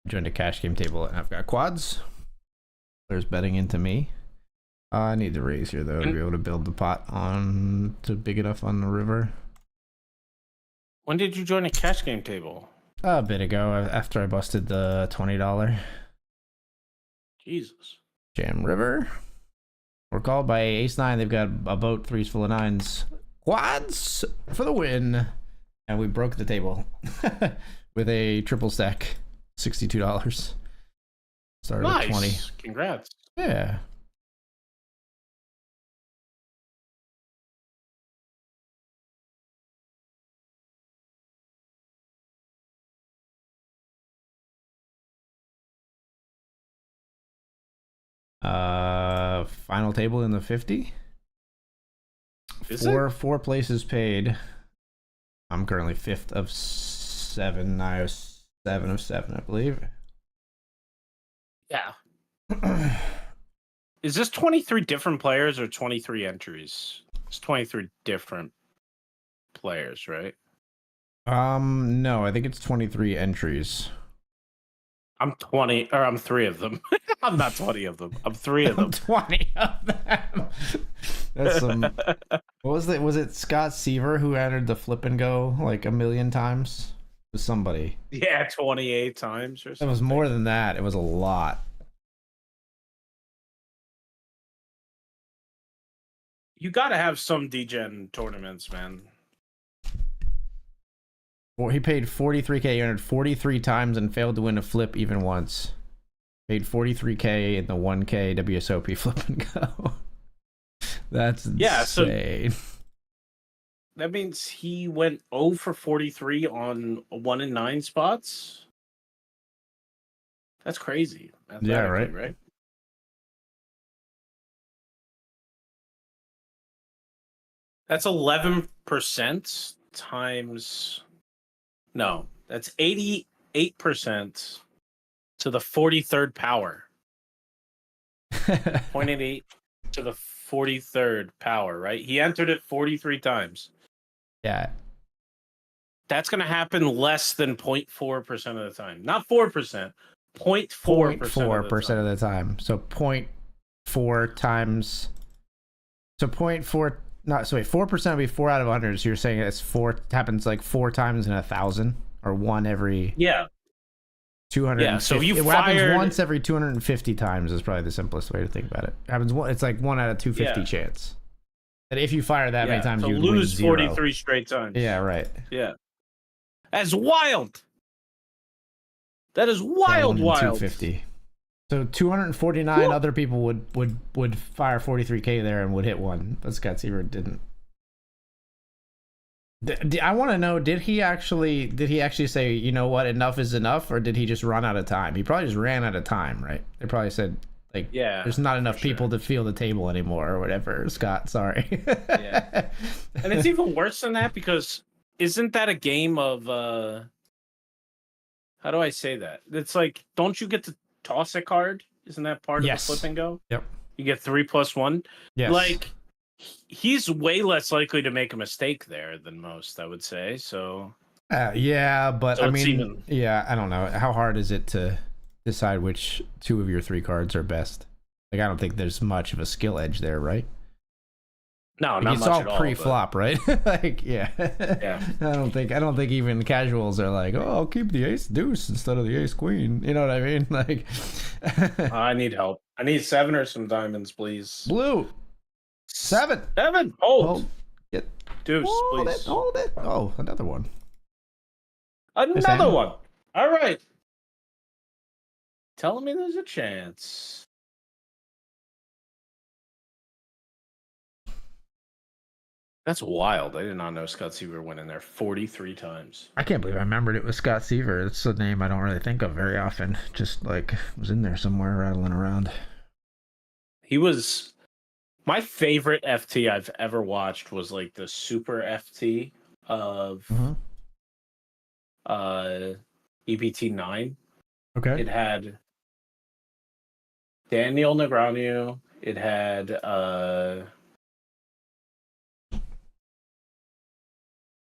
Joined a cash game table and I've got quads. There's betting into me. I need to raise here though to be able to build the pot on to big enough on the river. When did you join a cash game table? A bit ago, after I busted the $20. Jesus. Jam river. We're called by ace nine. They've got a boat, threes full of nines. Quads for the win. And we broke the table with a triple stack, $62. Started Nice. at 20. Congrats. Yeah. Final table in the 50. Four places paid. I'm currently 5th of 7. I was 7 of 7, I believe. Yeah. Is this 23 different players or 23 entries? It's 23 different players, right? No, I think it's 23 entries. I'm 20, or I'm 3 of them. I'm not 20 of them. I'm 3 of them. 20 of them. That's some. What was it? Was it Scott Seaver who entered the flip and go like a million times? It was somebody. Yeah, 28 times or something. It was more than that. It was a lot. You got to have some degen tournaments, man. Well, he paid 43K, he entered 43 times and failed to win a flip even once. Paid 43K in the 1K WSOP flip and go. That's insane. Yeah, so that means he went 0 for 43 on 1 and 9 spots. That's crazy. Yeah, right? That's 11% times... No, that's 88% to the 43rd power. 0.88 to the 43rd power, right? He entered it 43 times. Yeah. That's going to happen less than 0.4% of the time. Not 4%, 0.4% of the time. So 0.4 times... So 0.4... No, so wait, 4% would be 4 out of 100. So you're saying it's 4 happens like 4 times in 1,000, or 1 every 250. Yeah, so you it happens once every 250 times is probably the simplest way to think about it. It happens it's like 1 out of 250 chance. And if you fire that many times, you lose 43 straight times. Yeah, right. Yeah, that's wild. That is wild. 250. So 249 other people would fire 43K there and would hit one, but Scott Seaver didn't. I want to know, did he actually say, you know what, enough is enough, or did he just run out of time? He probably just ran out of time, right? They probably said, like, there's not enough people to fill the table anymore, or whatever. Scott, sorry. Yeah, and it's even worse than that, because isn't that a game of how do I say that? It's like, don't you get to toss a card? Isn't that part of the flip and go? Yep. You get 3+1. Yes. Like, he's way less likely to make a mistake there than most, I would say. So. Yeah, but so I mean, I don't know. How hard is it to decide which 2 of your 3 cards are best? Like, I don't think there's much of a skill edge there, right? No, not much at all. Pre-flop, right? Like, yeah. I don't think even casuals are like, oh, I'll keep the ace deuce instead of the ace queen. You know what I mean? Like, I need help. I need 7 or some diamonds, please. Blue. 7. Hold. Get deuce, please. Hold it. Oh, another one. Another one. All right. Telling me there's a chance. That's wild. I did not know Scott Seaver went in there 43 times. I can't believe I remembered it was Scott Seaver. It's a name I don't really think of very often. Just like was in there somewhere rattling around. He was my favorite FT I've ever watched was like the super FT of EPT 9. Okay. It had Daniel Negreanu. It had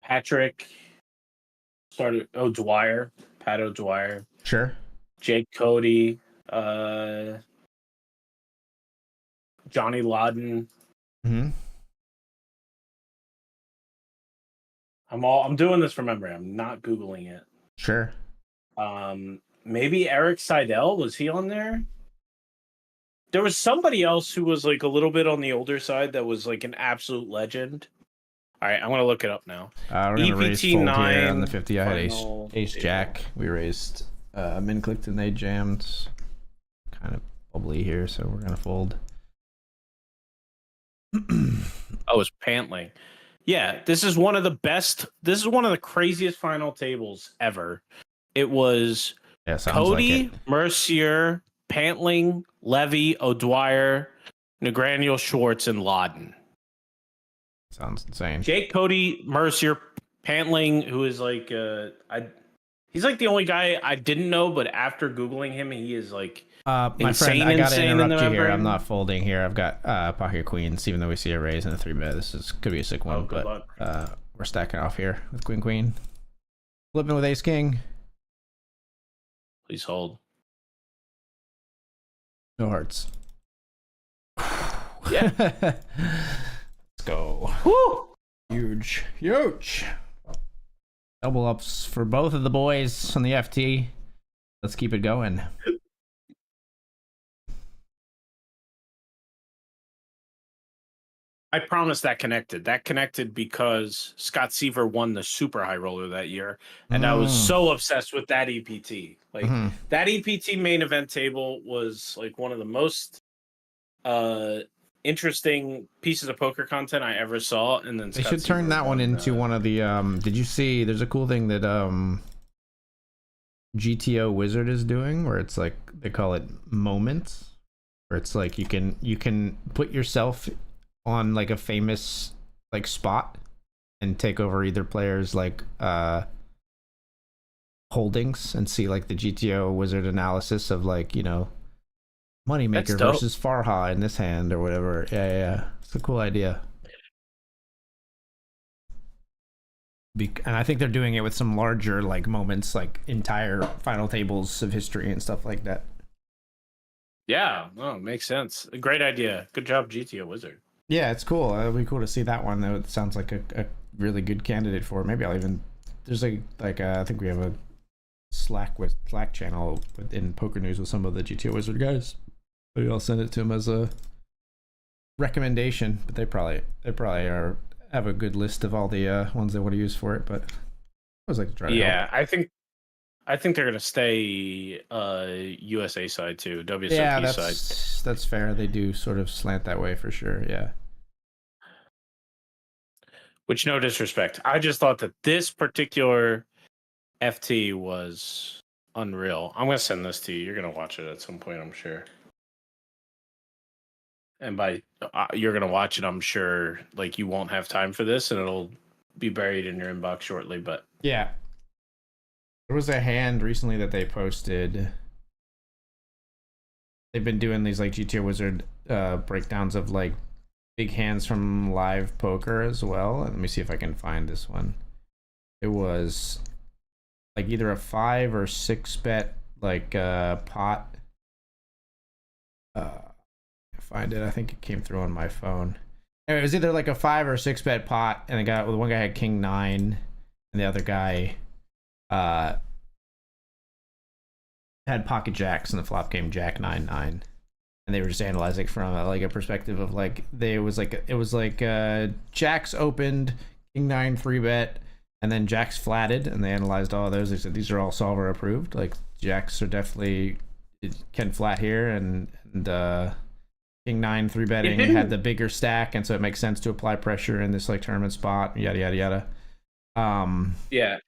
Patrick Pat O'Dwyer. Sure. Jake Cody, Johnny Lawden. Mm-hmm. I'm doing this from memory. I'm not Googling it. Sure. Maybe Eric Seidel, was he on there? There was somebody else who was like a little bit on the older side that was like an absolute legend. All right, I'm gonna look it up now. We're gonna raise fold here on the 50. I had ace jack. We raised min clicked and they jammed. Kind of bubbly here, so we're gonna fold. Oh, it's Pantling. Yeah, this is one of the best. This is one of the craziest final tables ever. It was Cody, like Mercier, Pantling, Levy, O'Dwyer, Negraniel, Schwartz, and Lawden. Sounds insane. Jake, Cody, Mercier, Pantling, who is like he's like the only guy I didn't know, but after Googling him, he is like my friend, I gotta interrupt you here. I'm not folding here. I've got pocket queens, even though we see a raise and a 3-bet. This could be a sick one, but we're stacking off here with queen. Flipping with ace king. Please hold. No hearts. Yeah. Let's go. Woo! Huge. Double ups for both of the boys on the FT. Let's keep it going. I promise that connected. That connected because Scott Seaver won the super high roller that year. And I was so obsessed with that EPT. Like that EPT main event table was like one of the most interesting pieces of poker content I ever saw. And then they should turn that one into one of the did you see there's a cool thing that GTO Wizard is doing where it's like they call it moments, where it's like you can put yourself on like a famous like spot and take over either player's like holdings and see like the GTO Wizard analysis of like, you know, Moneymaker versus Farha in this hand or whatever. Yeah. It's a cool idea. And I think they're doing it with some larger like moments, like entire final tables of history and stuff like that. Yeah, no, makes sense. A great idea. Good job, GTO Wizard. Yeah, it's cool. It'd be cool to see that one. Though it sounds like a really good candidate for it. Maybe I'll even there's like I think we have a Slack channel in Poker News with some of the GTO Wizard guys. Maybe I'll send it to them as a recommendation. But they probably have a good list of all the ones they want to use for it. But I always like to try. Yeah, I think they're gonna stay USA side too, WSOP side. That's fair. They do sort of slant that way for sure. Yeah. Which, no disrespect, I just thought that this particular FT was unreal. I'm gonna send this to you. You're gonna watch it at some point, I'm sure. And by you're gonna watch it, I'm sure like you won't have time for this, and it'll be buried in your inbox shortly. But yeah. There was a hand recently that they posted. They've been doing these like GTO Wizard breakdowns of like big hands from live poker as well. Let me see if I can find this one. It was like either a 5 or 6 bet like pot. Find it. I think it came through on my phone. Anyway, it was either like a 5 or 6 bet pot, and one guy had king 9, and the other guy had pocket jacks, and the flop came jack 9-9, and they were just analyzing from like a perspective of like it was like jacks opened, king 9 3-bet, and then jacks flatted, and they analyzed all of those. They said these are all solver approved. Like jacks are definitely can flat here, and king 9 3-betting had the bigger stack, and so it makes sense to apply pressure in this like tournament spot. Yada yada yada. Yeah.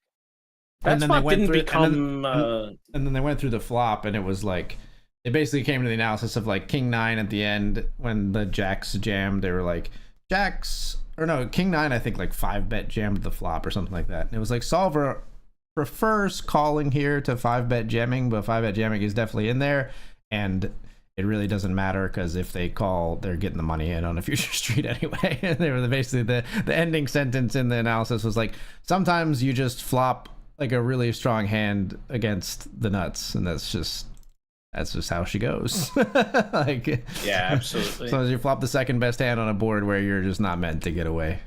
That spot didn't become. And then they went through the flop, and it was like they basically came to the analysis of like king 9 at the end when the jacks jammed. They were like king 9. I think like 5-bet jammed the flop or something like that. And it was like solver prefers calling here to 5-bet jamming, but 5-bet jamming is definitely in there, and it really doesn't matter because if they call, they're getting the money in on a future street anyway. And they were basically the ending sentence in the analysis was like sometimes you just flop like a really strong hand against the nuts, and that's just how she goes. Like, yeah, absolutely. Sometimes you flop the second best hand on a board where you're just not meant to get away.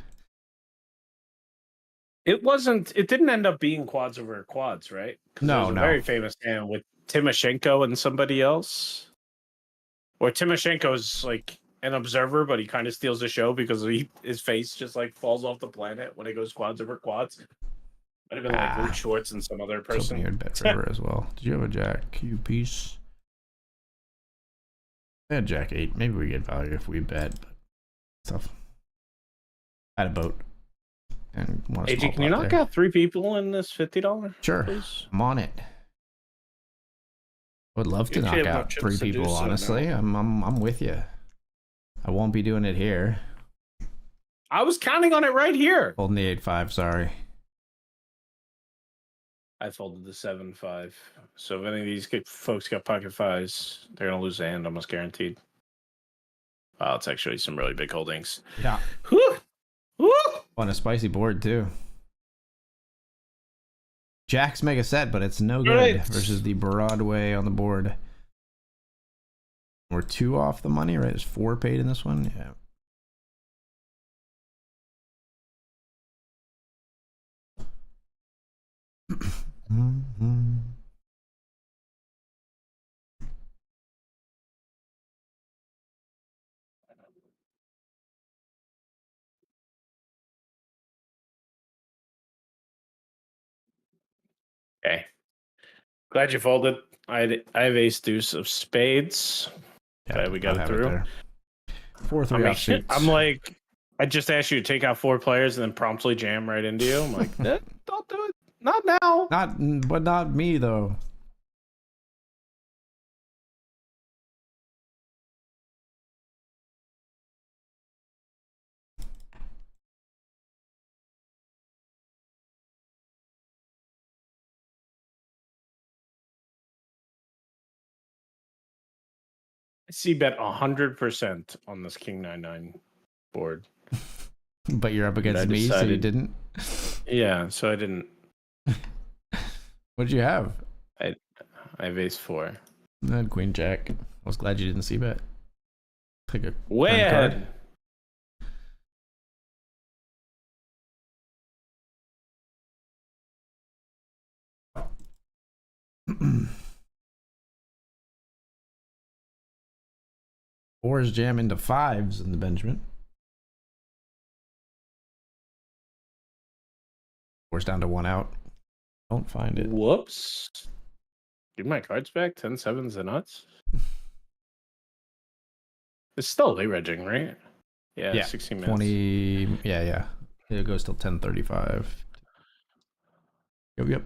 It didn't end up being quads over quads, right? No, there's a very famous hand with Timoshenko and somebody else. Or Timoshenko's like an observer, but he kind of steals the show because his face just like falls off the planet when it goes quads over quads. Might have been like Luke Schwartz and some other person. You had BetRiver as well. Did you have a Jack Q piece? I had Jack 8. Maybe we get value if we bet. But stuff. I had a boat. And AJ, can you knock out 3 people in this $50? Sure. Please? I'm on it. Would love to knock out 3 people, honestly. I'm with you. I won't be doing it here. I was counting on it right here. Holding the 8-5, sorry. I folded the 7-5. So if any of these folks got pocket fives, they're gonna lose a hand almost guaranteed. Wow, it's actually some really big holdings. Yeah. Whew. Whew. On a spicy board too. Jack's mega set, but it's no good versus the Broadway on the board. We're 2 off the money, right? There's 4 paid in this one. Yeah. Okay. Glad you folded. I have ace deuce of spades. Yeah, okay, we got it through. 4-3 offsuits. I'm like, I just asked you to take out 4 players and then promptly jam right into you. I'm like, don't do it. Not now. But not me though. I see bet 100% on this King 9-9 board. But you're up against me, so you didn't? Yeah, so I didn't. What'd you have? I have ace 4. I had Queen Jack. I was glad you didn't see bet. Take a way ahead. Fours jam into 5s in the Benjamin. 4's down to 1 out. Don't find it. Whoops. Give my cards back. 10-7's the nuts. It's still leveraging, right? Yeah, 16 minutes. 20. Yeah. It goes till 10:35. Yep.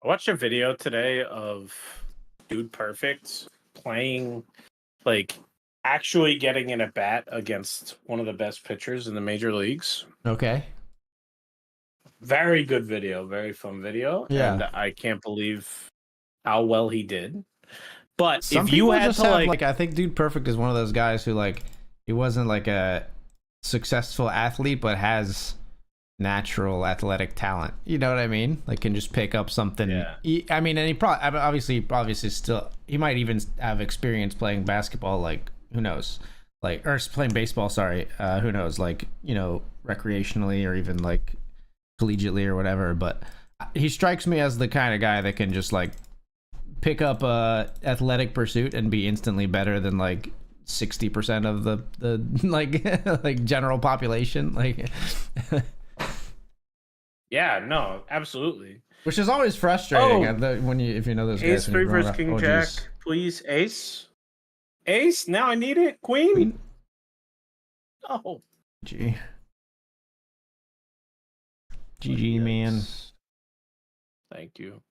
I watched a video today of Dude Perfect playing, like, actually getting in a bat against one of the best pitchers in the major leagues. Okay. Very good video, very fun video. Yeah. And I can't believe how well he did. But Some if you had just to have, like, I think Dude Perfect is one of those guys who, like, he wasn't like a successful athlete, but has natural athletic talent. You know what I mean? Like, can just pick up something. Yeah. I mean, and he probably obviously still, he might even have experience playing basketball. Like, who knows? Like, or playing baseball. Sorry, who knows? Like, you know, recreationally or even like collegiately or whatever. But he strikes me as the kind of guy that can just like pick up a athletic pursuit and be instantly better than like 60% of the like like general population. Like. Yeah, no, absolutely. Which is always frustrating when if you know those guys. Ace 3 versus King Jack, please. Ace. Now I need it. Queen. Oh. GG, man. Thank you.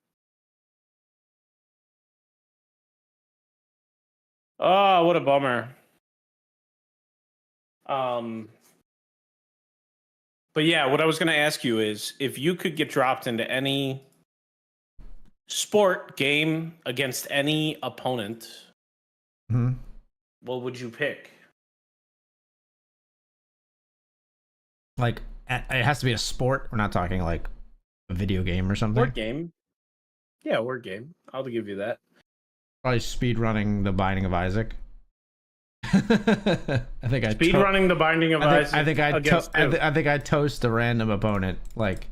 Oh, what a bummer. But yeah, what I was going to ask you is if you could get dropped into any sport game against any opponent, what would you pick? Like, it has to be a sport. We're not talking like a video game or something. Word game. Yeah, word game. I'll give you that. Probably speed running The Binding of Isaac. I think speed running The Binding of Isaac. I think I'd toast a random opponent. Like,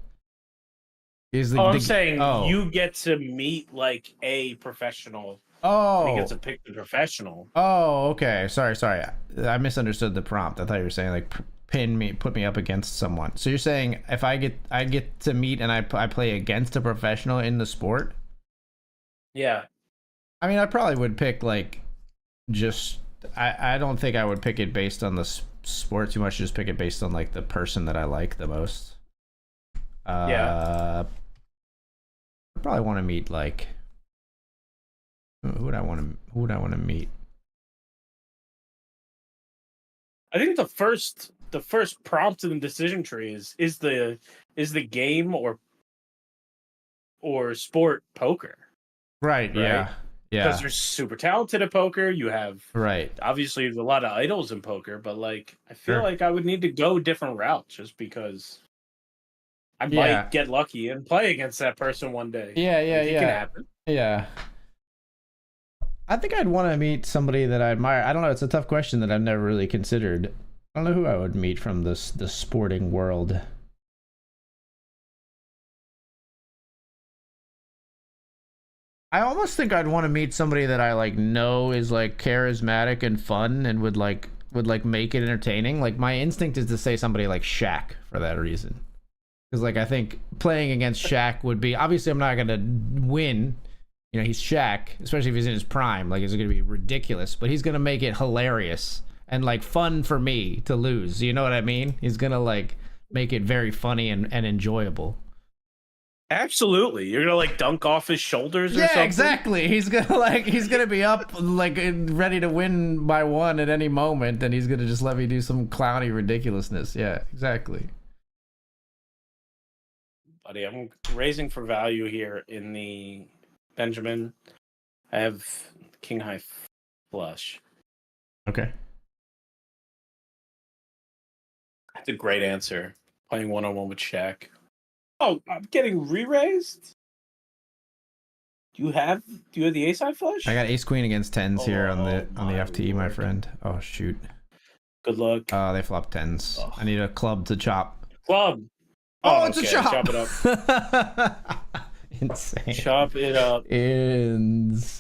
I'm saying you get to meet like a professional. Oh, you get to pick the professional. Oh, okay. Sorry. I misunderstood the prompt. I thought you were saying like put me up against someone. So you're saying if I get to meet and I play against a professional in the sport? Yeah. I mean, I probably would pick like just I don't think I would pick it based on the sport too much. Just pick it based on like the person that I like the most. I probably want to meet like who would I want to meet? I think the first prompt in the decision tree is the game or sport poker. Right? Yeah. Because they're super talented at poker. You have obviously there's a lot of idols in poker, but like I feel like I would need to go different routes just because I might get lucky and play against that person one day. It can happen. Yeah. I think I'd want to meet somebody that I admire. I don't know. It's a tough question that I've never really considered. I don't know who I would meet from the sporting world. I almost think I'd want to meet somebody that I like know is like charismatic and fun and would make it entertaining. Like my instinct is to say somebody like Shaq for that reason. Because like I think playing against Shaq would be, obviously I'm not gonna win. You know, he's Shaq, especially if he's in his prime. Like it's gonna be ridiculous, but he's gonna make it hilarious and like fun for me to lose. You know what I mean? He's gonna like make it very funny and enjoyable. Absolutely. You're gonna like dunk off his shoulders or something? Yeah, exactly. He's gonna be up like ready to win by one at any moment, and he's gonna just let me do some clowny ridiculousness. Yeah, exactly. Buddy, I'm raising for value here in the Benjamin. I have King High Flush. Okay. That's a great answer. Playing one-on-one with Shaq. Oh, I'm getting re-raised? Do you have the ace high flush? I got ace queen against tens here on the FTE, my friend. Oh shoot. Good luck. Oh, they flop tens. Oh. I need a club to chop. Club. Oh, it's a chop. Chop it up. Insane. Chop it up. Insane.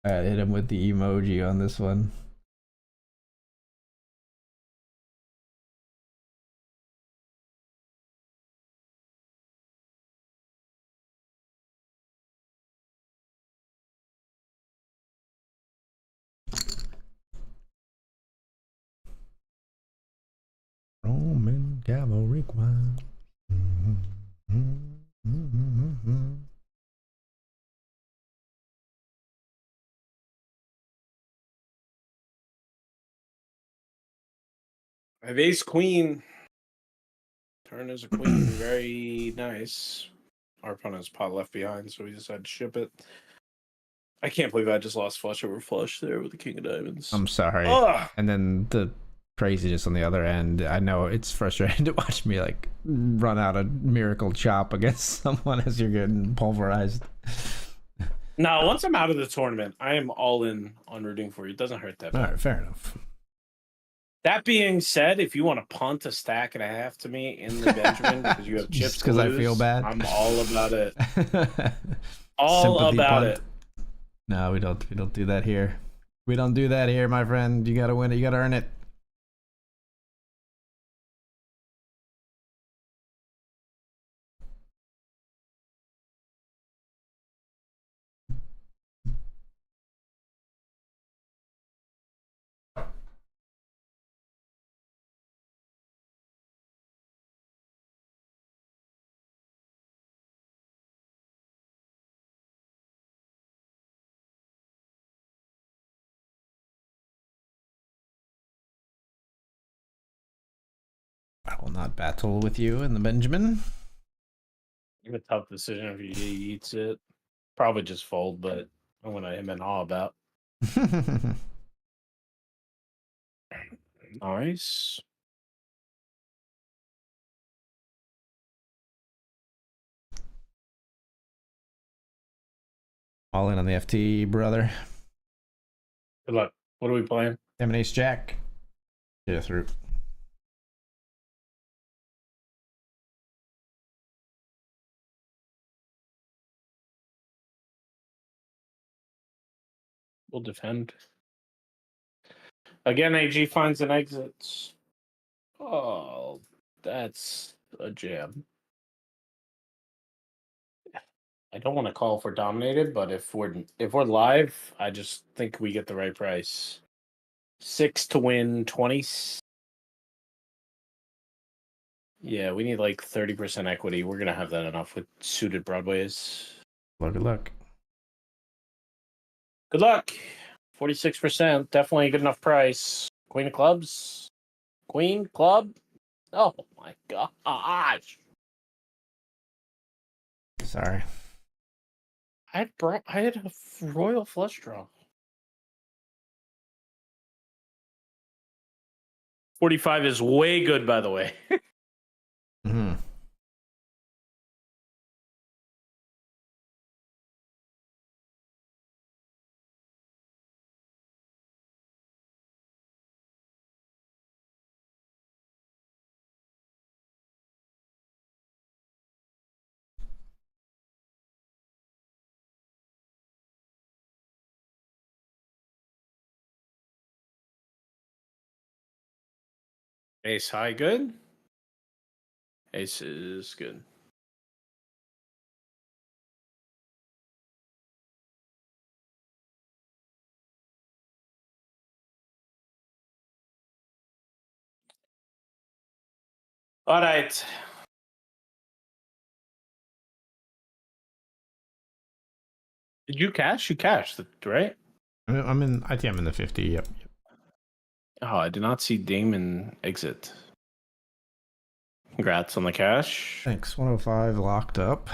All right, hit him with the emoji on this one. Roman cavalry choir. I have ace queen. Turn as a queen. Very nice. Our opponent's pot left behind, so we decided to ship it. I can't believe I just lost flush over flush there with the king of diamonds. I'm sorry. Ugh. And then the craziness on the other end. I know it's frustrating to watch me like run out a miracle chop against someone as you're getting pulverized. No, once I'm out of the tournament, I am all in on rooting for you. It doesn't hurt that bad. All right, fair enough. That being said, if you want to punt a stack and a half to me in the Benjamin because you have chips because I feel bad, I'm all about it. All sympathy about punt. It. No, we don't do that here. We don't do that here, my friend. You gotta win it. You gotta earn it. not battle with you and the Benjamin. A tough decision if he eats it. Probably just fold, but I'm gonna him and all about. Nice. All in on the FT, brother. Good luck. What are we playing? Seven Ace Jack. Yeah, through. We'll defend. Again, AG finds an exit. Oh, that's a jam. I don't want to call for dominated, but if we're live, I just think we get the right price. 6 to win 20. Yeah, we need like 30% equity. We're gonna have that enough with suited Broadways. Good luck. Good luck. 46%, definitely a good enough price. Queen of clubs. Queen club. Oh my gosh. Sorry. I had a royal flush draw. 45 is way good, by the way. Mm-hmm. Ace high good. Ace is good. All right. Did you cash? You cashed, right? I'm in. I think I'm in the 50. Yep. Oh, I did not see Damon exit. Congrats on the cash. Thanks. 105 locked up.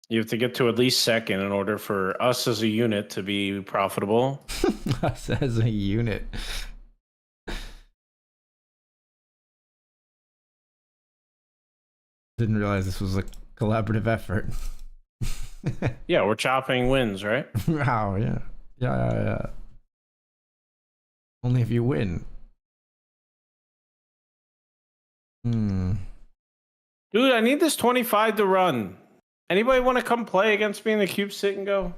You have to get to at least second in order for us as a unit to be profitable. Us as a unit. Didn't realize this was a collaborative effort. Yeah, we're chopping wins, right? Wow, yeah. Yeah. Only if you win. Dude, I need this 25 to run. Anybody want to come play against me in the cube sit and go?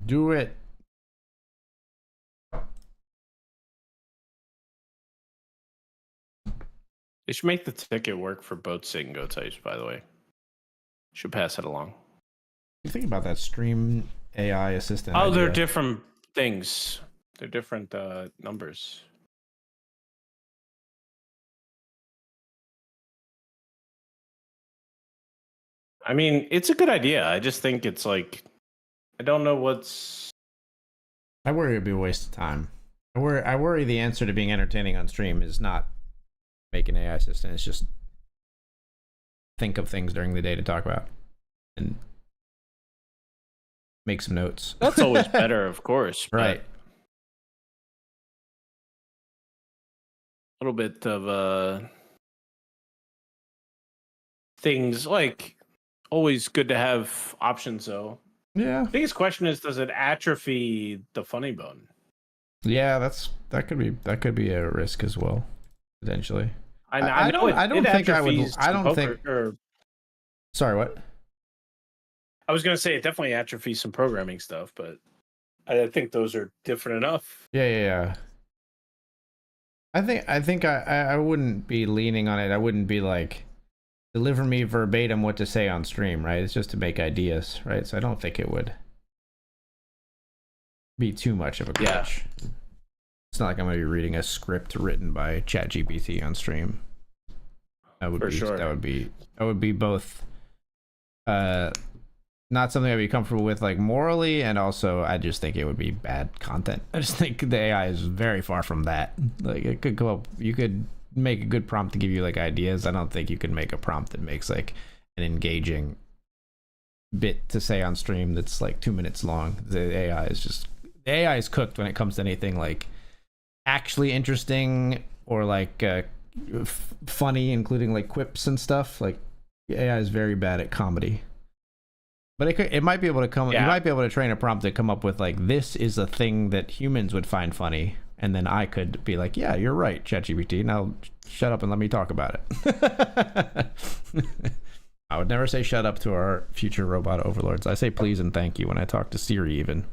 Do it. They should make the ticket work for both sit and go types, by the way. Should pass it along. You think about that stream AI assistant. Oh, they're different things. They're different numbers. I mean, it's a good idea. I just think it's like, I don't know what's... I worry it'd be a waste of time. I worry the answer to being entertaining on stream is not make an AI assistant. It's just think of things during the day to talk about and make some notes. That's always better, of course. Right. A little bit of things like always good to have options, though. Yeah. Biggest question is, does it atrophy the funny bone? Yeah, that could be a risk as well, potentially. I don't think. Sorry, what? I was gonna say it definitely atrophies some programming stuff, but I think those are different enough. Yeah. I think I wouldn't be leaning on it. I wouldn't be like, deliver me verbatim what to say on stream, right? It's just to make ideas, right? So I don't think it would be too much of a crutch. Yeah. It's not like I'm going to be reading a script written by ChatGPT on stream. That would be both not something I'd be comfortable with, like morally, and also I just think it would be bad content. I just think the AI is very far from that. Like it could go up, you could make a good prompt to give you like ideas. I don't think you can make a prompt that makes like an engaging bit to say on stream that's like 2 minutes long. The AI is cooked when it comes to anything like actually interesting or like funny, including like quips and stuff. Like AI is very bad at comedy. But it might be able to come. Yeah. You might be able to train a prompt to come up with like, this is a thing that humans would find funny, and then I could be like, yeah, you're right, ChatGPT. Now shut up and let me talk about it. I would never say shut up to our future robot overlords. I say please and thank you when I talk to Siri, even.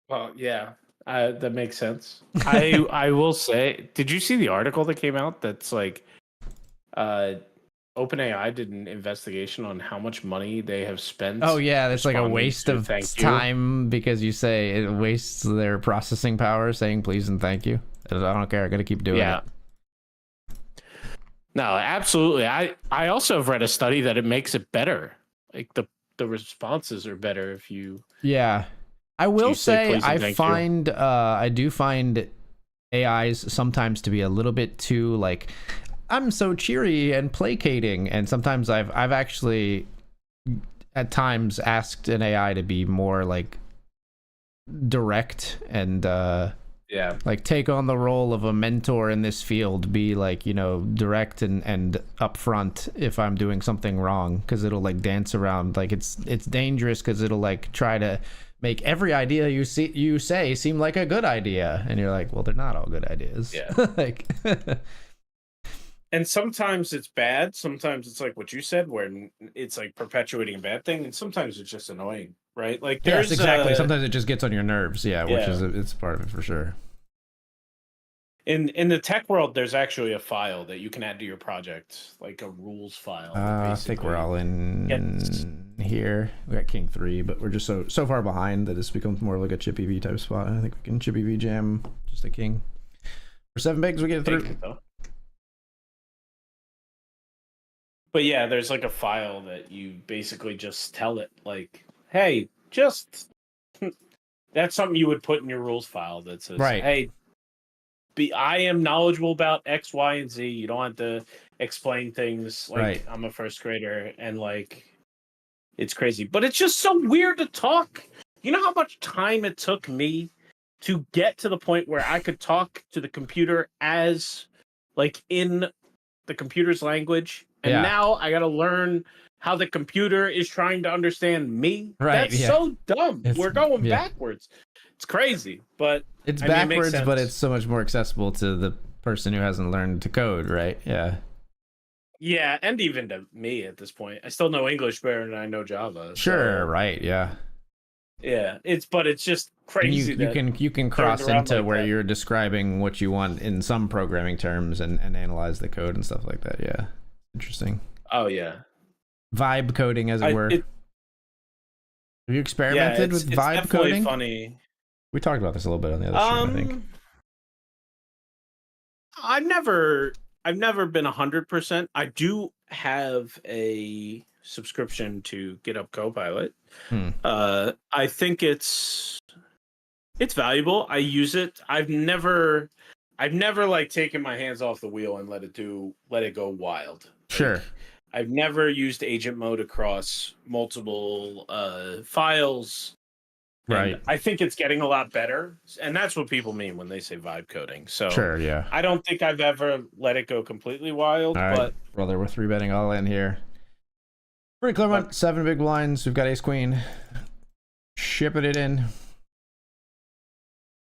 Well, yeah, that makes sense. I will say, did you see the article that came out that's like, OpenAI did an investigation on how much money they have spent. Oh yeah, that's like a waste of time because you say it wastes their processing power saying please and thank you. I don't care. I gotta keep doing it. No, absolutely. I also have read a study that it makes it better. Like the responses are better if you. Yeah, I will say I do find AIs sometimes to be a little bit too like, I'm so cheery and placating, and sometimes I've actually at times asked an AI to be more like direct and like take on the role of a mentor in this field, be like, you know, direct and upfront if I'm doing something wrong, because it'll like dance around. Like it's dangerous because it'll like try to make every idea you say seem like a good idea, and you're like, well, they're not all good ideas. Yeah. Like and sometimes it's bad. Sometimes it's like what you said, where it's like perpetuating a bad thing, and sometimes it's just annoying, right? Like yes, exactly. Sometimes it just gets on your nerves. Yeah, which is it's part of it for sure. In the tech world, there's actually a file that you can add to your project, like a rules file. I think we're all in here. We got King 3, but we're just so far behind that it's become more like a Chippy V type spot. I think we can Chippy V jam just a king. For 7 bigs, we get it through. But yeah, there's like a file that you basically just tell it, like, hey, just that's something you would put in your rules file that says, right, hey, I am knowledgeable about X, Y, and Z. You don't have to explain things like I'm a first grader, and like it's crazy. But it's just so weird to talk. You know how much time it took me to get to the point where I could talk to the computer as like in the computer's language, and now I gotta learn how the computer is trying to understand me. Right. That's so dumb. We're going backwards. It's crazy, but it's backwards, but it's so much more accessible to the person who hasn't learned to code, right? Yeah. Yeah, and even to me at this point. I still know English better than I know Java. Sure, right, yeah. Yeah, it's just crazy. You can cross into like where you're describing what you want in some programming terms and analyze the code and stuff like that. Yeah. Interesting. Oh yeah. Vibe coding, as it were. Have you experimented with vibe coding? Funny. We talked about this a little bit on the other stream, I think. I've never been 100%. I do have a subscription to GitHub Copilot. I think it's valuable. I use it. I've never like taken my hands off the wheel and let it go wild. Sure. Like, I've never used agent mode across multiple files. Right. And I think it's getting a lot better, and that's what people mean when they say vibe coding. So sure, yeah. I don't think I've ever let it go completely wild. All right, but brother, we're 3-betting all in here. Pretty clever. 7 big blinds. We've got ace queen. Shipping it in.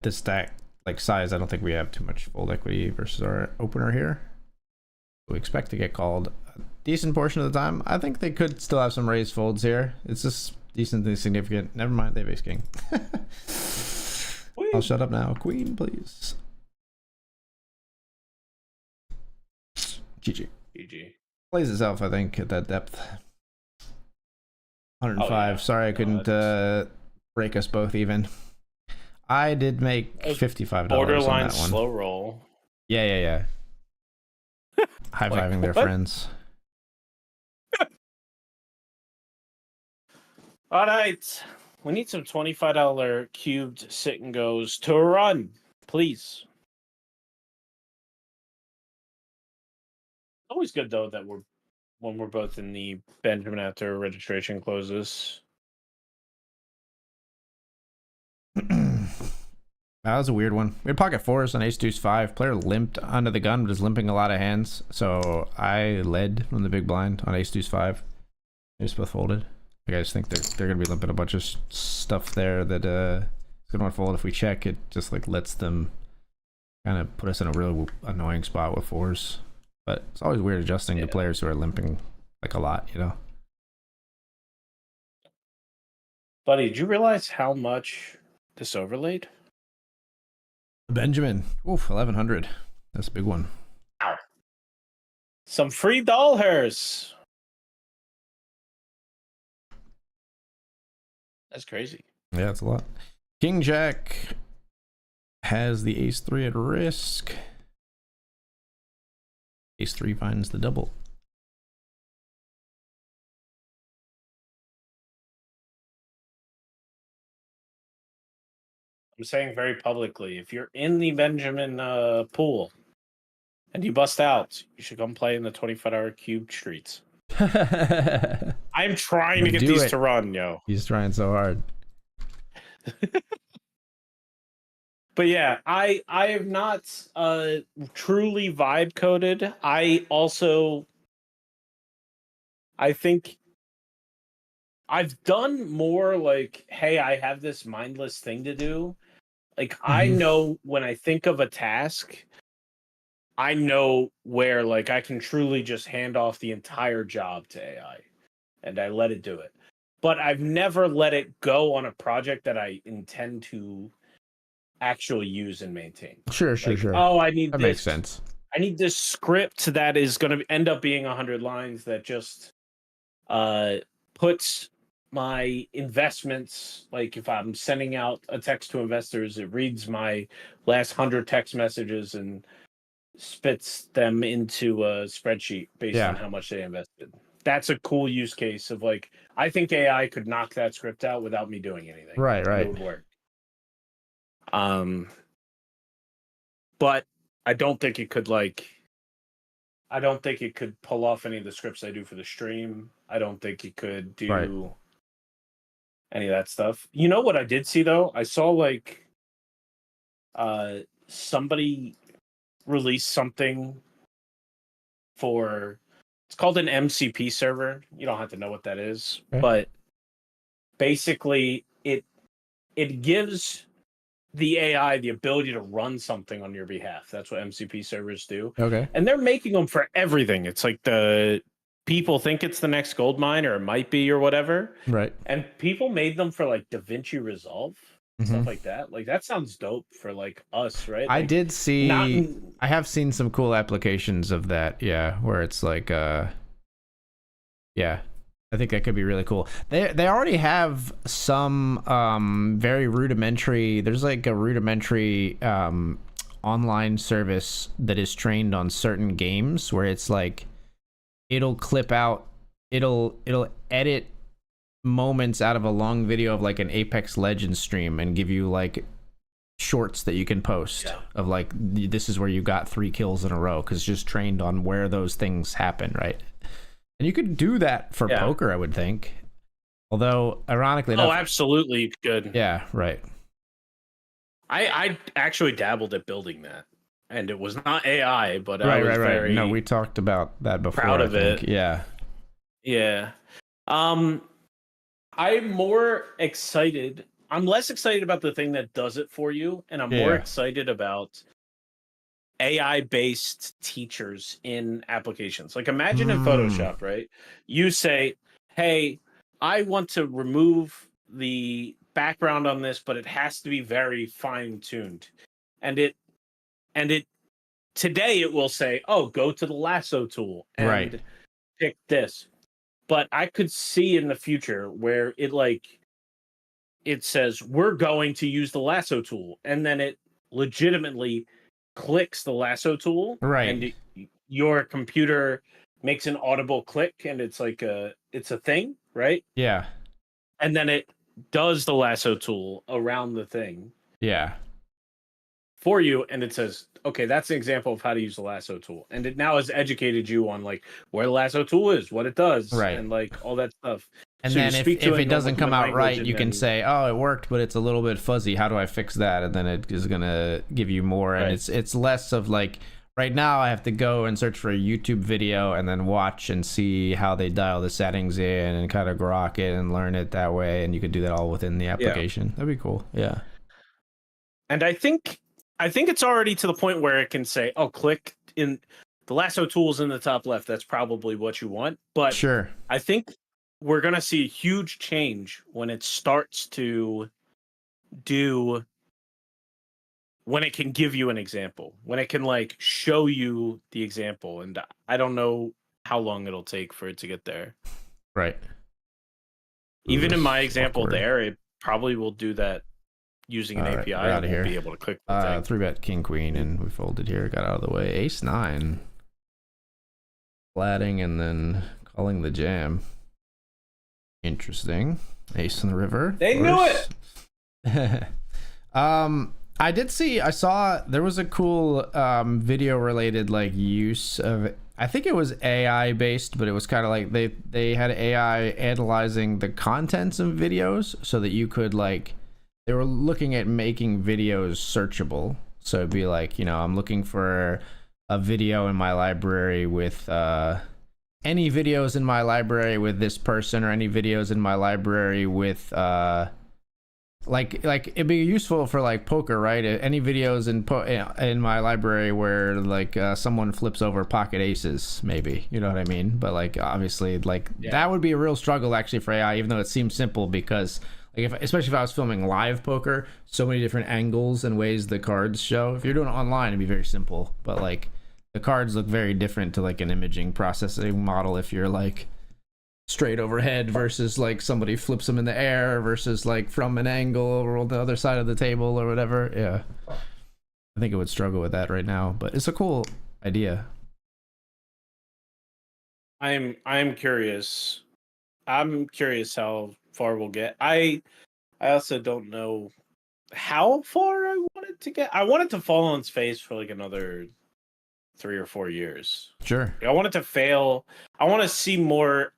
This stack, like size, I don't think we have too much fold equity versus our opener here. We expect to get called a decent portion of the time. I think they could still have some raised folds here. It's just decently significant. Never mind, they have ace king. I'll shut up now. Queen, please. GG. GG. Plays itself, I think, at that depth. 105. Oh, yeah. Sorry I couldn't break us both even. I did make $55 borderline on that one. Slow roll. Yeah. High-fiving their friends. All right. We need some $25 cubed sit and goes to run, please. Always good though that we're both in the Benjamin after registration closes. That was a weird one. We had pocket fours on ace deuce five. Player limped under the gun, but is limping a lot of hands. So I led from the big blind on ace deuce five. They just both folded. I guys think they're gonna be limping a bunch of stuff there that is gonna fold. If we check, it just like lets them kind of put us in a really annoying spot with fours. But it's always weird adjusting to players who are limping like a lot, you know. Buddy, did you realize how much this overlaid? Benjamin, oof, 1100. That's a big one. Ow. Some free dollars. That's crazy. Yeah, that's a lot. King Jack has the ace three at risk. Ace three finds the double. I'm saying very publicly, if you're in the Benjamin pool and you bust out, you should come play in the 25-hour cube streets. I'm trying to get these to run, yo. He's trying so hard. But yeah, I have not truly vibe coded. I think I've done more like, hey, I have this mindless thing to do. Like, I know when I think of a task, I know where, like, I can truly just hand off the entire job to AI, and I let it do it. But I've never let it go on a project that I intend to actually use and maintain. Sure. Oh, I need that this. Makes sense. I need this script that is going to end up being 100 lines that just puts my investments, like if I'm sending out a text to investors, it reads my last 100 text messages and spits them into a spreadsheet based on how much they invested. That's a cool use case of like, I think AI could knock that script out without me doing anything. Right. It would work. But I don't think it could pull off any of the scripts I do for the stream. I don't think it could do any of that stuff. You know what I did see though? I saw like somebody release something for, it's called an MCP server. You don't have to know what that is, but basically it gives the AI the ability to run something on your behalf. That's what MCP servers do. Okay. And they're making them for everything. It's like the people think it's the next gold mine, or it might be, or whatever. Right. And people made them for like DaVinci Resolve, stuff like that. Like that sounds dope for like us, right? Like, I did see. I have seen some cool applications of that. Yeah, where it's like, yeah. I think that could be really cool. They already have some very rudimentary. There's like a rudimentary online service that is trained on certain games where it's like it'll clip out, it'll edit moments out of a long video of like an Apex Legends stream and give you like shorts that you can post of like, this is where you got 3 kills in a row, because it's just trained on where those things happen, right? And you could do that for poker, I would think. Although, ironically enough... Oh, absolutely you could. Yeah, right. I actually dabbled at building that. And it was not AI, but I was very... No, we talked about that before. Proud of it. Yeah. Yeah. I'm more excited. I'm less excited about the thing that does it for you, and I'm more excited about AI-based teachers in applications. Like imagine in Photoshop, right? You say, hey, I want to remove the background on this, but it has to be very fine-tuned. And it today it will say, oh, go to the lasso tool and pick this. But I could see in the future where it says, we're going to use the lasso tool. And then it legitimately clicks the lasso tool, and your computer makes an audible click, and it's like it's a thing, right? Yeah. And then it does the lasso tool around the thing. Yeah. for you, and it says, okay, that's an example of how to use the lasso tool, and it now has educated you on like where the lasso tool is, what it does, Right. and like all that stuff. And so then if it doesn't come out right, you can say, oh, it worked, but it's a little bit fuzzy. How do I fix that? And then it is going to give you more. And it's less of like, right now I have to go and search for a YouTube video and then watch and see how they dial the settings in and kind of grok it and learn it that way. And you could do that all within the application. That'd be cool. Yeah. And I think it's already to the point where it can say, oh, click in the lasso tools in the top left. That's probably what you want. But sure, I think we're going to see a huge change when it starts to do, when it can give you an example, when it can like show you the example. And I don't know how long it'll take for it to get there. Right. Even in my example there, it probably will do that using an API. And we'll be able to click the thing. 3-bet king queen, and we folded here, got out of the way. Ace 9. Flatting and then calling the jam. Interesting. Ace in the river. They knew it. I saw there was a cool video related like use of, I think it was AI based, but it was kind of like they had AI analyzing the contents of videos so that you could like, they were looking at making videos searchable. So it'd be like, you know, I'm looking for a video in my library with any videos in my library with this person, or any videos in my library with like it'd be useful for like poker, right? Any videos in my library where like someone flips over pocket aces, maybe, you know what I mean? But like obviously like that would be a real struggle actually for AI, even though it seems simple, because like especially if I was filming live poker, so many different angles and ways the cards show. If you're doing it online, it'd be very simple, but like the cards look very different to like an imaging processing model if you're like straight overhead versus like somebody flips them in the air versus like from an angle or on the other side of the table or whatever. Yeah, I think it would struggle with that right now, but it's a cool idea. I'm curious. I'm curious how far we'll get. I also don't know how far I want it to get. I want it to fall on its face for like another 3 or 4 years. Sure. I want it to fail. I want to see more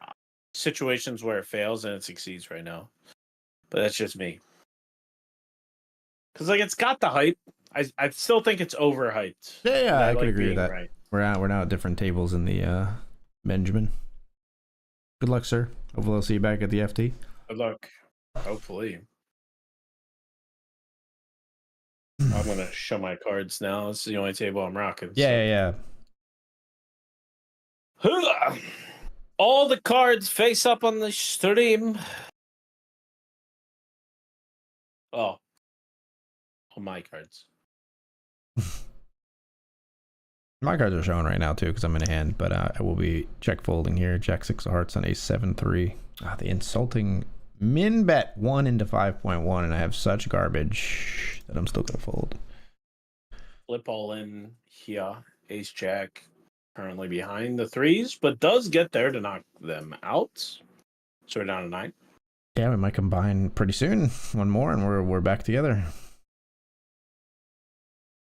situations where it fails and it succeeds right now. But that's just me. Because like it's got the hype. I still think it's overhyped. Yeah, I could agree with that. Right. We're now at different tables in the Benjamin. Good luck, sir. Hopefully I'll see you back at the FT. Good luck. Hopefully. I'm gonna show my cards now. This is the only table I'm rocking. Yeah. All the cards face up on the stream. Oh. All my cards. My cards are showing right now too because I'm in a hand, but I will be check folding here. Jack 6 of hearts on ace 7-3. The insulting min bet 1 into 5.1, and I have such garbage that I'm still gonna fold. Flip all in here. Ace Jack currently behind the threes, but does get there to knock them out. So we're down to 9. Yeah, we might combine pretty soon. One more, and we're back together.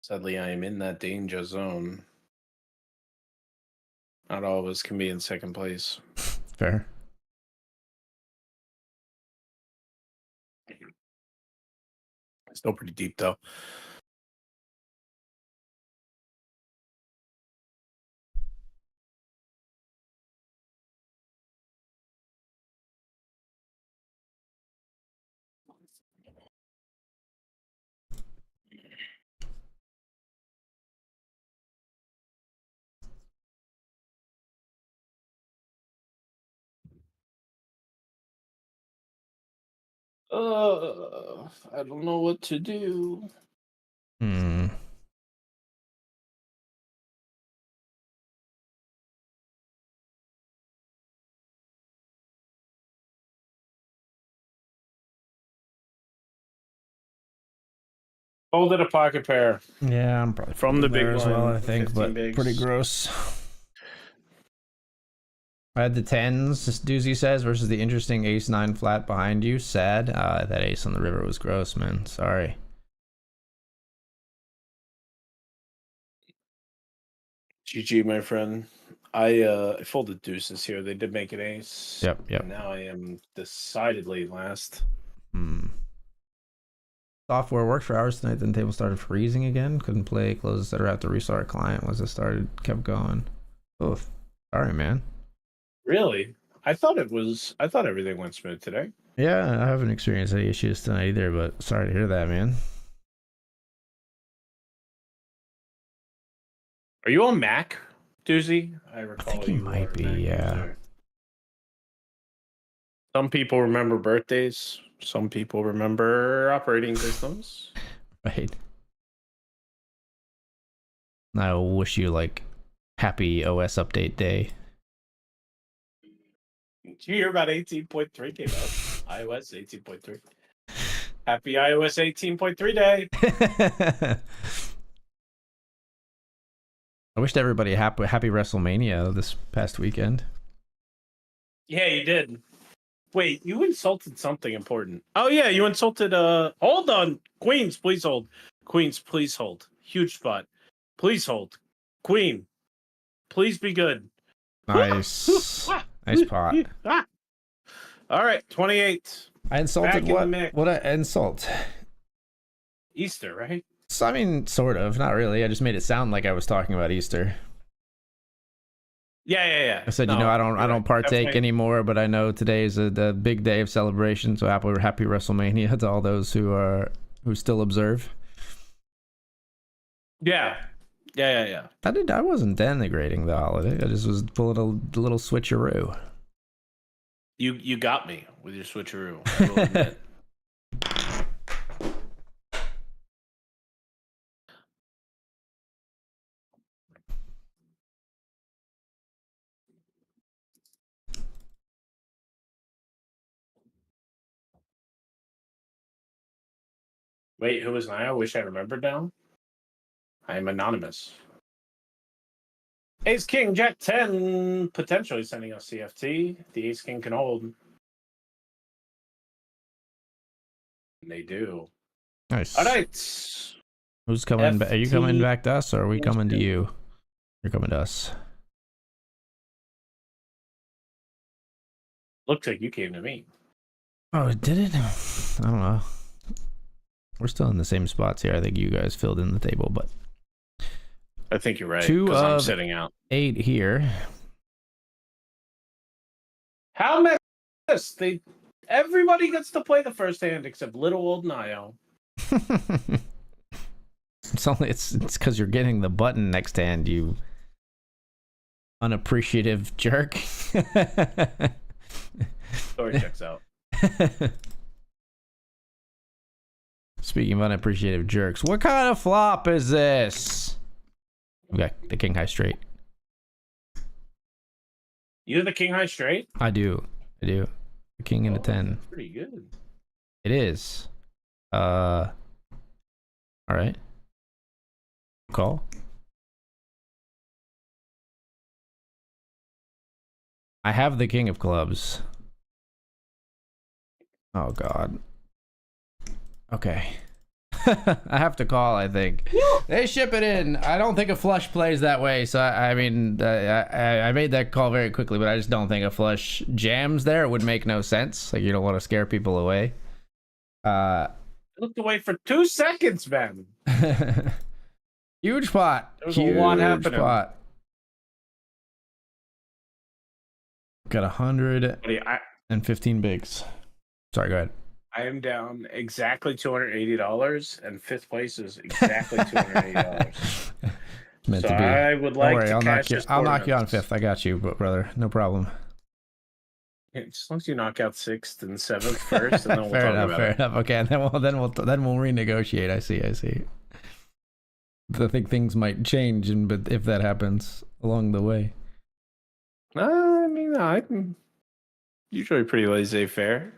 Sadly, I am in that danger zone. Not all of us can be in second place. Fair. Still pretty deep, though. I don't know what to do. Folded a pocket pair. Yeah, I'm probably from the big as well, I think, but bigs. Pretty gross. I had the 10s, Doozy says, versus the interesting ace 9 flat behind you. Sad. That ace on the river was gross, man. Sorry. GG, my friend. I folded deuces here. They did make an ace. Yep. Now I am decidedly last. Software worked for hours tonight, then table started freezing again. Couldn't play, closed the setter after restart client. Once it started, kept going. Oh, sorry, man. Really? I thought everything went smooth today. Yeah, I haven't experienced any issues tonight either, but sorry to hear that, man. Are you on Mac, Doozy? I recall think he you might are a be, Mac yeah. user. Some people remember birthdays. Some people remember operating systems. Right. I wish you like happy OS update day. Did you hear about 18.3 came out? iOS 18.3. Happy iOS 18.3 day. I wished everybody happy WrestleMania this past weekend. Yeah, you did. Wait, you insulted something important. Oh yeah, you insulted hold on. Queens, please hold. Queens, please hold. Huge spot. Please hold. Queen, please be good. Nice. Nice pot. All right, 28. I insulted Back in the mix. What I insult? Easter, right? So, I mean, sort of. Not really. I just made it sound like I was talking about Easter. Yeah. I said, I don't partake anymore, but I know today is a big day of celebration. So happy WrestleMania to all those who still observe. Yeah. I wasn't denigrating the holiday. I just was pulling a little switcheroo. You got me with your switcheroo. I will admit. Wait, who was Naigo? I wish I remembered now. I am anonymous. Ace King Jack 10 potentially sending us CFT. The Ace King can hold. And they do. Nice. All right. Who's coming? Are you coming back to us, or are we coming to you? You're coming to us. Looks like you came to me. Oh, did it? I don't know. We're still in the same spots here. I think you guys filled in the table, but I think you're right. 2 of I'm sitting out. 8 here. How many? Everybody gets to play the first hand except little old Nio. It's because you're getting the button next hand, you unappreciative jerk. Story checks out. Speaking of unappreciative jerks, what kind of flop is this? We got the king high straight. You have the king high straight? I do. The king and a 10. Pretty good. It is. All right. Call. I have the king of clubs. Oh God. Okay. I have to call, I think. They ship it in. I don't think a flush plays that way, so I mean, I made that call very quickly, but I just don't think a flush jams there. It would make no sense. Like, you don't want to scare people away. I looked away for 2 seconds, man. Huge pot. There was a lot happening. Pot. Got 115 bigs. Sorry, go ahead. I am down exactly $280, and fifth place is exactly $280. Meant to be. I would like to cash I'll knock you on fifth. I got you, brother. No problem. Yeah, as long as you knock out sixth and seventh first, and then we'll talk about it. Fair enough. Okay, and then we'll renegotiate. I see. I think things might change, but if that happens along the way. I mean, I'm usually pretty laissez-faire.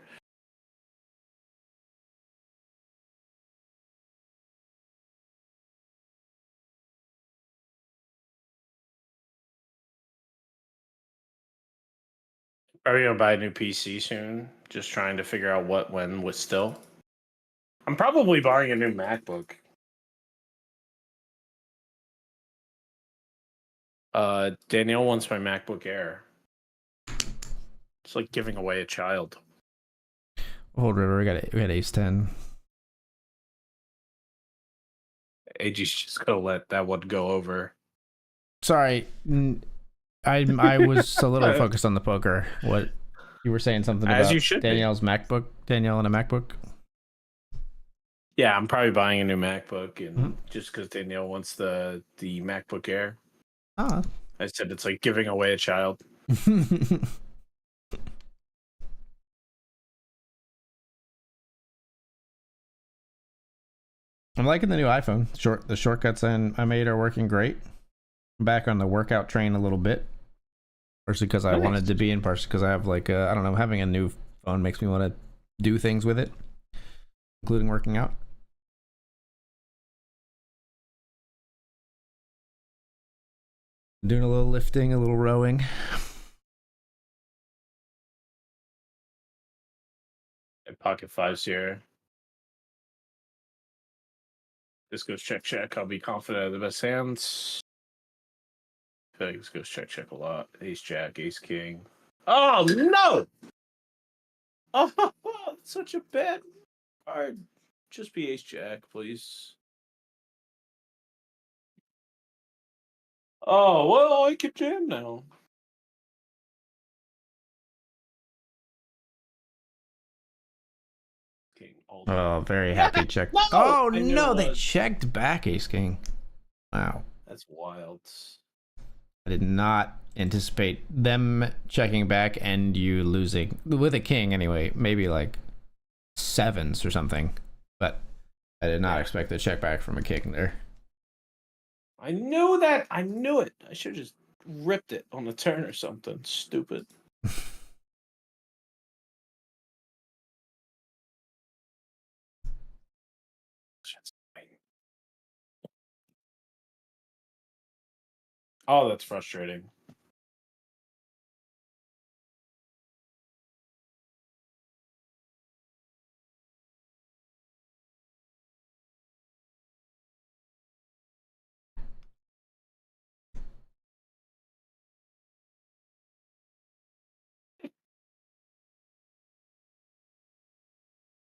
Probably gonna buy a new PC soon. Just trying to figure out what, when, what still. I'm probably buying a new MacBook. Danielle wants my MacBook Air. It's like giving away a child. Old River, we got ace 10. AG's just gonna let that one go over. Sorry, I was a little focused on the poker. What you were saying something As about you should Danielle's be. MacBook, Danielle and a MacBook. Yeah, I'm probably buying a new MacBook, and just because Danielle wants the MacBook Air. Ah. I said it's like giving away a child. I'm liking the new iPhone. The shortcuts I made are working great. I'm back on the workout train a little bit. Partially because I wanted to be, and partially because I have I don't know, having a new phone makes me want to do things with it, including working out. Doing a little lifting, a little rowing. Pocket fives here. This goes check. I'll be confident of the best hands. I feel like this goes check a lot. Ace jack, ace king. Oh no! Oh, such a bad card. Just be ace jack, please. Oh well, I can jam now. King. Oh, very happy check. No! Oh no, they checked back ace king. Wow, that's wild. I did not anticipate them checking back and you losing with a king anyway. Maybe like sevens or something, but I did not expect the check back from a king there. I knew that. I knew it. I should have just ripped it on the turn or something. Stupid. Oh, that's frustrating.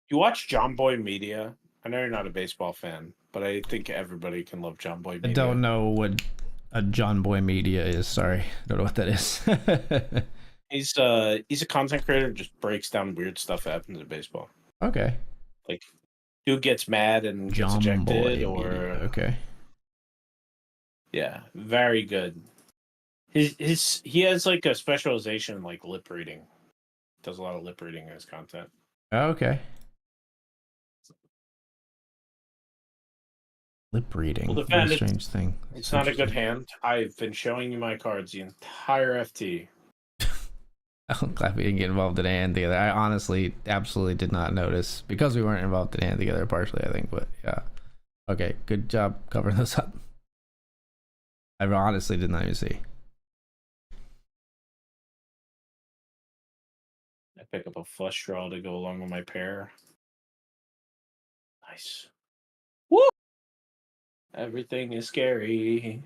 You watch John Boy Media? I know you're not a baseball fan, but I think everybody can love John Boy Media. I don't know what a John Boy Media is. Sorry, I don't know what that is. He's a content creator who just breaks down weird stuff that happens in baseball. Okay. Like, dude gets mad and gets ejected, or Media. Okay. Yeah, very good. He has like a specialization in like lip reading. Does a lot of lip reading in his content. Okay. Lip reading. Well, what a strange thing. It's not a good hand. I've been showing you my cards the entire FT. I'm glad we didn't get involved in a hand together. I honestly absolutely did not notice because we weren't involved in a hand together partially, I think, but yeah. Okay, good job covering those up. I honestly did not even see. I pick up a flush draw to go along with my pair. Nice. Woo! Everything is scary.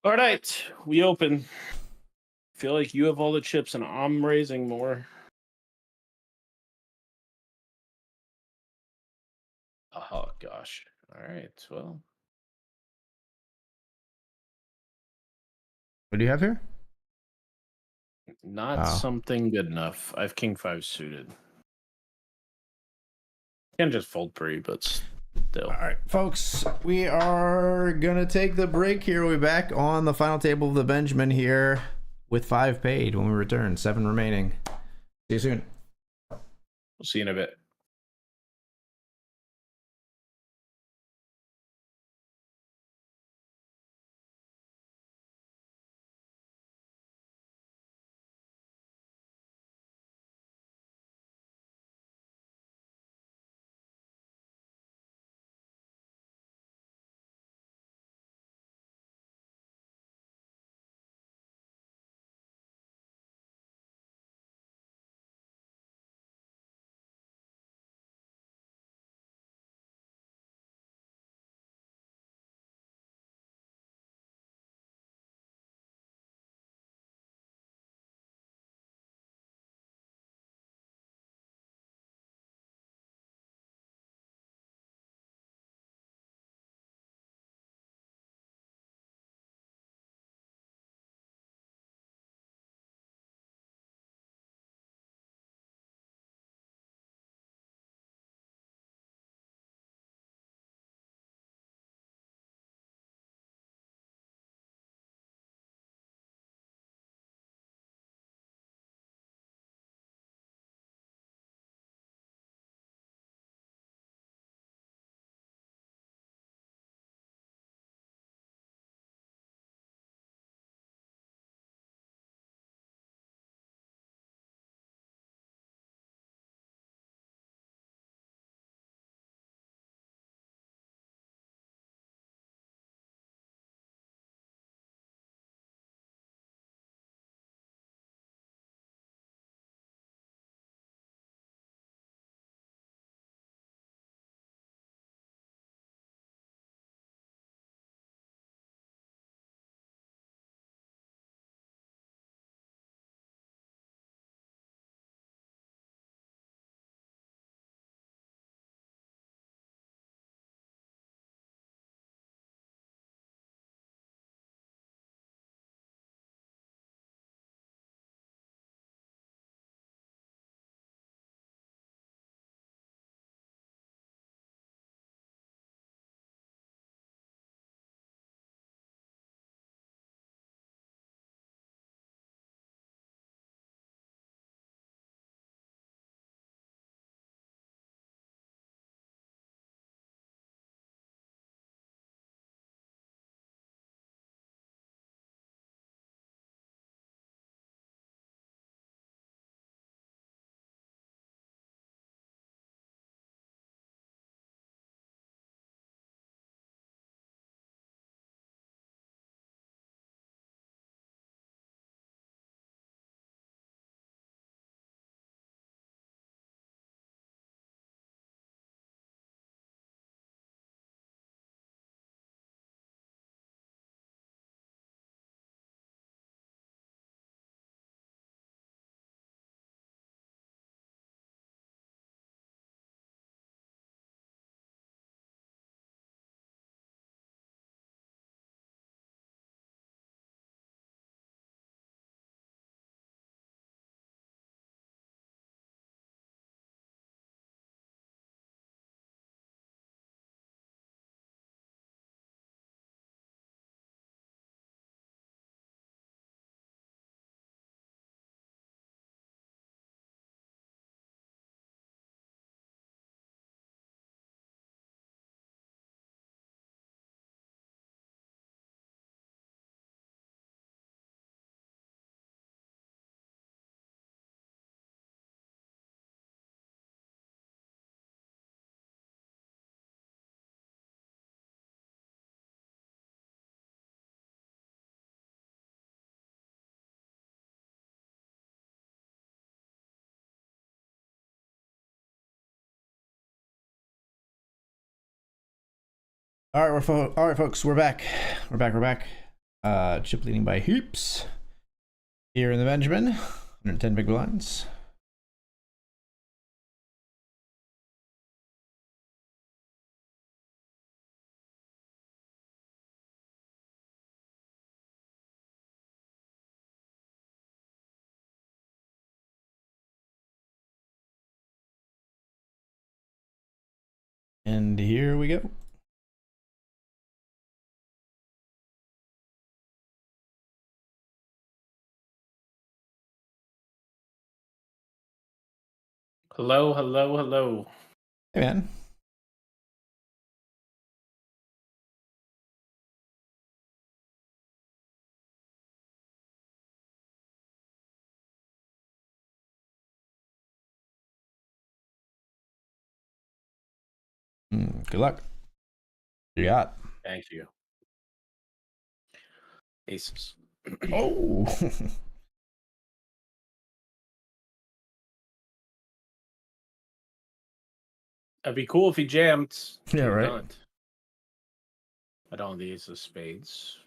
All right, we open. Feel like you have all the chips and I'm raising more. Oh gosh. All right. Well, What do you have here? not something good enough. I have king 5 suited. Can't just fold pre, but still. All right, folks, we are gonna take the break here. We'll be back on the final table of the Benjamin here with 5 paid when we return. 7 remaining. See you soon. We'll see you in a bit. All right, all right, folks, we're back. We're back. Chip leading by heaps here in the Benjamin. 110 big blinds. And here we go. Hello. Hey, man. Good luck. You got. Thank you. Aces. Oh. That'd be cool if he jammed. Yeah, right. Not. I don't have the ace of spades.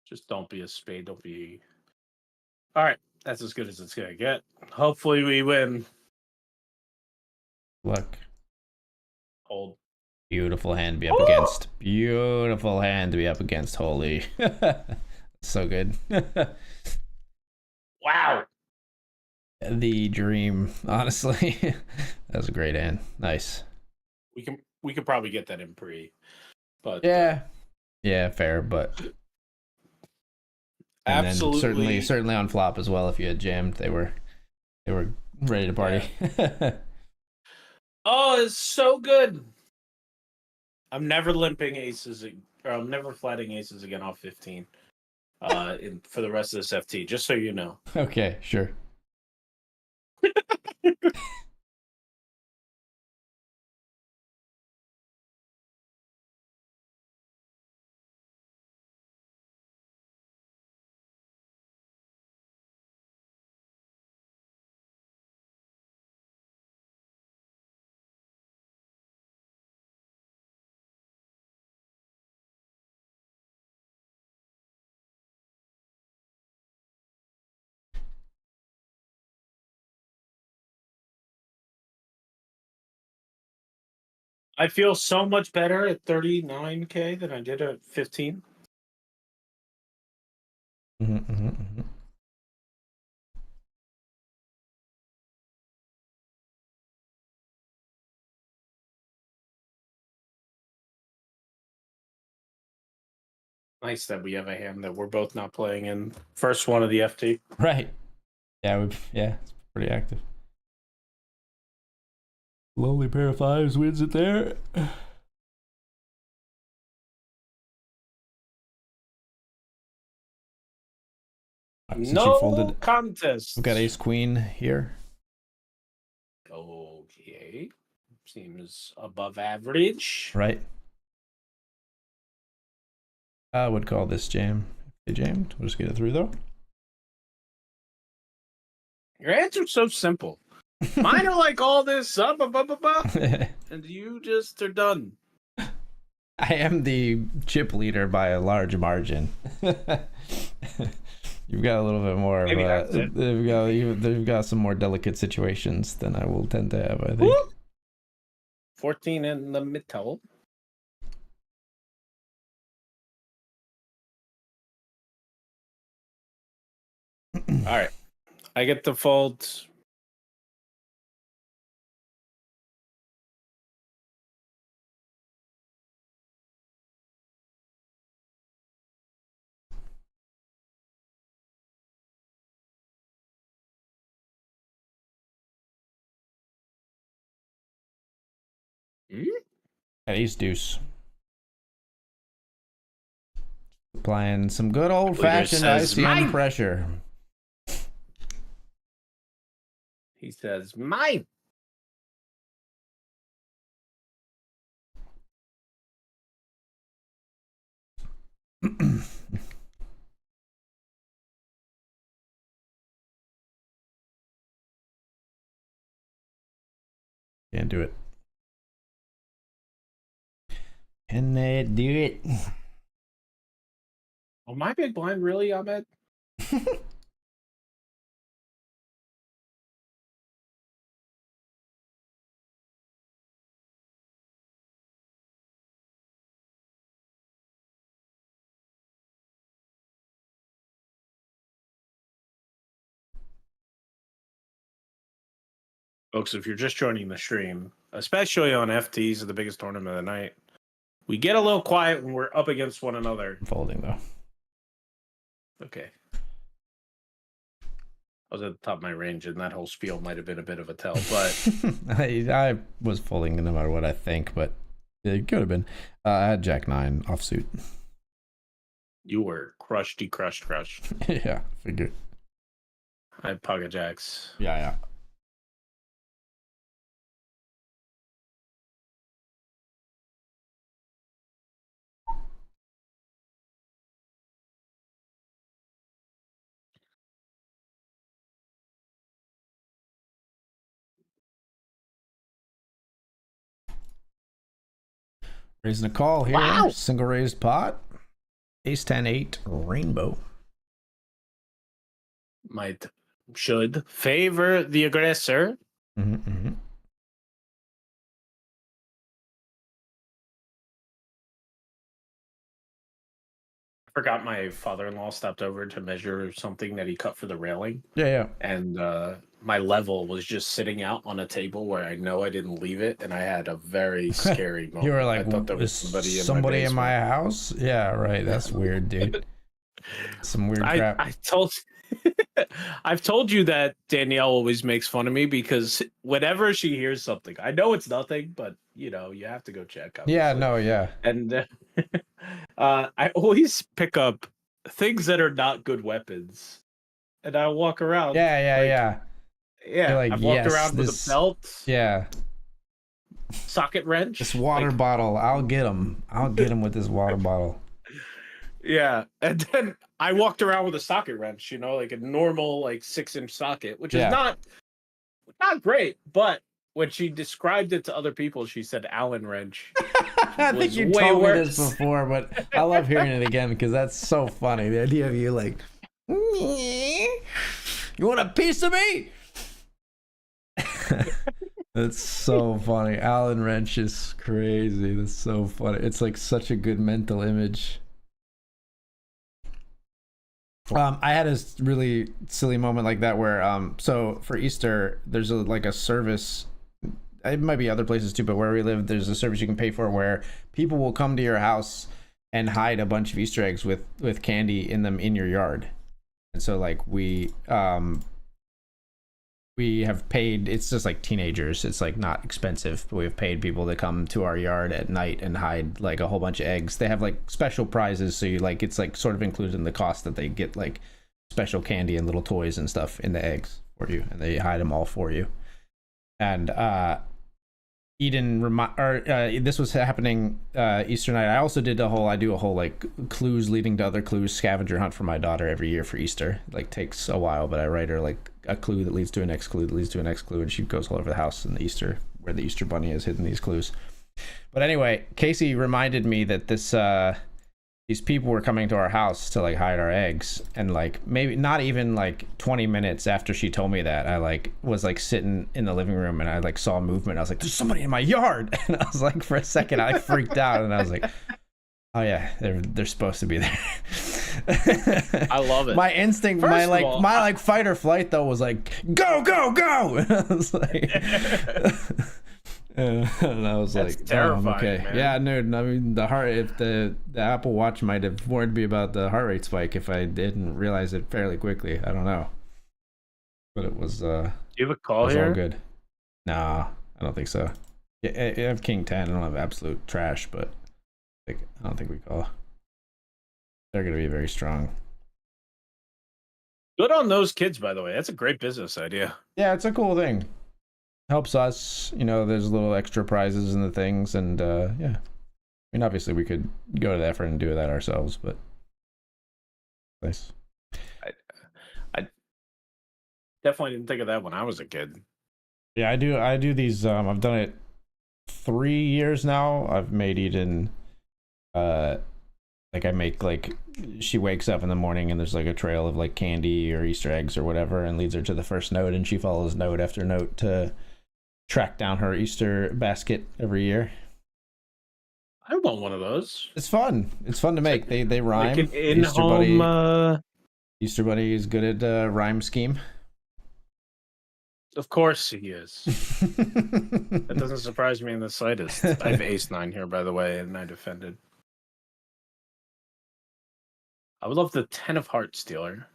Just don't be a spade. Don't be. All right. That's as good as it's going to get. Hopefully we win. Luck. Hold. Beautiful hand to be up against. Beautiful hand to be up against. Holy. So good. Wow. The dream, honestly. That was a great hand. Nice. We could probably get that in pre. But yeah. Yeah, fair, but and absolutely certainly on flop as well. If you had jammed, they were ready to party. Yeah. Oh, it's so good. I'm never limping aces, or I'm never flatting aces again off 15. For the rest of this FT, just so you know. Okay, sure. I feel so much better at 39K than I did at 15. Nice that we have a hand that we're both not playing in. First one of the FT. Right. Yeah, it's pretty active. Lonely pair of fives wins it there. No contest. We've got ace queen here. Okay. Seems above average. Right. I would call this jam. They jammed. We'll just get it through though. Your answer's so simple. Mine are like all this and you just are done. I am the chip leader by a large margin. You've got a little bit more Maybe of they've got some more delicate situations than I will tend to have, I think. 14 in the middle. All right. I get the fold. Ace deuce. Applying some good old fashioned ICM pressure. He says, mine. Can't do it. Can they do it? Oh, my big blind, really, Ahmed? Folks, if you're just joining the stream, especially on FTs, the biggest tournament of the night, we get a little quiet when we're up against one another. I'm folding, though. Okay. I was at the top of my range, and that whole spiel might have been a bit of a tell, but... I was folding no matter what I think, but it could have been. I had Jack-9 offsuit. You were crushed. Yeah, figured. I had pocket jacks. Yeah. Raising a call here. Wow. Single raised pot. Ace 10-8 rainbow. Should favor the aggressor. Mm-hmm. I forgot my father-in-law stopped over to measure something that he cut for the railing. Yeah. And my level was just sitting out on a table where I know I didn't leave it, and I had a very scary moment. You were like, I thought there was somebody in my house? Yeah, right. That's weird, dude. Some weird crap. I've told you that Danielle always makes fun of me because whenever she hears something, I know it's nothing, but you have to go check. Obviously. Yeah, no, yeah. And I always pick up things that are not good weapons, and I walk around. Yeah. Like, I've walked around with a belt. Yeah. Socket wrench. This water bottle. I'll get him with this water bottle. Yeah, and then I walked around with a socket wrench, like a normal 6-inch socket, which is not great. But when she described it to other people, she said Allen wrench. I think you told me this before, but I love hearing it again because that's so funny. The idea of you like, you want a piece of me? That's so funny. Allen wrench is crazy. That's so funny. It's like such a good mental image. I had a really silly moment like that where so for Easter there's a service. It might be other places too, but where we live there's a service you can pay for where people will come to your house and hide a bunch of Easter eggs with candy in them in your yard. And so we have paid, it's just like teenagers, it's like not expensive, but we've paid people to come to our yard at night and hide like a whole bunch of eggs. They have like special prizes, so it's like sort of included in the cost that they get like special candy and little toys and stuff in the eggs for you, and they hide them all for you. And this was happening Easter night. I also did I do a whole like clues leading to other clues scavenger hunt for my daughter every year for Easter. It like takes a while, but I write her like a clue that leads to a next clue that leads to a next clue, and she goes all over the house in the Easter where the Easter bunny has hidden these clues. But anyway, Casey reminded me that these people were coming to our house to like hide our eggs, and like maybe not even like 20 minutes after she told me that, I like was like sitting in the living room and I like saw movement. I was like, there's somebody in my yard. And I was like, for a second I freaked out, and I was like, oh yeah, they're supposed to be there. I love it. My instinct, my fight or flight though was like, go. And I was like and I was That's like, terrifying, okay. Man. Yeah, no, I mean the Apple Watch might have warned me about the heart rate spike if I didn't realize it fairly quickly. I don't know, but it was do you have a call here? All good. Nah, I don't think so. Yeah, I have King 10. I don't have absolute trash, but I don't think we call. They're gonna be very strong. Good on those kids, by the way. That's a great business idea. Yeah, it's a cool thing. Helps us, there's little extra prizes and the things, and yeah. I mean, obviously we could go to the effort and do that ourselves, but nice. I definitely didn't think of that when I was a kid. Yeah, I do these. I've done it 3 years now. I've made Eden. Like I make like she wakes up in the morning and there's like a trail of like candy or Easter eggs or whatever, and leads her to the first node, and she follows node after node to track down her Easter basket every year. I want one of those. It's fun. It's fun to make. They rhyme. Like an in-home. Easter Bunny is good at rhyme scheme. Of course he is. That doesn't surprise me in the slightest. I have ace-9 here, by the way, and I defended. I would love the 10 of hearts dealer.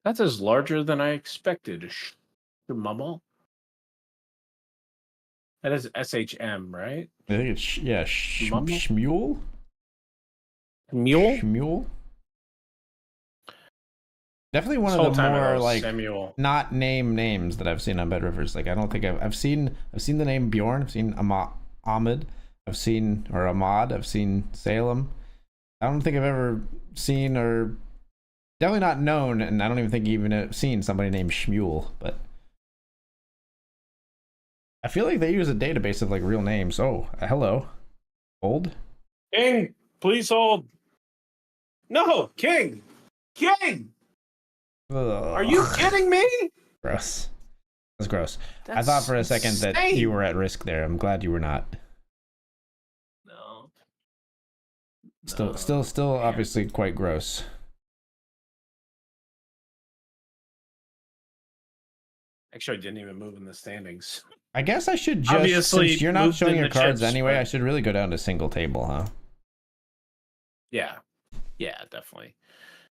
That's as larger than I expected. Mumble. That is SHM, right? I think it's Shmule. Mule. Shmule. Definitely one of the more like Samuel. Not names that I've seen on BetRivers. Like I don't think I've seen the name Bjorn. I've seen Ahmed. I've seen Ahmad. I've seen Salem. I don't think I've ever seen or definitely not known, and I don't even think even have seen somebody named Shmule. But I feel like they use a database of like real names. Oh, hello, hold. King, please hold. No, King. Ugh. Are you kidding me? Gross. That's gross. I thought for a second that you were at risk there. I'm glad you were not. No. Still obviously quite gross. Actually, I didn't even move in the standings. I guess I should just, Obviously, since you're not showing your cards chips, anyway, but... I should really go down to single table, huh? Yeah, definitely.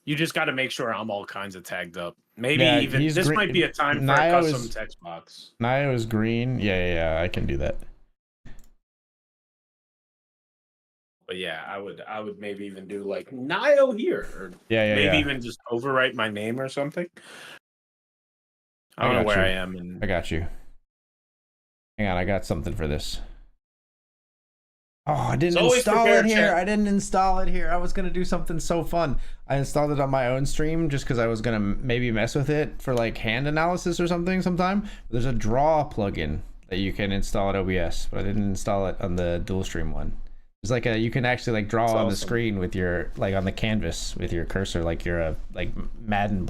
You just got to make sure I'm all kinds of tagged up. Maybe even this might be a time for a custom text box. Naigo is green. Yeah, I can do that. But yeah, I would maybe even do like Nio here, or maybe even just overwrite my name or something. I don't know where I am. And I got you. Hang on, I got something for this. Oh, I didn't install it here. Chat. I didn't install it here. I was gonna do something so fun. I installed it on my own stream just because I was gonna maybe mess with it for like hand analysis or something sometime. There's a draw plugin that you can install at OBS, but I didn't install it on the dual stream one. There's like you can actually like draw on the screen with your like on the canvas with your cursor like you're a like Madden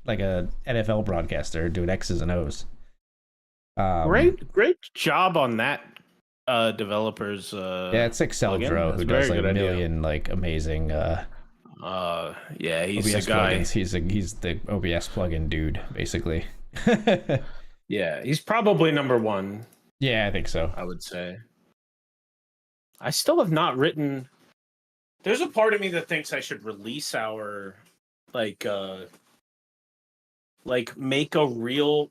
like a NFL broadcaster doing X's and O's. Great job on that. Developers it's Excel Dro who does like a million like amazing he's OBS the guy. Plugins. He's the OBS plugin dude basically. Yeah, he's probably number one. Yeah, I think so. I would say. I still have not written. There's a part of me that thinks I should release our like make a real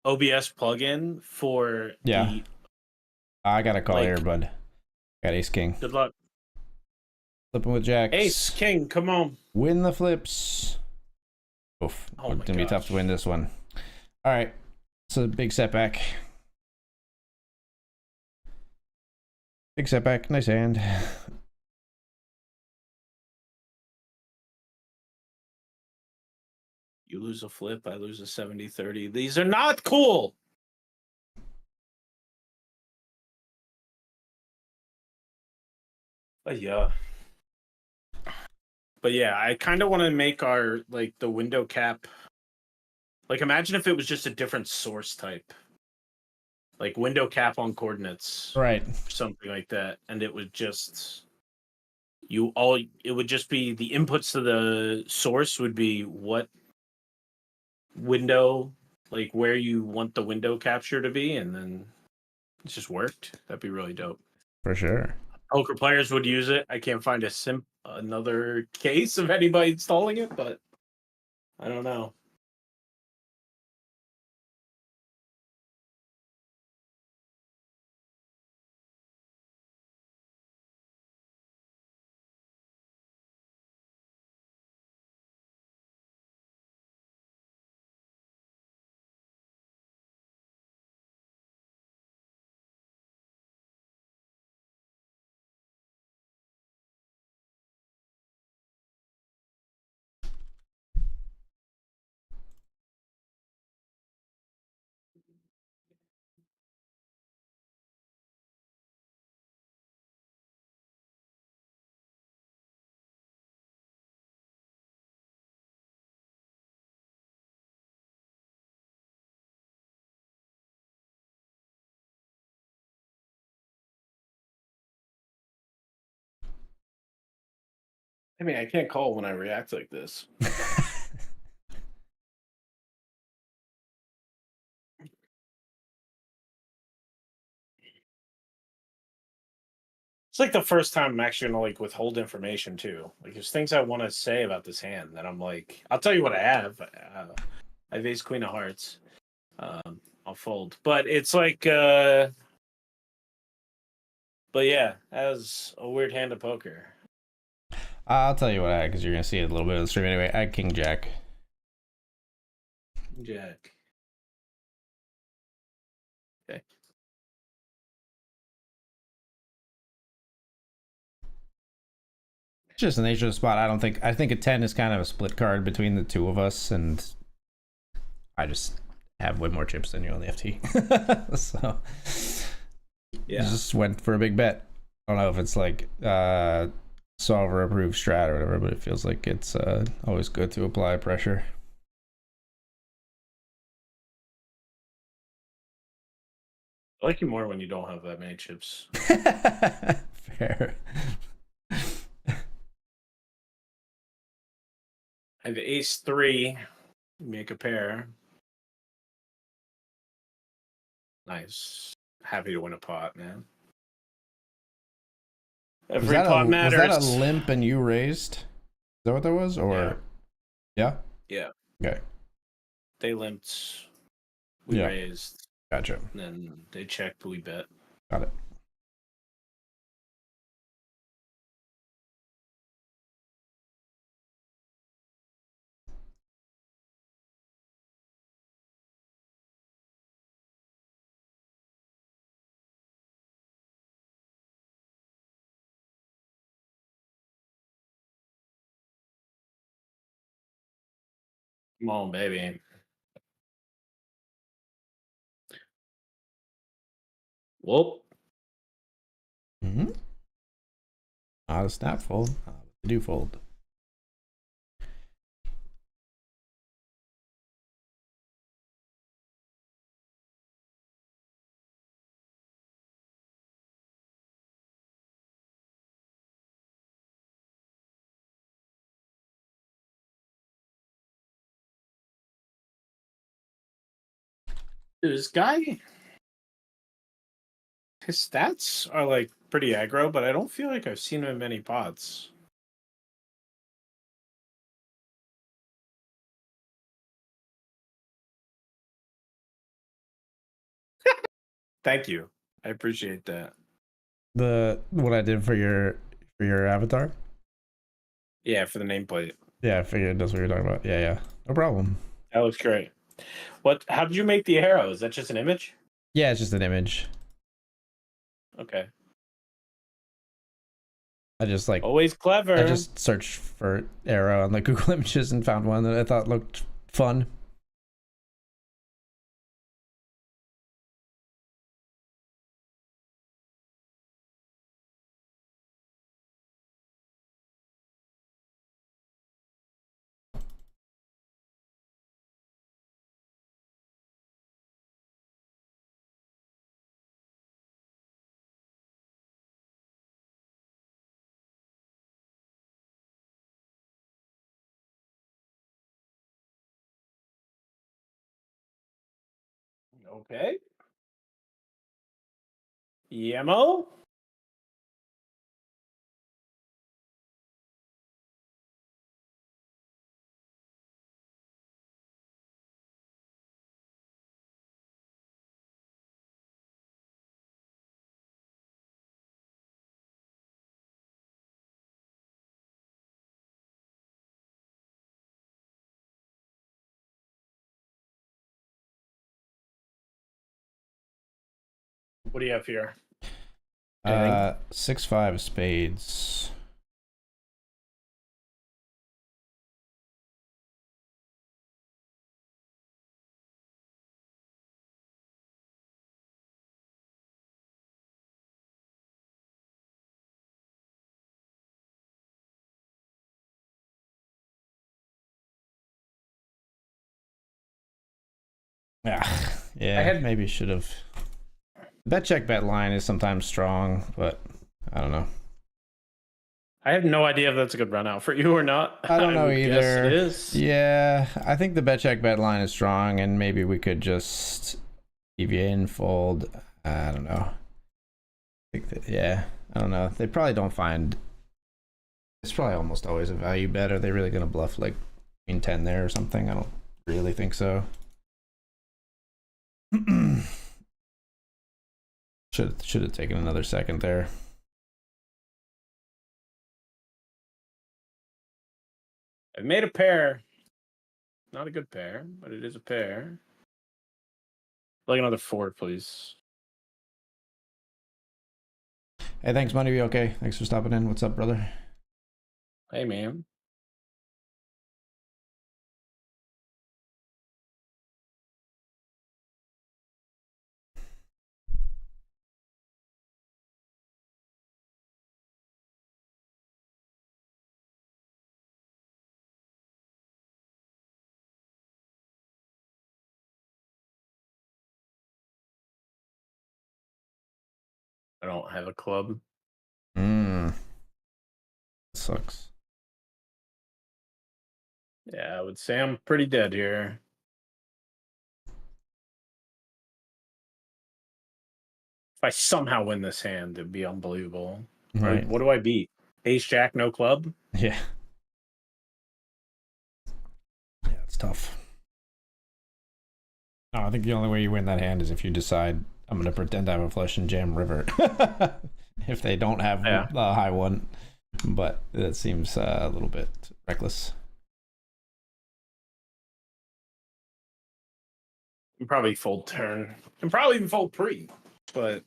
OBS plugin for the I got a call here, bud. Got ace king. Good luck. Flipping with jacks. Ace king, come on. Win the flips. Oof. Oh it's gonna be tough to win this one. All right. It's a big setback. Big setback. Nice hand. You lose a flip, I lose a 70-30. These are not cool. But yeah, I kind of want to make our like the window cap. Like, imagine if it was just a different source type, like window cap on coordinates, right? Or something like that, and it would just it would just be the inputs to the source would be what window, like where you want the window capture to be, and then it just worked. That'd be really dope. For sure. Poker players would use it. I can't find another case of anybody installing it, but I don't know. I mean, I can't call when I react like this. It's like the first time I'm actually gonna like withhold information too. Like there's things I want to say about this hand that I'm like, I'll tell you what I have. I have Ace Queen of Hearts. I'll fold, but it's like, but yeah, as a weird hand of poker. I'll tell you what I had because you're gonna see it a little bit of the stream anyway. I had King Jack. Jack. Okay. It's just the nature of the spot. I think a 10 is kind of a split card between the two of us, and I just have way more chips than you on the FT. So Yeah. just went for a big bet. I don't know if it's like solver approved strat or whatever, but it feels like it's always good to apply pressure. I like you more when you don't have that many chips. Fair. I have Ace 3. Make a pair. Nice. Happy to win a pot, man. Every pot matters. Was that a limp and you raised? Is that what that was? Or yeah? Yeah. Okay. They limped. We raised. Gotcha. And then they checked, we bet. Got it. Come on, baby. Whoop. Mm-hmm. Not a snap fold. A do fold. Dude, this guy, his stats are like pretty aggro, but I don't feel like I've seen him in many pots. Thank you. I appreciate that. What I did for your avatar? Yeah, for the nameplate. Yeah, I figured that's what you're talking about. Yeah. No problem. That looks great. How did you make the arrow? Is that just an image? Yeah, it's just an image. Okay. I just like always clever. I just searched for arrow on like Google Images and found one that I thought looked fun. Okay. Yemo. What do you have here? 6-5 spades. Yeah, maybe should have. Bet check bet line is sometimes strong, but I don't know. I have no idea if that's a good run out for you or not. I don't know would either. guess it is. Yeah, I think the bet check bet line is strong, and maybe we could just EVA and fold. I don't know. I don't know. They probably don't find. It's probably almost always a value bet. Are they really gonna bluff like queen 10 there or something? I don't really think so. Should have taken another second there. I've made a pair. Not a good pair, but it is a pair. Like another 4, please. Hey, thanks, Money. Be okay. Thanks for stopping in. What's up, brother? Hey, man. I don't have a club. Sucks. Yeah, I would say I'm pretty dead here. If I somehow win this hand, it'd be unbelievable. Right. What do I beat? Ace Jack, no club? Yeah. Yeah, it's tough. No, I think the only way you win that hand is if you decide I'm going to pretend I have a flush and jam river. If they don't have the high one. But that seems a little bit reckless. And probably fold turn. And probably even fold pre. But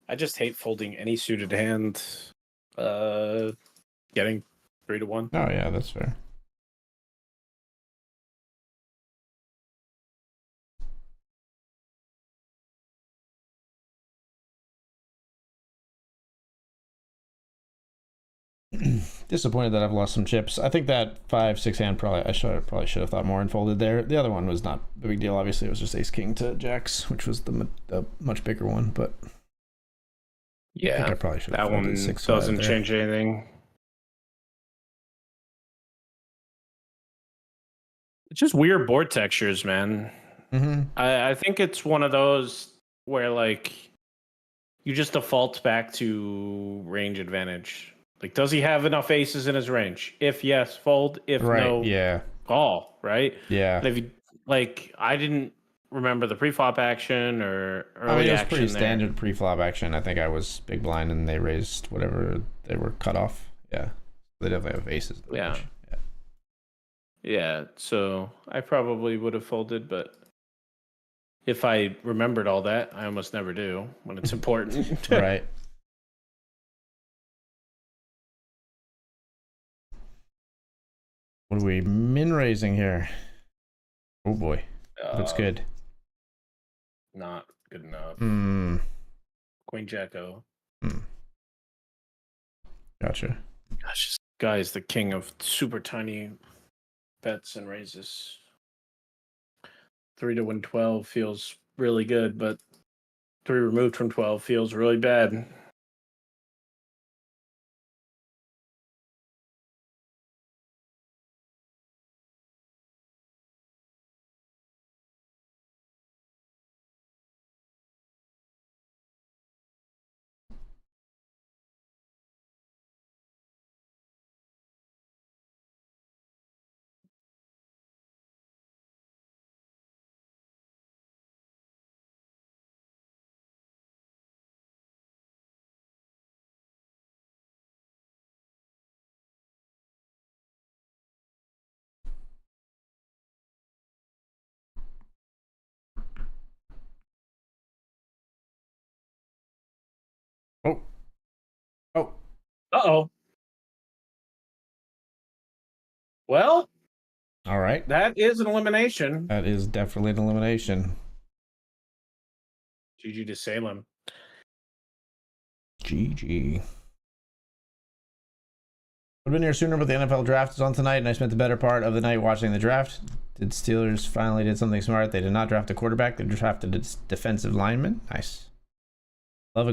I just hate folding any suited hand. Getting 3-1. Oh, yeah, that's fair. Disappointed that I've lost some chips. I think that 5-6 hand probably should have thought more and folded there. The other one was not a big deal. Obviously, it was just ace king to jacks, which was the much bigger one. But yeah, I probably should have that one doesn't change anything. It's just weird board textures, man. Mm-hmm. I think it's one of those where like you just default back to range advantage. Like, does he have enough aces in his range? If yes, fold. If no, call. Right? Yeah. And if you like, I didn't remember the pre-flop action or early it was action pretty there. standard pre-flop action. I think I was big blind and they raised whatever they were cut off. Yeah, they definitely have aces. Yeah. So I probably would have folded, but if I remembered all that, I almost never do when it's important. Right. What are we min raising here? Oh boy, looks good. Not good enough. Queen Jack-O. Gotcha. Gosh, this guy is the king of super tiny bets and raises. 3 to win 12 feels really good, but 3 removed from 12 feels really bad. Oh. Uh-oh. Well, all right. That is an elimination. That is definitely an elimination. GG to Salem. GG. Would have been here sooner, but the NFL draft is on tonight, and I spent the better part of the night watching the draft. Did Steelers finally did something smart? They did not draft a quarterback. They drafted a defensive lineman. Nice. Love a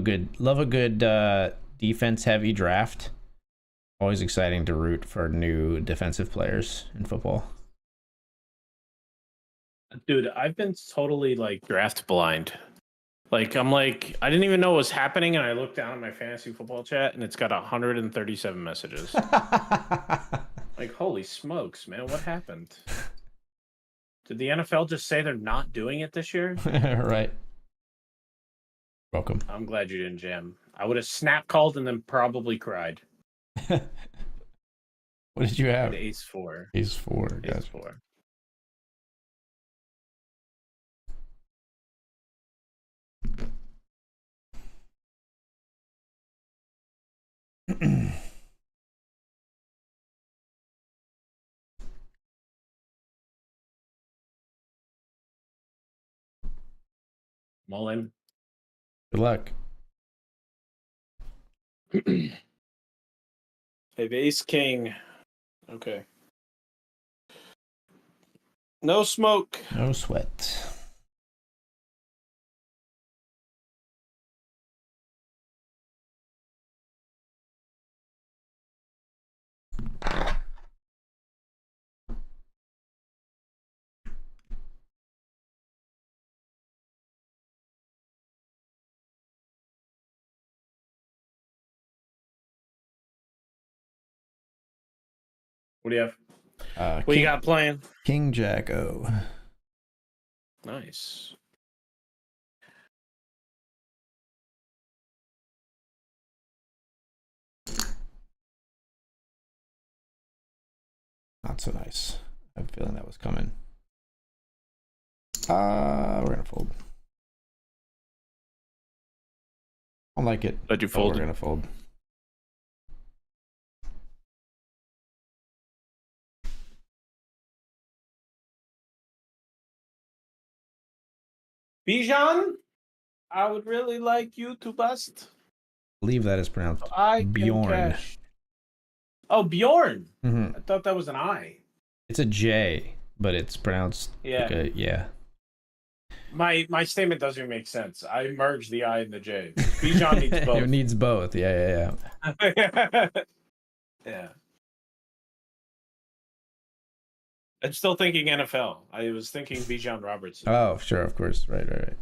good defense heavy draft. Always exciting to root for new defensive players in football. Dude, I've been totally like draft blind. Like I'm like I didn't even know what was happening, and I looked down at my fantasy football chat, and it's got 137 messages. Like holy smokes, man, what happened? Did the NFL just say they're not doing it this year? Right. Welcome. I'm glad you didn't jam. I would have snap called and then probably cried. What did you have? Ace 4. Ace 4. Ace Gotcha. 4. Mullen. Good luck. Hey, ace king. Okay. No smoke. No sweat. What do you have? What King, you got playing? King Jack O. Nice. Not so nice. I have a feeling that was coming. We're gonna fold. I don't like it. But you fold. We're gonna fold. Bijan, I would really like you to bust. I believe that is pronounced Bjorn. Cash. Oh, Bjorn. Mm-hmm. I thought that was an I. It's a J, but it's pronounced yeah. My statement doesn't even make sense. I merged the I and the J. Bijan needs both. It needs both. Yeah. Yeah. I'm still thinking NFL. I was thinking Bijan Robertson. Oh, sure, of course. Right.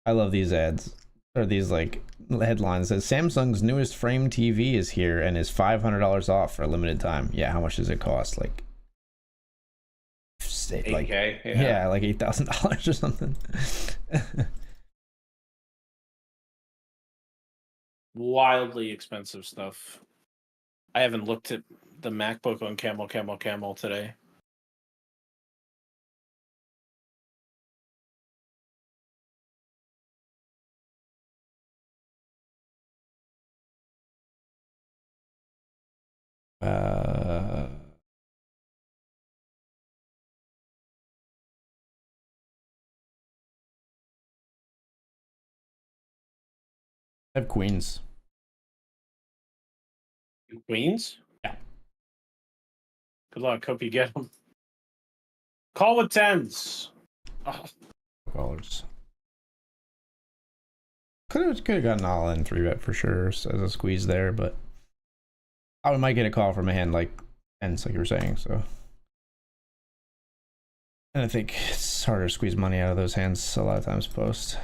I love these ads. Or these like headlines that Samsung's newest frame TV is here and is $500 off for a limited time. Yeah, how much does it cost? Like $8K? Yeah, like $8,000 or something. Wildly expensive stuff. I haven't looked at the MacBook on Camel today. I have queens. Queens? Yeah. Good luck. Hope you get them. Call with tens. Oh. Callers. Could have gotten all in 3-bet for sure as a squeeze there, but I might get a call from a hand like tens, like you were saying. So, and I think it's harder to squeeze money out of those hands a lot of times post.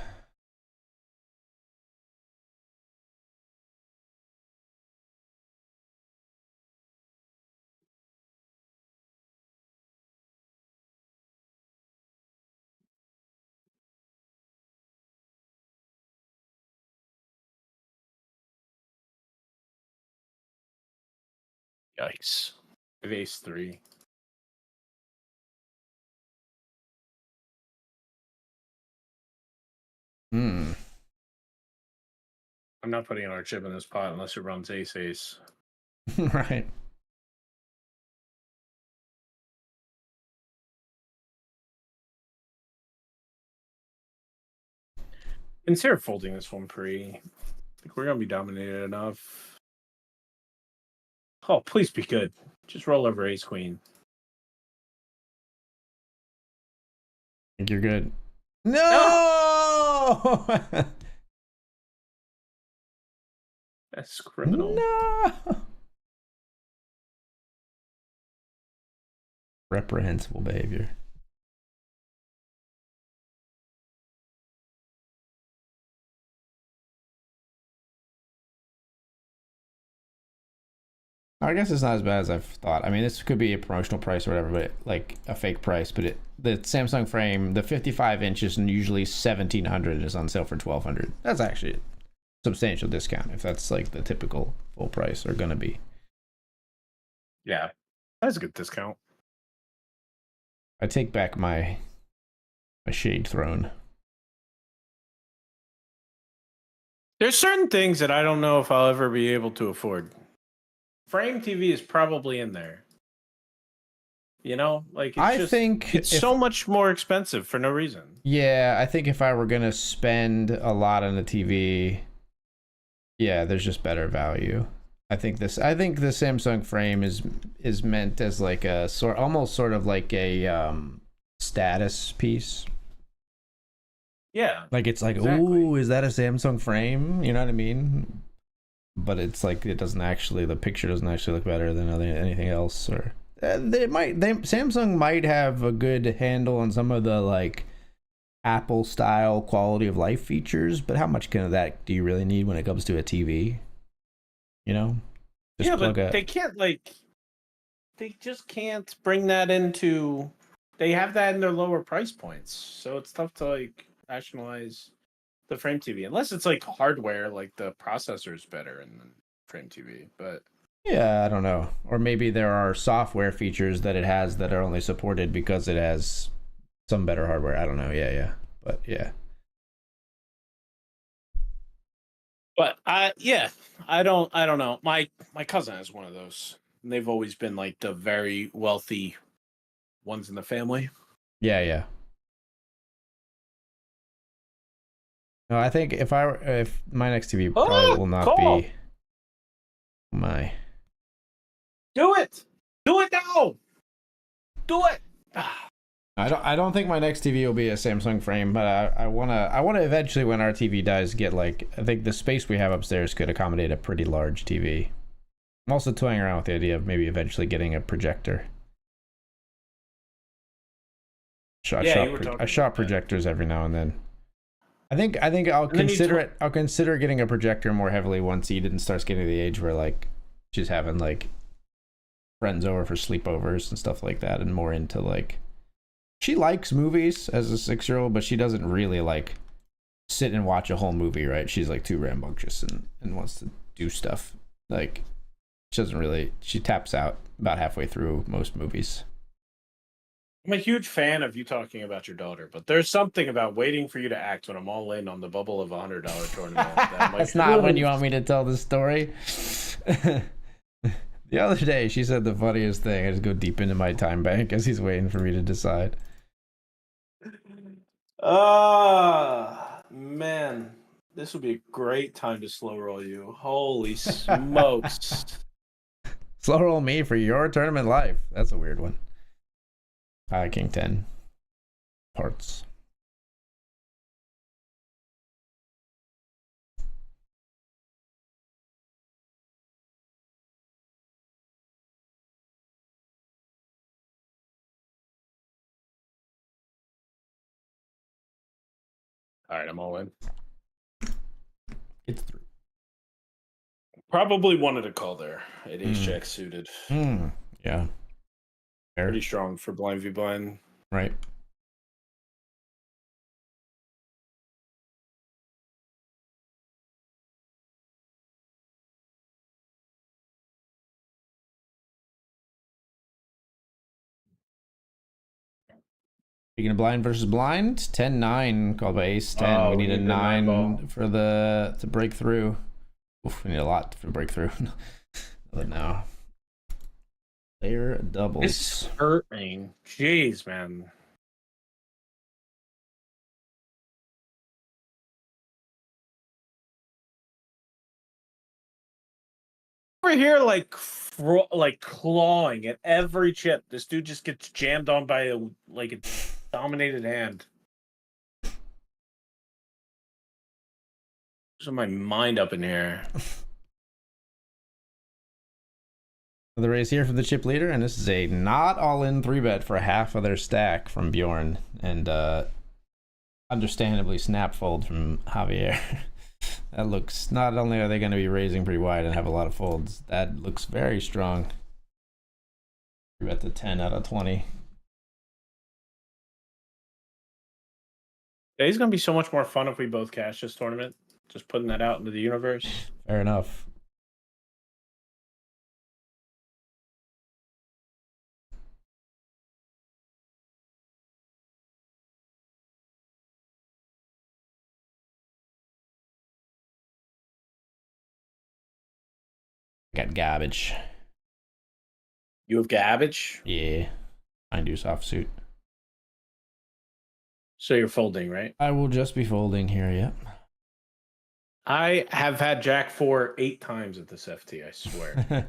Yikes. I have ace 3. Hmm. I'm not putting our chip in this pot unless it runs ace. Right. Consider folding this one pre. Like, we're gonna be dominated enough. Oh, please be good. Just roll over ace queen. I think you're good. No! That's criminal. No! Reprehensible behavior. I guess it's not as bad as I've thought. I mean, this could be a promotional price or whatever, but like a fake price. But the Samsung frame, the 55 inches, and usually 1,700 is on sale for 1,200. That's actually a substantial discount if that's like the typical full price are gonna be. Yeah, that's a good discount. I take back my shade throne. There's certain things that I don't know if I'll ever be able to afford. Frame TV is probably in there. You know, like it's so much more expensive for no reason. Yeah, I think if I were gonna spend a lot on the TV, yeah, there's just better value. I think the Samsung frame is meant as like a almost sort of like a status piece. Yeah. Like it's like, exactly. Ooh, is that a Samsung frame? You know what I mean? But it's like the picture doesn't actually look better than anything else. Or Samsung might have a good handle on some of the like Apple style quality of life features, but how much of that do you really need when it comes to a TV? You know? They can't they just can't bring that into. They have that in their lower price points, so it's tough to like rationalize the frame TV unless it's like hardware, like the processor is better in the frame TV. But yeah, I don't know, or maybe there are software features that it has that are only supported because it has some better hardware. I don't know. But yeah. But I don't know. My cousin has one of those, and they've always been like the very wealthy ones in the family. Yeah. No, I think if my next TV probably will not be my. Do it now. Do it. I don't think my next TV will be a Samsung frame, but I wanna eventually, when our TV dies, get like, I think the space we have upstairs could accommodate a pretty large TV. I'm also toying around with the idea of maybe eventually getting a projector. I shop projectors every now and then. I think I'll consider getting a projector more heavily once Eden starts getting to the age where like she's having like friends over for sleepovers and stuff like that, and more into like, she likes movies as a 6-year-old, but she doesn't really like sit and watch a whole movie, right? She's like too rambunctious and wants to do stuff. Like she taps out about halfway through most movies. I'm a huge fan of you talking about your daughter, but there's something about waiting for you to act when I'm all in on the bubble of $100 tournament. That's not when you want me to tell the story. The other day, she said the funniest thing. I just go deep into my time bank as he's waiting for me to decide. Man, this would be a great time to slow roll you. Holy smokes! Slow roll me for your tournament life. That's a weird one. King 10 parts. All right, I'm all in. It's through. Probably wanted to call there at ace jack suited. Yeah. Fair. Pretty strong for blind v blind. Right. Speaking of blind versus blind, 10-9 called by ace 10. We need a 9 for to break through. Oof, we need a lot to break through. But now. Player doubles. It's hurting. Jeez, man. over here like clawing at every chip. This dude just gets jammed on by a dominated hand. Losing my mind up in here. The raise here for the chip leader, and this is a not all-in 3-bet for half of their stack from Bjorn, and understandably snap fold from Javier. That looks, not only are they going to be raising pretty wide and have a lot of folds, that looks very strong. You're at the 10 out of 20. Today's going to be so much more fun if we both cash this tournament. Just putting that out into the universe. Fair enough. Got garbage. You have garbage? Yeah. I do soft suit. So you're folding, right? I will just be folding here, yep. I have had Jack 4 8 times at this FT, I swear.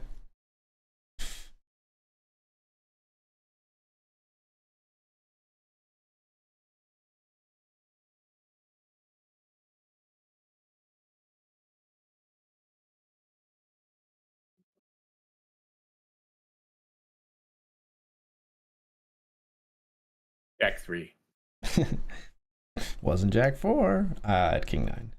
Jack 3. Wasn't Jack 4 at King 9.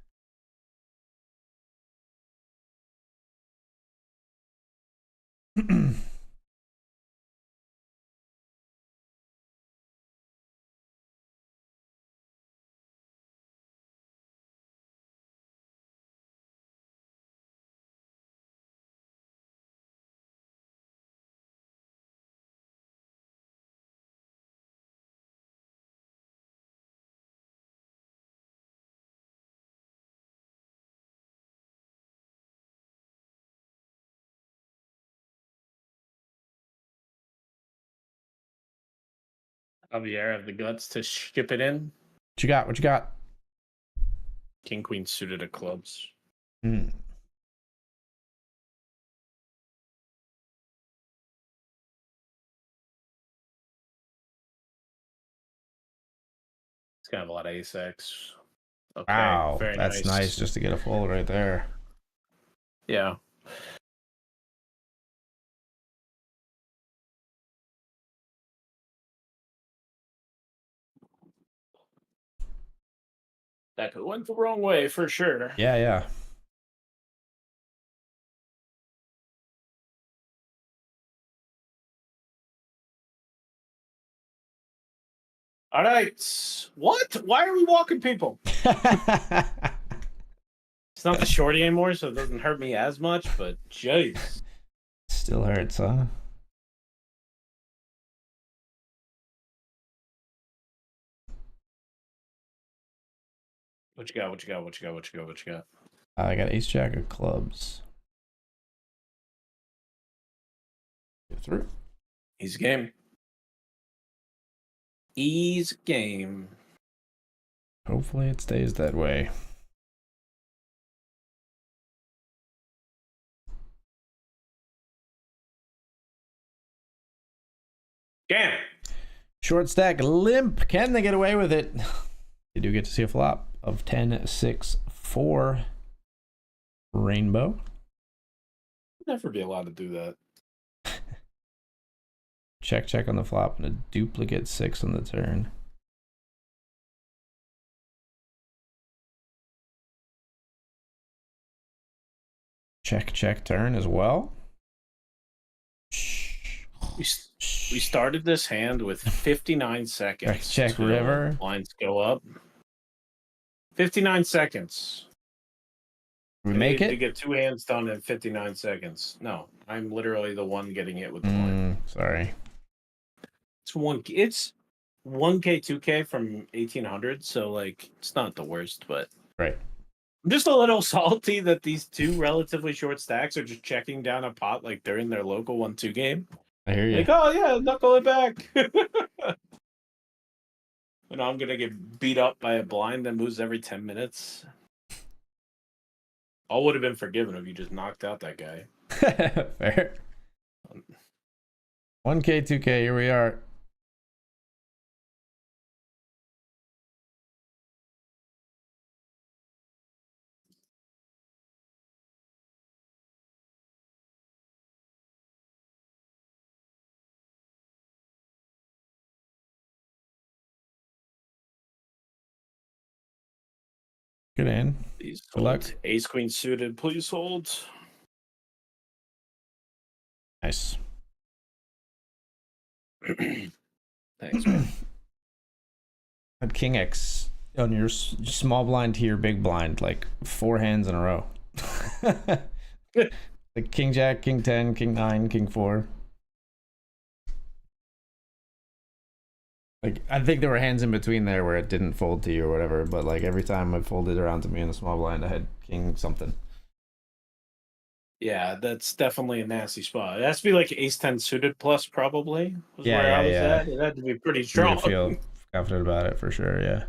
Javier have the guts to ship it in. What you got? What you got? King Queen suited of clubs. Hmm. It's gonna have a lot of ace-x. Okay, Wow, very that's nice just to get a fold right there. Yeah. That went the wrong way for sure. Yeah, yeah. All right. What? Why are we walking people? It's not the shorty anymore, so it doesn't hurt me as much, but jeez. Still hurts, huh? What you got? What you got? What you got? What you got? What you got? I got ace jack of clubs. Get through. Easy game. Easy game. Hopefully it stays that way. Damn. Short stack limp. Can they get away with it? They do get to see a flop of 10-6-4 rainbow. Never be allowed to do that. Check on the flop and a duplicate 6 on the turn. Check turn as well. We started this hand with 59 seconds. Check river. Lines go up. 59 seconds. We make it? To get 2 hands done in 59 seconds. No, I'm literally the one getting hit with the line. Sorry. It's 1K, 2K from 1800, so like it's not the worst, but right. I'm just a little salty that these two relatively short stacks are just checking down a pot like they're in their local 1-2 game. I hear you. Like, oh yeah, knuckle it back. And I'm gonna get beat up by a blind that moves every 10 minutes. All would have been forgiven if you just knocked out that guy. Fair. 1K, 2K, here we are. Good hand. Please Good hold. luck. Ace queen suited. Please hold. Nice. Thanks, man. Had King X on your small blind to your big blind, like 4 hands in a row. Like King Jack, King 10, King 9, King 4. Like, I think there were hands in between there where it didn't fold to you or whatever, but like every time it folded around to me in a small blind, I had King something. Yeah, that's definitely a nasty spot. It has to be like ace 10 suited plus, probably, was Yeah, where I was yeah. at. It had to be pretty For me to strong. feel confident about it for sure, yeah.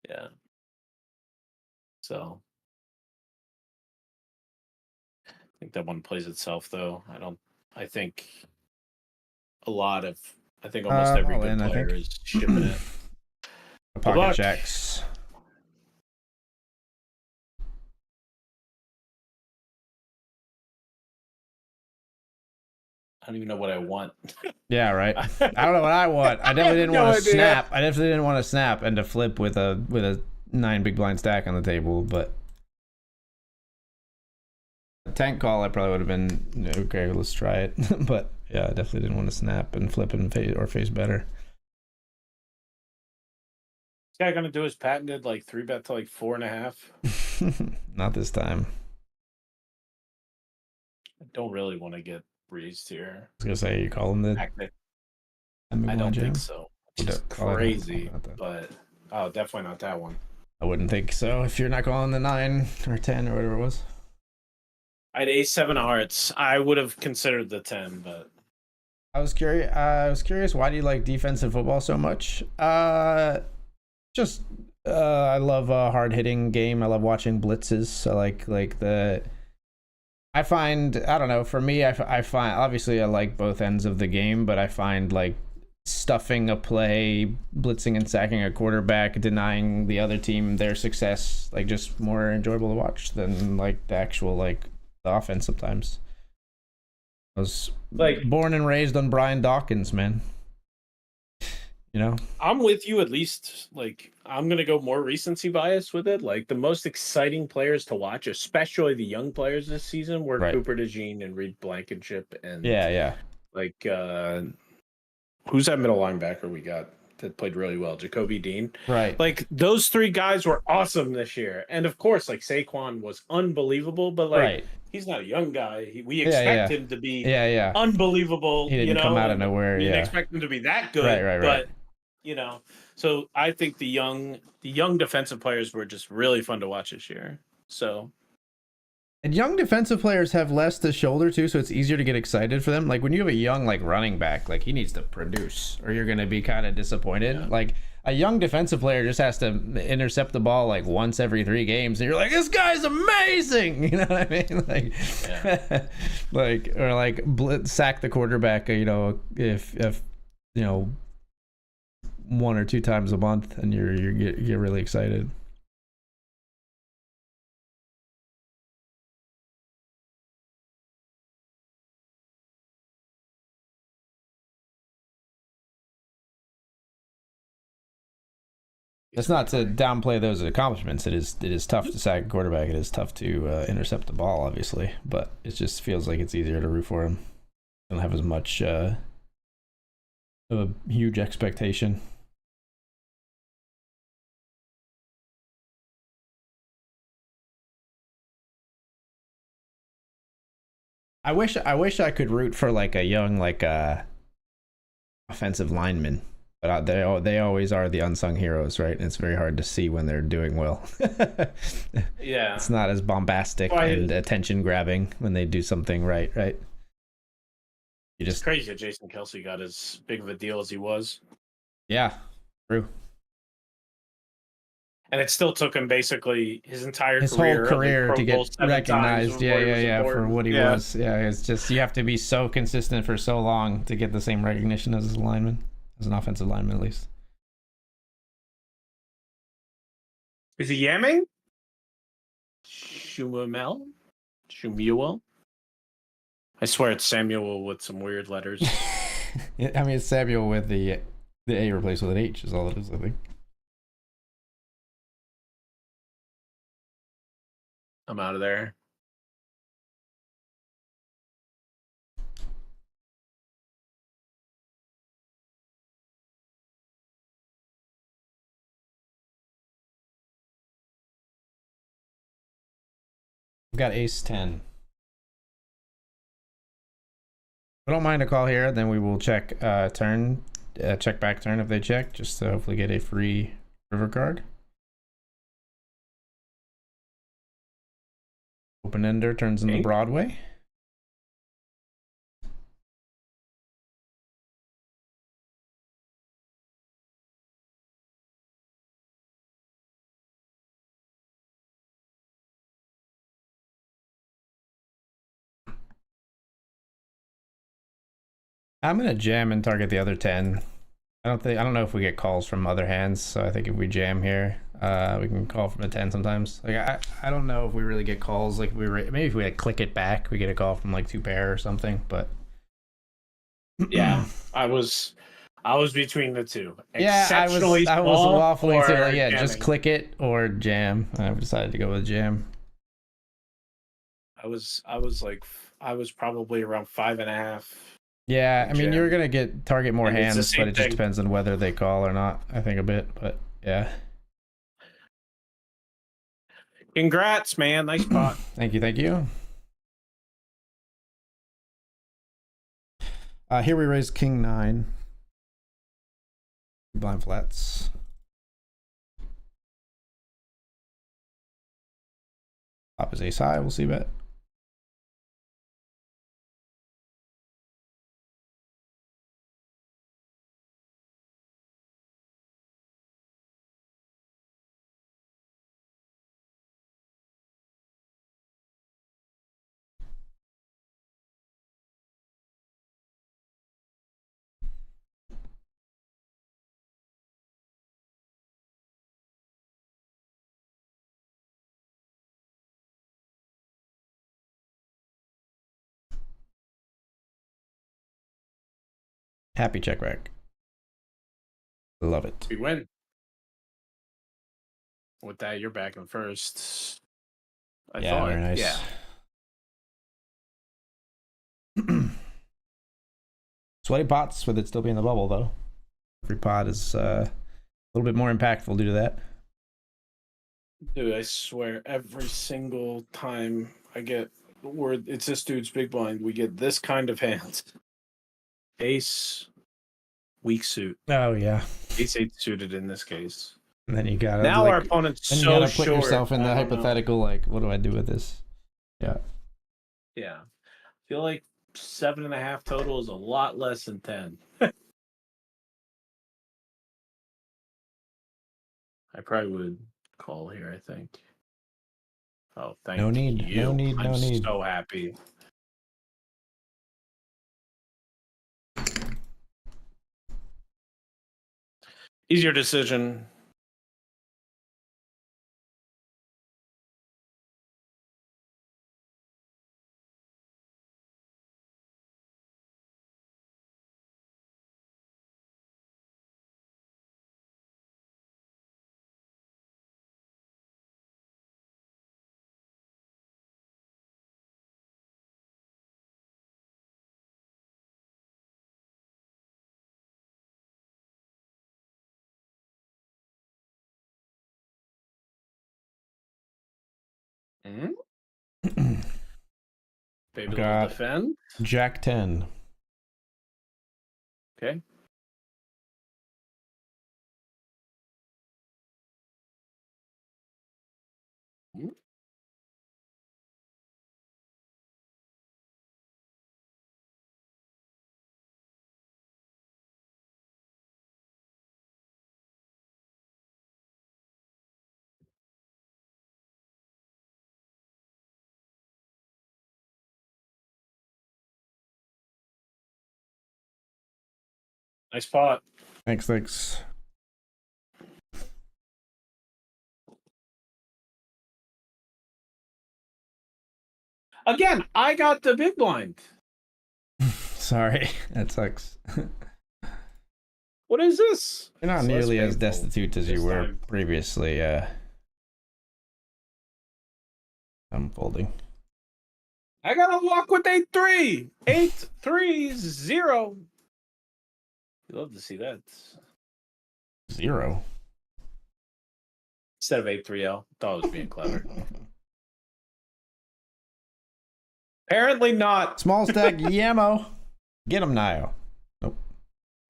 Yeah. So I think that one plays itself, though. I think almost every All good in, I player think. is shipping it. Good Pocket luck. checks. I don't even know what I want. Yeah, right. I don't know what I want. I definitely didn't no want to idea. snap. I definitely didn't want to snap and to flip with a 9 big blind stack on the table, but a tank call I probably would have been okay, let's try it. But yeah, I definitely didn't want to snap and flip and face better. This guy gonna do his patented like 3-bet to like 4.5. Not this time. I don't really want to get raised here. I was gonna say you call him the. I don't think so. It's crazy, no, but definitely not that one. I wouldn't think so if you're not calling the 9 or 10 or whatever it was. I had ace 7 of hearts. I would have considered the 10, but I was curious. Why do you like defensive football so much? Just I love a hard hitting game. I love watching blitzes. I like the. I find, I don't know, for me, I find, obviously I like both ends of the game, but I find like stuffing a play, blitzing and sacking a quarterback, denying the other team their success, like just more enjoyable to watch than like the actual like the offense sometimes. I was like born and raised on Brian Dawkins, man. You know, I'm with you. At least like I'm gonna go more recency bias with it. Like the most exciting players to watch, especially the young players this season, were right. Cooper DeJean and Reed Blankenship, and Yeah. Like who's that middle linebacker we got that played really well? Jacoby Dean. Right. Like those 3 guys were awesome this year, and of course, like Saquon was unbelievable, but like he's not a young guy. We expect him to be unbelievable. He didn't come out of nowhere. We didn't expect him to be that good. Right. But so I think the young defensive players were just really fun to watch this year. So. And young defensive players have less to shoulder too, so it's easier to get excited for them. Like when you have a young like running back, like he needs to produce, or you're gonna be kind of disappointed. Yeah. Like a young defensive player just has to intercept the ball like once every 3 games, and you're like, this guy's amazing. You know what I mean? Like, like or like sack the quarterback. You know, if 1 or 2 times a month, and you get really excited. That's not to downplay those accomplishments. It is tough to sack a quarterback. It is tough to intercept the ball, obviously, but it just feels like it's easier to root for him. Don't have as much of a huge expectation. I wish I could root for like a young offensive lineman. But they always are the unsung heroes, right? And it's very hard to see when they're doing well. Yeah. It's not as bombastic and attention grabbing when they do something right? It's crazy that Jason Kelce got as big of a deal as he was. Yeah, true. and it still took him basically his entire His career, whole career like to Pro Bowl get 7 times recognized. before he was For important. what he was. Yeah, it's just you have to be so consistent for so long to get the same recognition as a lineman, as an offensive lineman at least. Is he yamming? Shumuel? I swear it's Samuel with some weird letters. I mean, it's Samuel with the A replaced with an H is all it is, I think. I'm out of there. We've got ace 10. I don't mind a call here, then we will check turn, check back turn if they check, just to hopefully get a free river card. Open ender turns into Broadway. I'm gonna jam and target the other 10. I don't know if we get calls from other hands, so I think if we jam here, we can call from the 10 sometimes. Like I don't know if we really get calls. Like maybe if we like click it back, we get a call from like 2 pair or something. But yeah, I was between the two. Yeah, I was waffling to like, jamming. just click it or jam. I've decided to go with jam. I was probably around 5.5. Yeah, I mean, you're gonna target more hands, but it just depends on whether they call or not. I think a bit, but yeah. Congrats, man! Nice pot. Thank you. Here we raise king 9. Blind flats. Top is ace high. We'll see bet. Happy check rack. Love it. We win. With that, you're back in first. I thought. Very nice. Yeah. Sweaty pots with it still being the bubble, though. Every pot is a little bit more impactful due to that. Dude, I swear, every single time I get word it's this dude's big blind, we get this kind of hand. Ace, weak suit. Oh yeah. Ace 8 suited in this case. And then you gotta now our opponent's so short. You gotta put yourself in the hypothetical, like, what do I do with this? Yeah. Yeah. I feel like 7.5 total is a lot less than 10. I probably would call here, I think. Oh, thank you. No need. I'm so happy. Easier decision. Baby will defend. Jack 10. Okay. Nice pot. Thanks. Again, I got the big blind. Sorry, that sucks. What is this? You're not nearly as destitute as you were previously. I'm folding. I got to walk with 8-3. 8-3-0. You love to see that. 0. Instead of 8-3-L. Thought it was being clever. Apparently not. Small stack Yamo. Get him, Nio. Nope.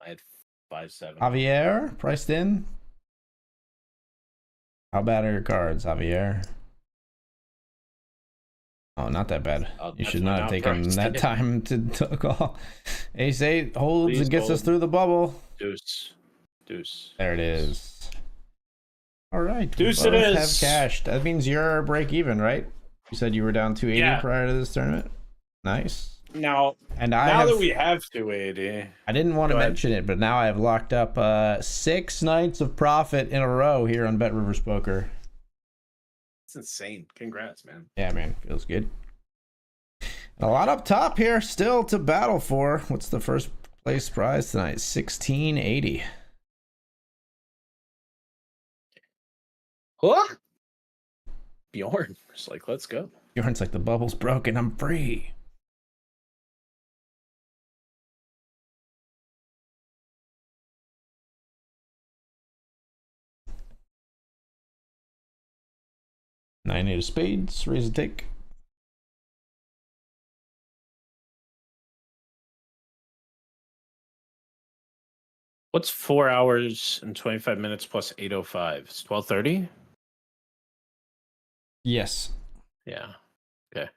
I had 5-7. Javier, priced in. How bad are your cards, Javier? Oh, not that bad. You should not have taken that time to call. Ace-8 holds and gets us through the bubble. Deuce. There it is. All right. Deuce it is. Have cashed. That means you're break even, right? You said you were down 280 prior to this tournament. Nice. Now that we have 280. I didn't want to mention it, but now I have locked up 6 nights of profit in a row here on BetRivers Poker. It's insane. Congrats, man. Yeah, man. Feels good. And a lot up top here still to battle for. What's the first place prize tonight? 1680. What? Bjorn. Just like, let's go. Bjorn's like, the bubble's broken. I'm free. Nine, 8 of spades. Raise a take. What's 4 hours and 25 minutes plus 8:05? It's 12:30? Yes. Yeah. Okay.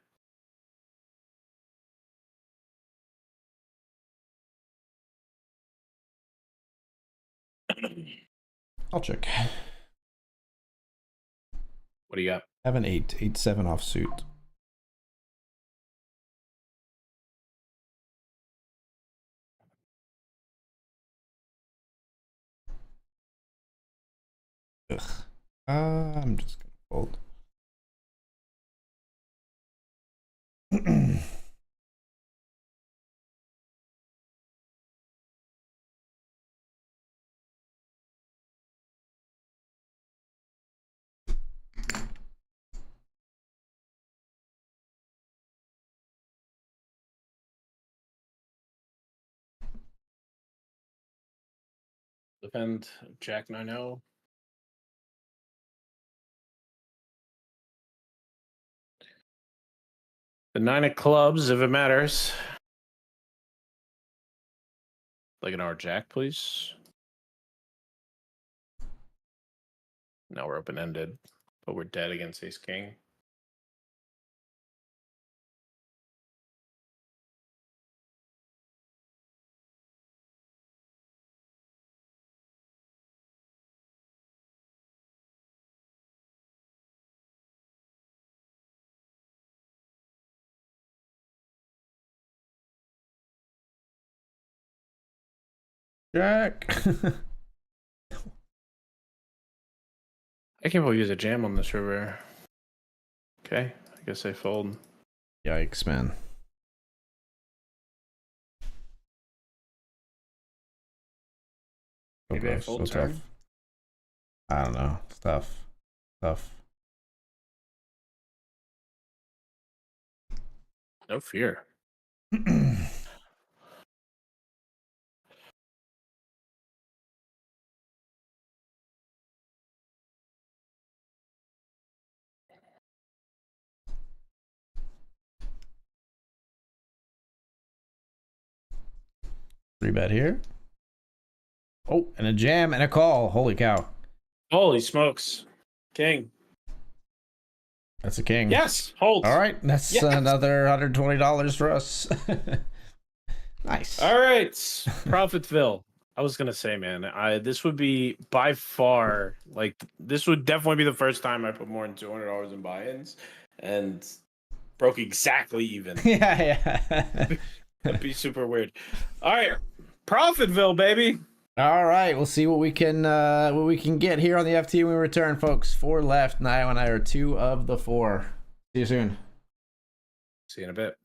I'll check. What do you got? I have an 8. 8-7 offsuit. Ugh. I'm just gonna fold. Defend Jack 9-0. The 9 of clubs, if it matters. Like an hour Jack, please. Now we're open-ended, but we're dead against Ace King. Jack. I can't believe use a jam on this river. Okay, I guess I fold. Yikes, man. Maybe I fold so tough. I don't know. It's tough. No fear. 3-bet here. Oh, and a jam and a call. Holy cow. Holy smokes. King. That's a king. Yes, hold. All right, that's another $120 for us. Nice. All right, Profitville. I was gonna say, man, this would be by far this would definitely be the first time I put more than $200 in buy-ins, and broke exactly even. Yeah. That'd be super weird. All right, Profitville, baby. All right, we'll see what we can get here on the FT when we return, folks. 4 left. Nio and I are 2 of the 4. See you soon. See you in a bit.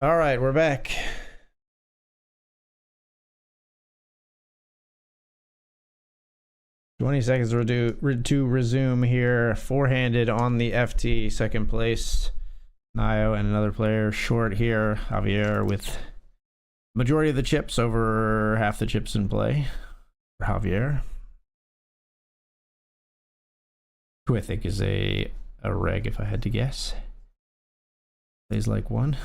All right, we're back. $20 seconds to resume here. 4-handed on the FT, second place. Nio and another player short here. Javier with majority of the chips, over half the chips in play for Javier, who I think is a reg if I had to guess. Plays like one.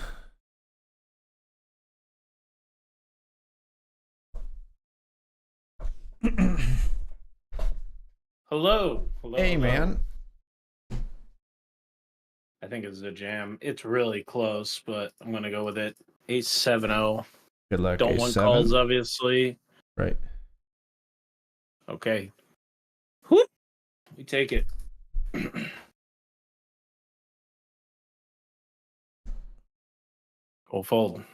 Hello. Hello. Hey, hello. man. I think it's a jam. It's really close, but I'm gonna go with it. Ace 7-0. Good luck. Don't Ace want 7. calls, obviously. Right. Okay. Whoop. We take it. Go fold.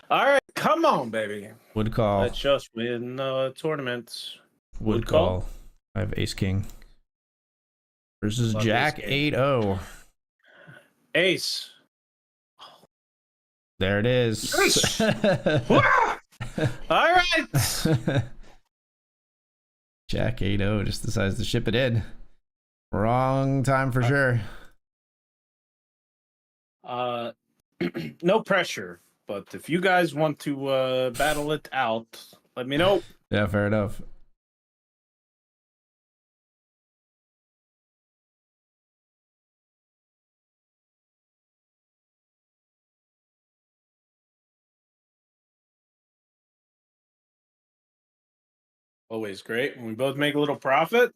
All right, come on, baby. Would call. Let's just win the tournament. Would call. I have ace king. Versus Love Jack ace 8-0. Ace. There it is. Yes! All right. Jack 8-0 just decides to ship it in. Wrong time for sure. No pressure, but if you guys want to battle it out, let me know. Yeah, fair enough. Always great when we both make a little profit.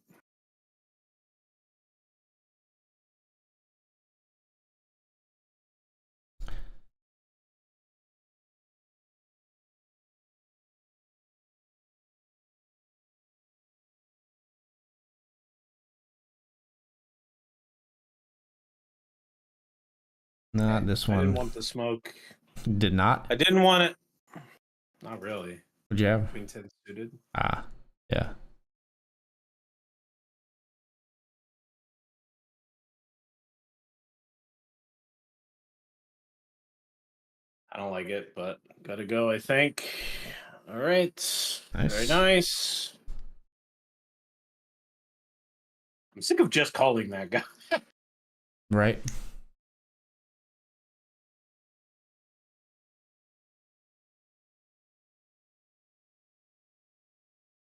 Not this one. I didn't want the smoke. Did not? I didn't want it. Not really. What'd you have? Queen 10 suited. Ah, yeah. I don't like it, but gotta go, I think. All right. Nice. Very nice. I'm sick of just calling that guy. Right.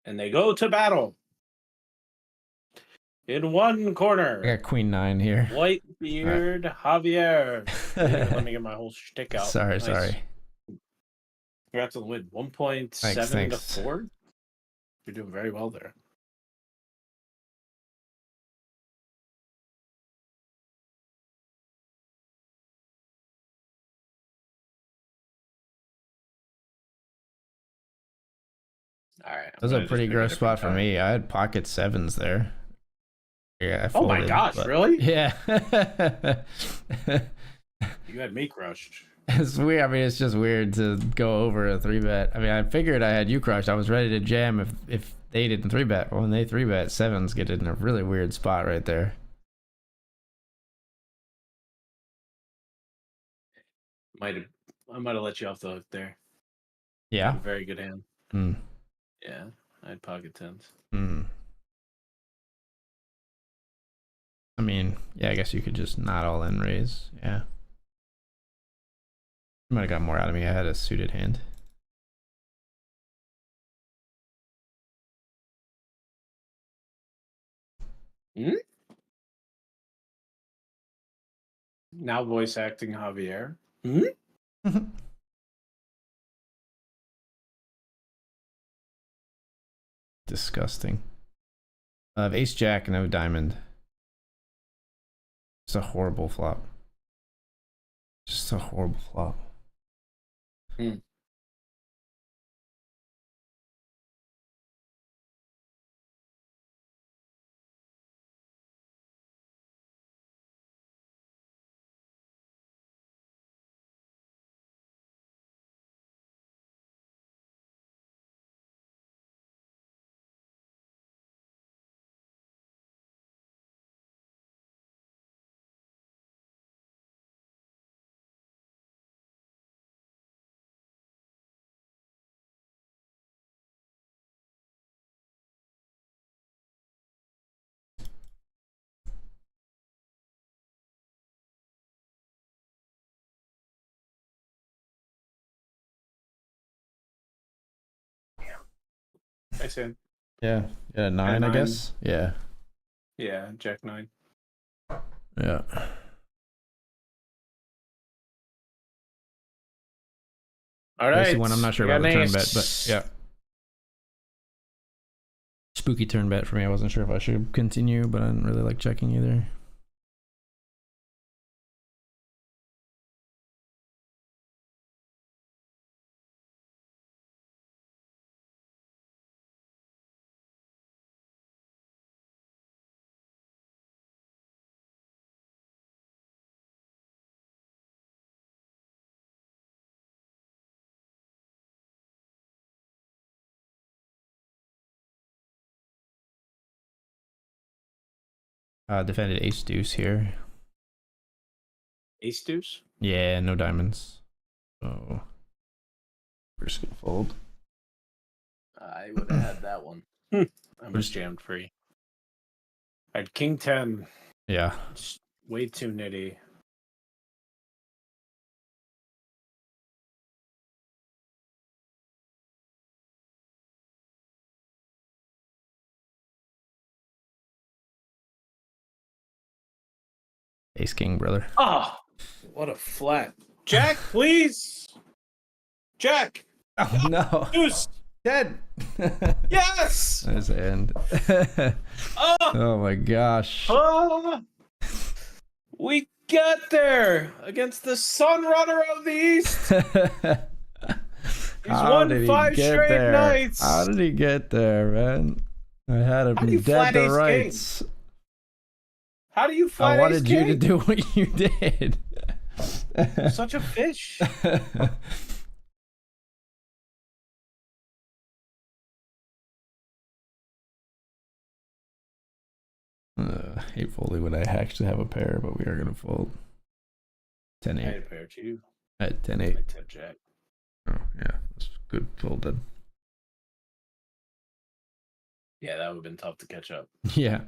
And they go to battle. In one corner. I got queen 9 here. Whitebeard Javier. Let me get my whole shtick out. Sorry, Nice. sorry. Congrats on the win. 1.7 to 4. You're doing very well there. All right. That was a pretty gross spot for me. I had pocket 7s there. Yeah, I folded, oh my gosh, really? Yeah. You had me crushed. It's weird. I mean, it's just weird to go over a 3-bet. I mean, I figured I had you crushed. I was ready to jam if they didn't 3-bet. Well, when they 3-bet, 7s get in a really weird spot right there. I might have let you off the hook there. Yeah. Very good hand. Mm. Yeah, I had pocket 10s. Mm. I mean, yeah, I guess you could just not all in raise. Yeah. You might have got more out of me. I had a suited hand. Hmm? Now voice acting Javier. Hmm? Disgusting. I have ace jack and no diamond. It's a horrible flop. Just a horrible flop. Hmm. I said. Yeah. Yeah, 9, I guess. Yeah. Yeah, Jack 9. Yeah. All right. One I'm not sure about the turn bet, but yeah. spooky turn bet for me. I wasn't sure if I should continue, but I didn't really like checking either. Defended ace deuce here. Ace deuce? Yeah, no diamonds. So we're just gonna fold. I would have had that one. I was jammed free. I had king 10. Yeah. Just way too nitty. Ace king, brother. Oh, what a flat. Jack, please. Jack. Oh no. Deuce. Dead. Yes. That's the end. Oh my gosh. We got there against the Sun Runner of the East. He's won 5 straight nights. How did he get there, man? I had him dead to rights. How do you flat I wanted you to do what you did. Such a fish. Hate folding when I actually have a pair, but we are going to fold. 10-8. I had a pair too. I had 10-8. I tip jack. Oh, yeah. That's good fold then. Yeah, that would have been tough to catch up. Yeah.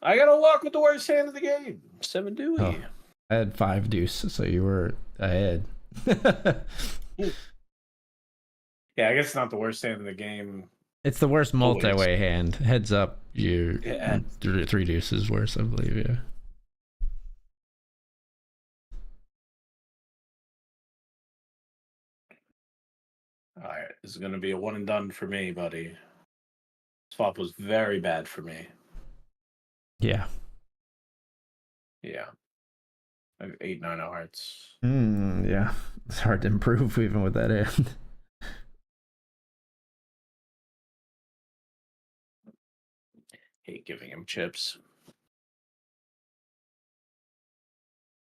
I got to walk with the worst hand of the game. 7 Dewey. Oh, I had 5 deuce, so you were ahead. Yeah, I guess it's not the worst hand in the game. It's the worst multi-way hand. Heads up, you 3 deuces worse, I believe. Yeah. All right, this is going to be a one and done for me, buddy. Swap was very bad for me. Yeah. Yeah. I have 8-9 of hearts. Yeah. It's hard to improve even with that hand. Hate giving him chips.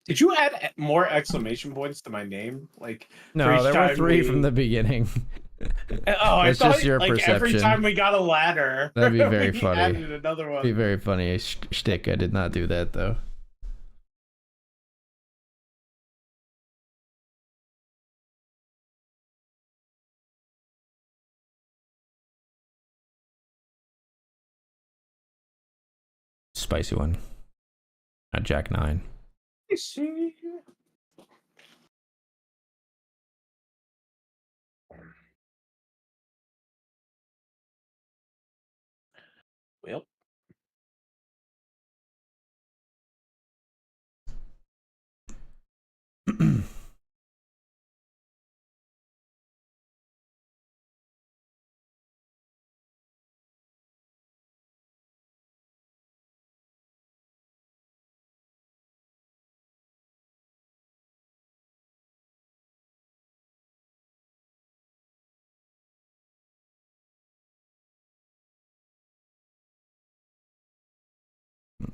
Did you add more exclamation points to my name? Like no, there were 3 from the beginning. Oh, it's just your perception. Every time we got a ladder, that'd be very funny. Added another one. That'd be very funny. Shtick. I did not do that though. Spicy one. At Jack 9. I see. Well.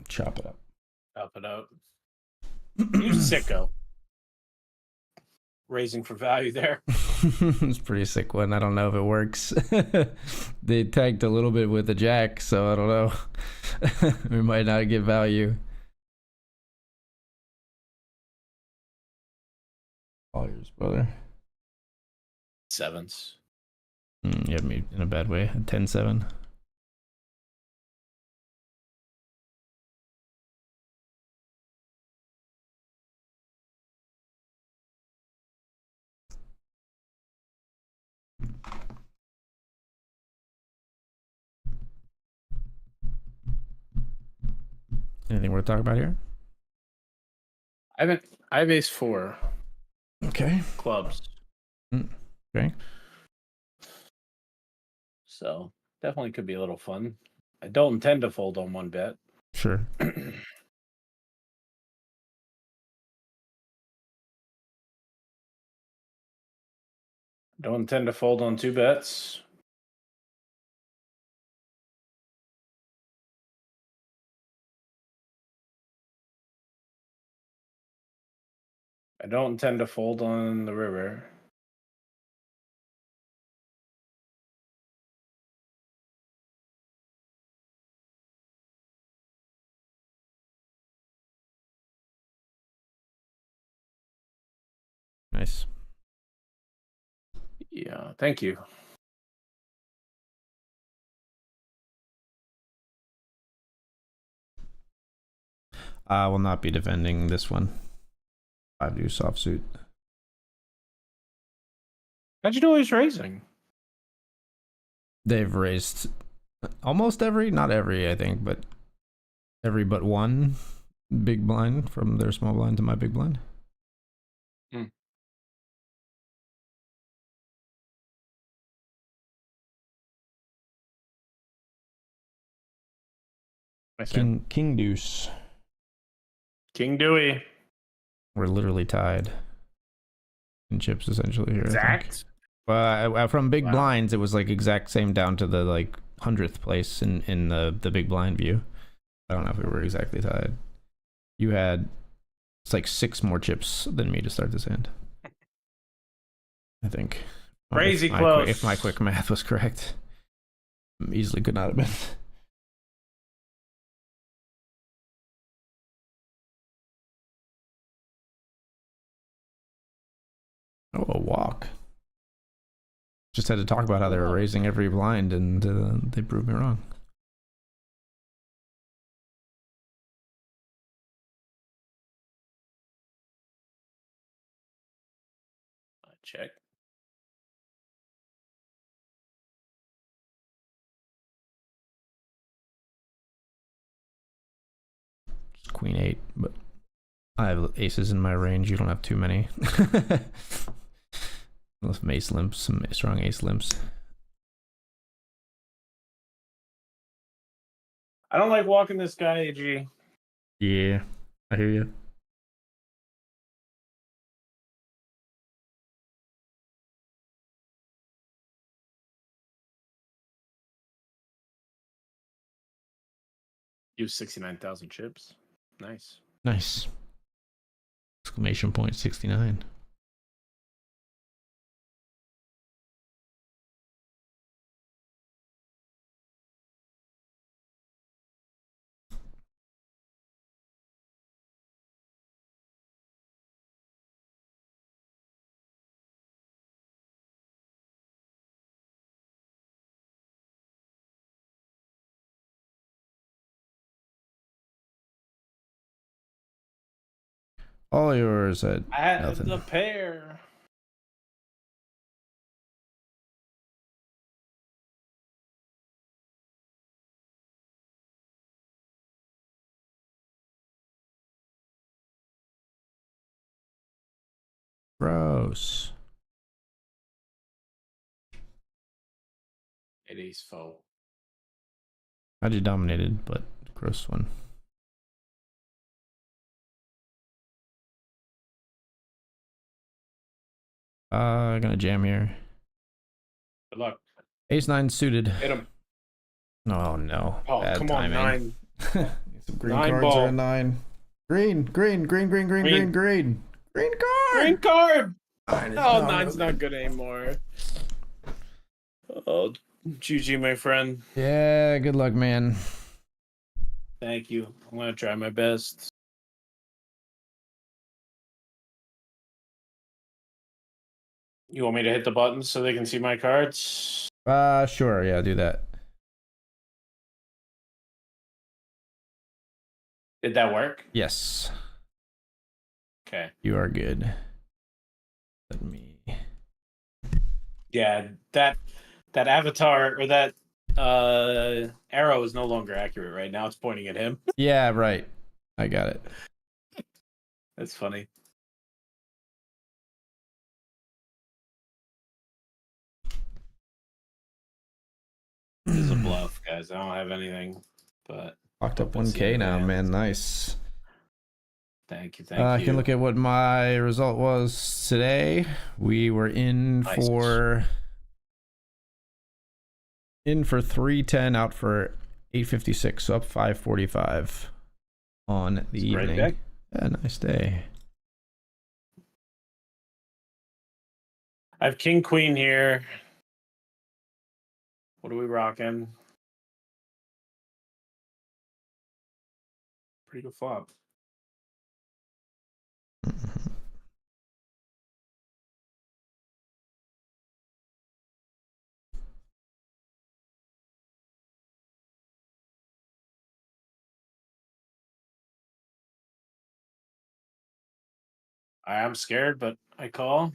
Chop it up. Chop it out. You sicko. Raising for value there. It's a pretty sick one. I don't know if it works. They tagged a little bit with the jack, so I don't know. We might not get value. All yours, brother. 7s. You had me in a bad way. 10-7. Anything worth talking about here? I have ace 4. Okay. Clubs. Okay. So Definitely could be a little fun. I don't intend to fold on one bet. Sure. Don't intend to fold on 2 bets. I don't intend to fold on the river. Nice. Yeah, thank you. I will not be defending this one. 5 deuce offsuit. How'd you know he's raising? They've raised almost every, not every, I think, but every but one big blind from their small blind to my big blind. King deuce. King Dewey. We're literally tied in chips essentially here. Exact. From big blinds, it was like exact same down to the like 100th place in the big blind view. I don't know if we were exactly tied. You had it's like 6 more chips than me to start this hand. I think. Crazy close. If my quick math was correct, easily could not have been. Oh, a walk. Just had to talk about how they were raising every blind, and they proved me wrong. Check. It's queen 8, but I have aces in my range. You don't have too many. Some ace limps, some strong ace limps. I don't like walking this guy, AG. Yeah, I hear you. Use 69,000 chips. Nice. Nice. Exclamation point 69. All yours at I had nothing. the pair. Gross. It is foe. I just dominated, but gross one. Gonna jam here. Good luck. Ace 9 suited. Hit him. Oh no. Oh, bad come timing. on, 9. Some green 9 cards ball. are a 9. Green card. Green card. card. Oh, 9's not good anymore. Oh, GG, my friend. Yeah, good luck, man. Thank you. I'm gonna try my best. You want me to hit the buttons so they can see my cards? Sure. Yeah, do that. Did that work? Yes. Okay. You are good. Let me. Yeah, that avatar or that arrow is no longer accurate right now. It's pointing at him. Yeah, right. I got it. That's funny. This is a bluff, guys. I don't have anything, but Locked up 1K now, man. Nice. Thank you, thank you. I can look at what my result was today. We were in for 310, out for 856, so up 545 on the evening. Day. Yeah, nice day. I have king queen here. What are we rocking? Pretty good flop. I am scared, but I call.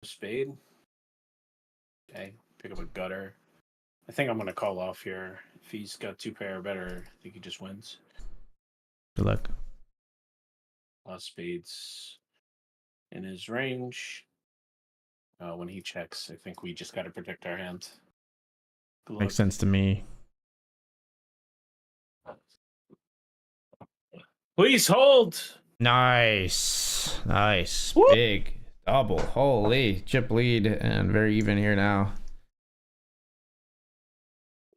Spade. Okay, pick up a gutter. I think I'm going to call off here. If he's got 2 pair or better, I think he just wins. Good luck. Lost spades in his range. When he checks, I think we just got to protect our hand. Makes sense to me. Please hold. Nice. Nice. Woo! Big double. Holy. Chip lead and very even here now.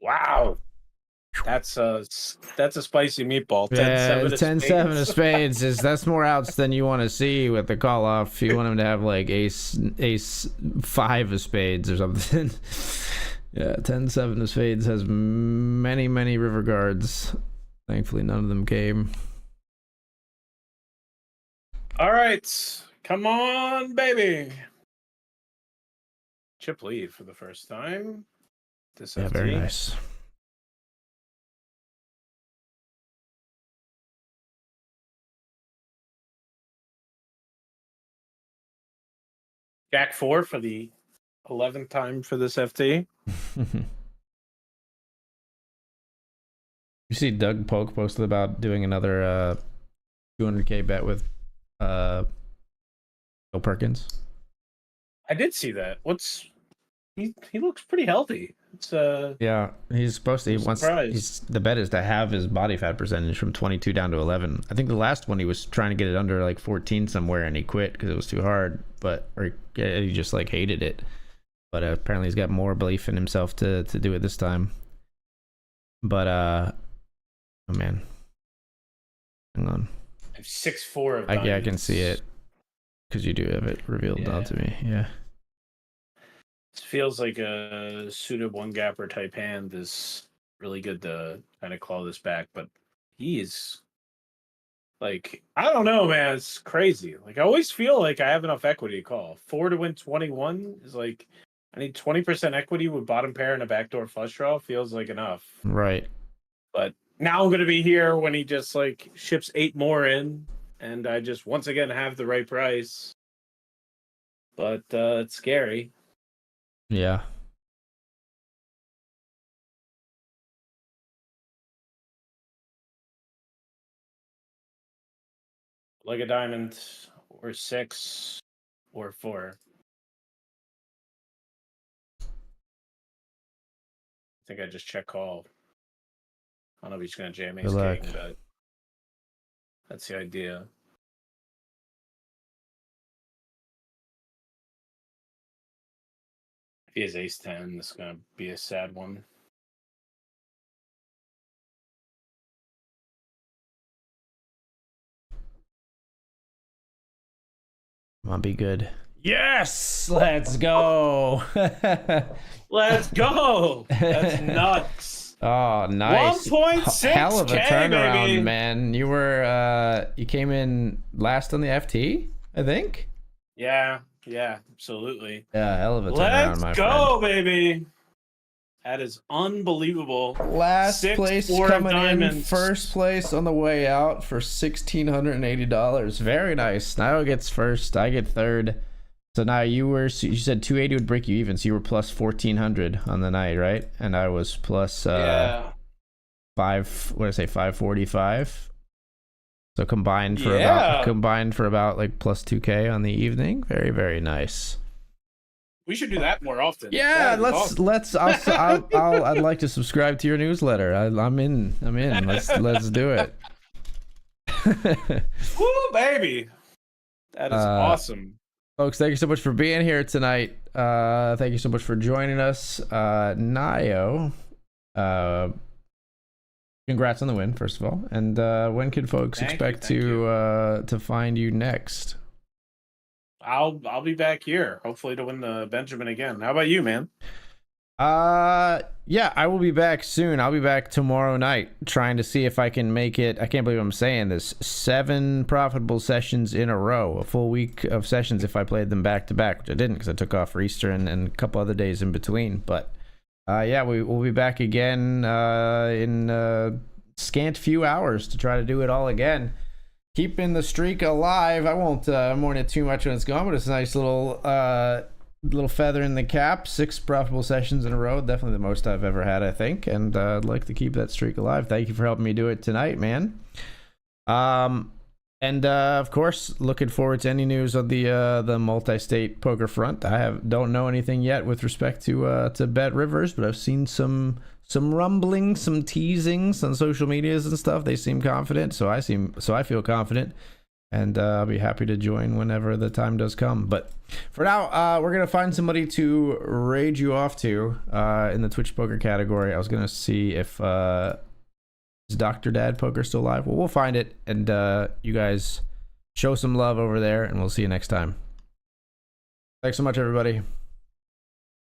Wow. That's a spicy meatball. 10-7 of spades. That's more outs than you want to see with the call off. You want him to have like ace 5 of spades or something. Yeah, 10-7 of spades has many river guards. Thankfully none of them came. All right, come on, baby. Chip lead for the first time. This yeah, very nice. Jack 4 for the 11th time for this FT. You see Doug Polk posted about doing another 200K bet with Bill Perkins? I did see that. He looks pretty healthy. It's yeah, he's supposed to. The bet is to have his body fat percentage from 22 down to 11. I think the last one he was trying to get it under like 14 somewhere, and he quit because it was too hard. Or he just like hated it. But apparently he's got more belief in himself to do it this time. But oh man, hang on. I have 6-4 of I can see it because you do have it revealed out to me. Yeah. This feels like a suited one gapper type hand is really good to kind of claw this back, but he's like, I don't know, man. It's crazy. Like, I always feel like I have enough equity to call. 4 to win 21 is like, I need 20% equity with bottom pair and a backdoor flush draw. Feels like enough. Right. But now I'm going to be here when he just like ships 8 more in, and I just once again have the right price. But it's scary. Yeah. Like a diamond, or 6, or 4. I think I just check call. I don't know if he's going to jam ace king, but that's the idea. If he has ace 10, this is going to be a sad one. Come on, be good. Yes! Let's go! Let's go! That's nuts. Oh, nice. 1.6K, hell of a turnaround, baby. Man. You came in last on the FT, I think? Yeah, absolutely. Yeah, hell of a turnaround, my friend. Let's go, baby. That is unbelievable. Last place coming in, first place on the way out for $1,680. Very nice. Naigo gets first. I get third. So now you said 280 would break you even, so you were plus 1,400 on the night, right? And I was plus 545. So combined for about like plus 2K on the evening. Very, very nice. We should do that more often. Yeah, awesome. I'd like to subscribe to your newsletter. I'm in. Let's do it. Woo, baby. That is awesome. Folks, thank you so much for being here tonight. Thank you so much for joining us. Nio, congrats on the win, first of all. And when can folks expect to find you next? I'll be back here, hopefully to win the Benjamin again. How about you, man? Yeah, I will be back soon. I'll be back tomorrow night trying to see if I can make it. I can't believe I'm saying this. 7 profitable sessions in a row, a full week of sessions if I played them back to back, which I didn't because I took off for Easter and a couple other days in between. But yeah, we'll be back again in scant few hours to try to do it all again. Keeping the streak alive. I won't mourn it too much when it's gone, but it's a nice little feather in the cap. 6 profitable sessions in a row, definitely the most I've ever had, I think, and I'd like to keep that streak alive. Thank you for helping me do it tonight, man. And of course, looking forward to any news on the multi-state poker front. I don't know anything yet with respect to BetRivers, but I've seen some rumblings, some teasings on social medias and stuff. They seem confident, so I feel confident. And I'll be happy to join whenever the time does come. But for now, we're going to find somebody to raid you off to in the Twitch poker category. I was going to see if is Dr. Dad Poker still alive? Well, we'll find it. And you guys show some love over there. And we'll see you next time. Thanks so much, everybody.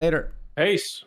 Later. Peace.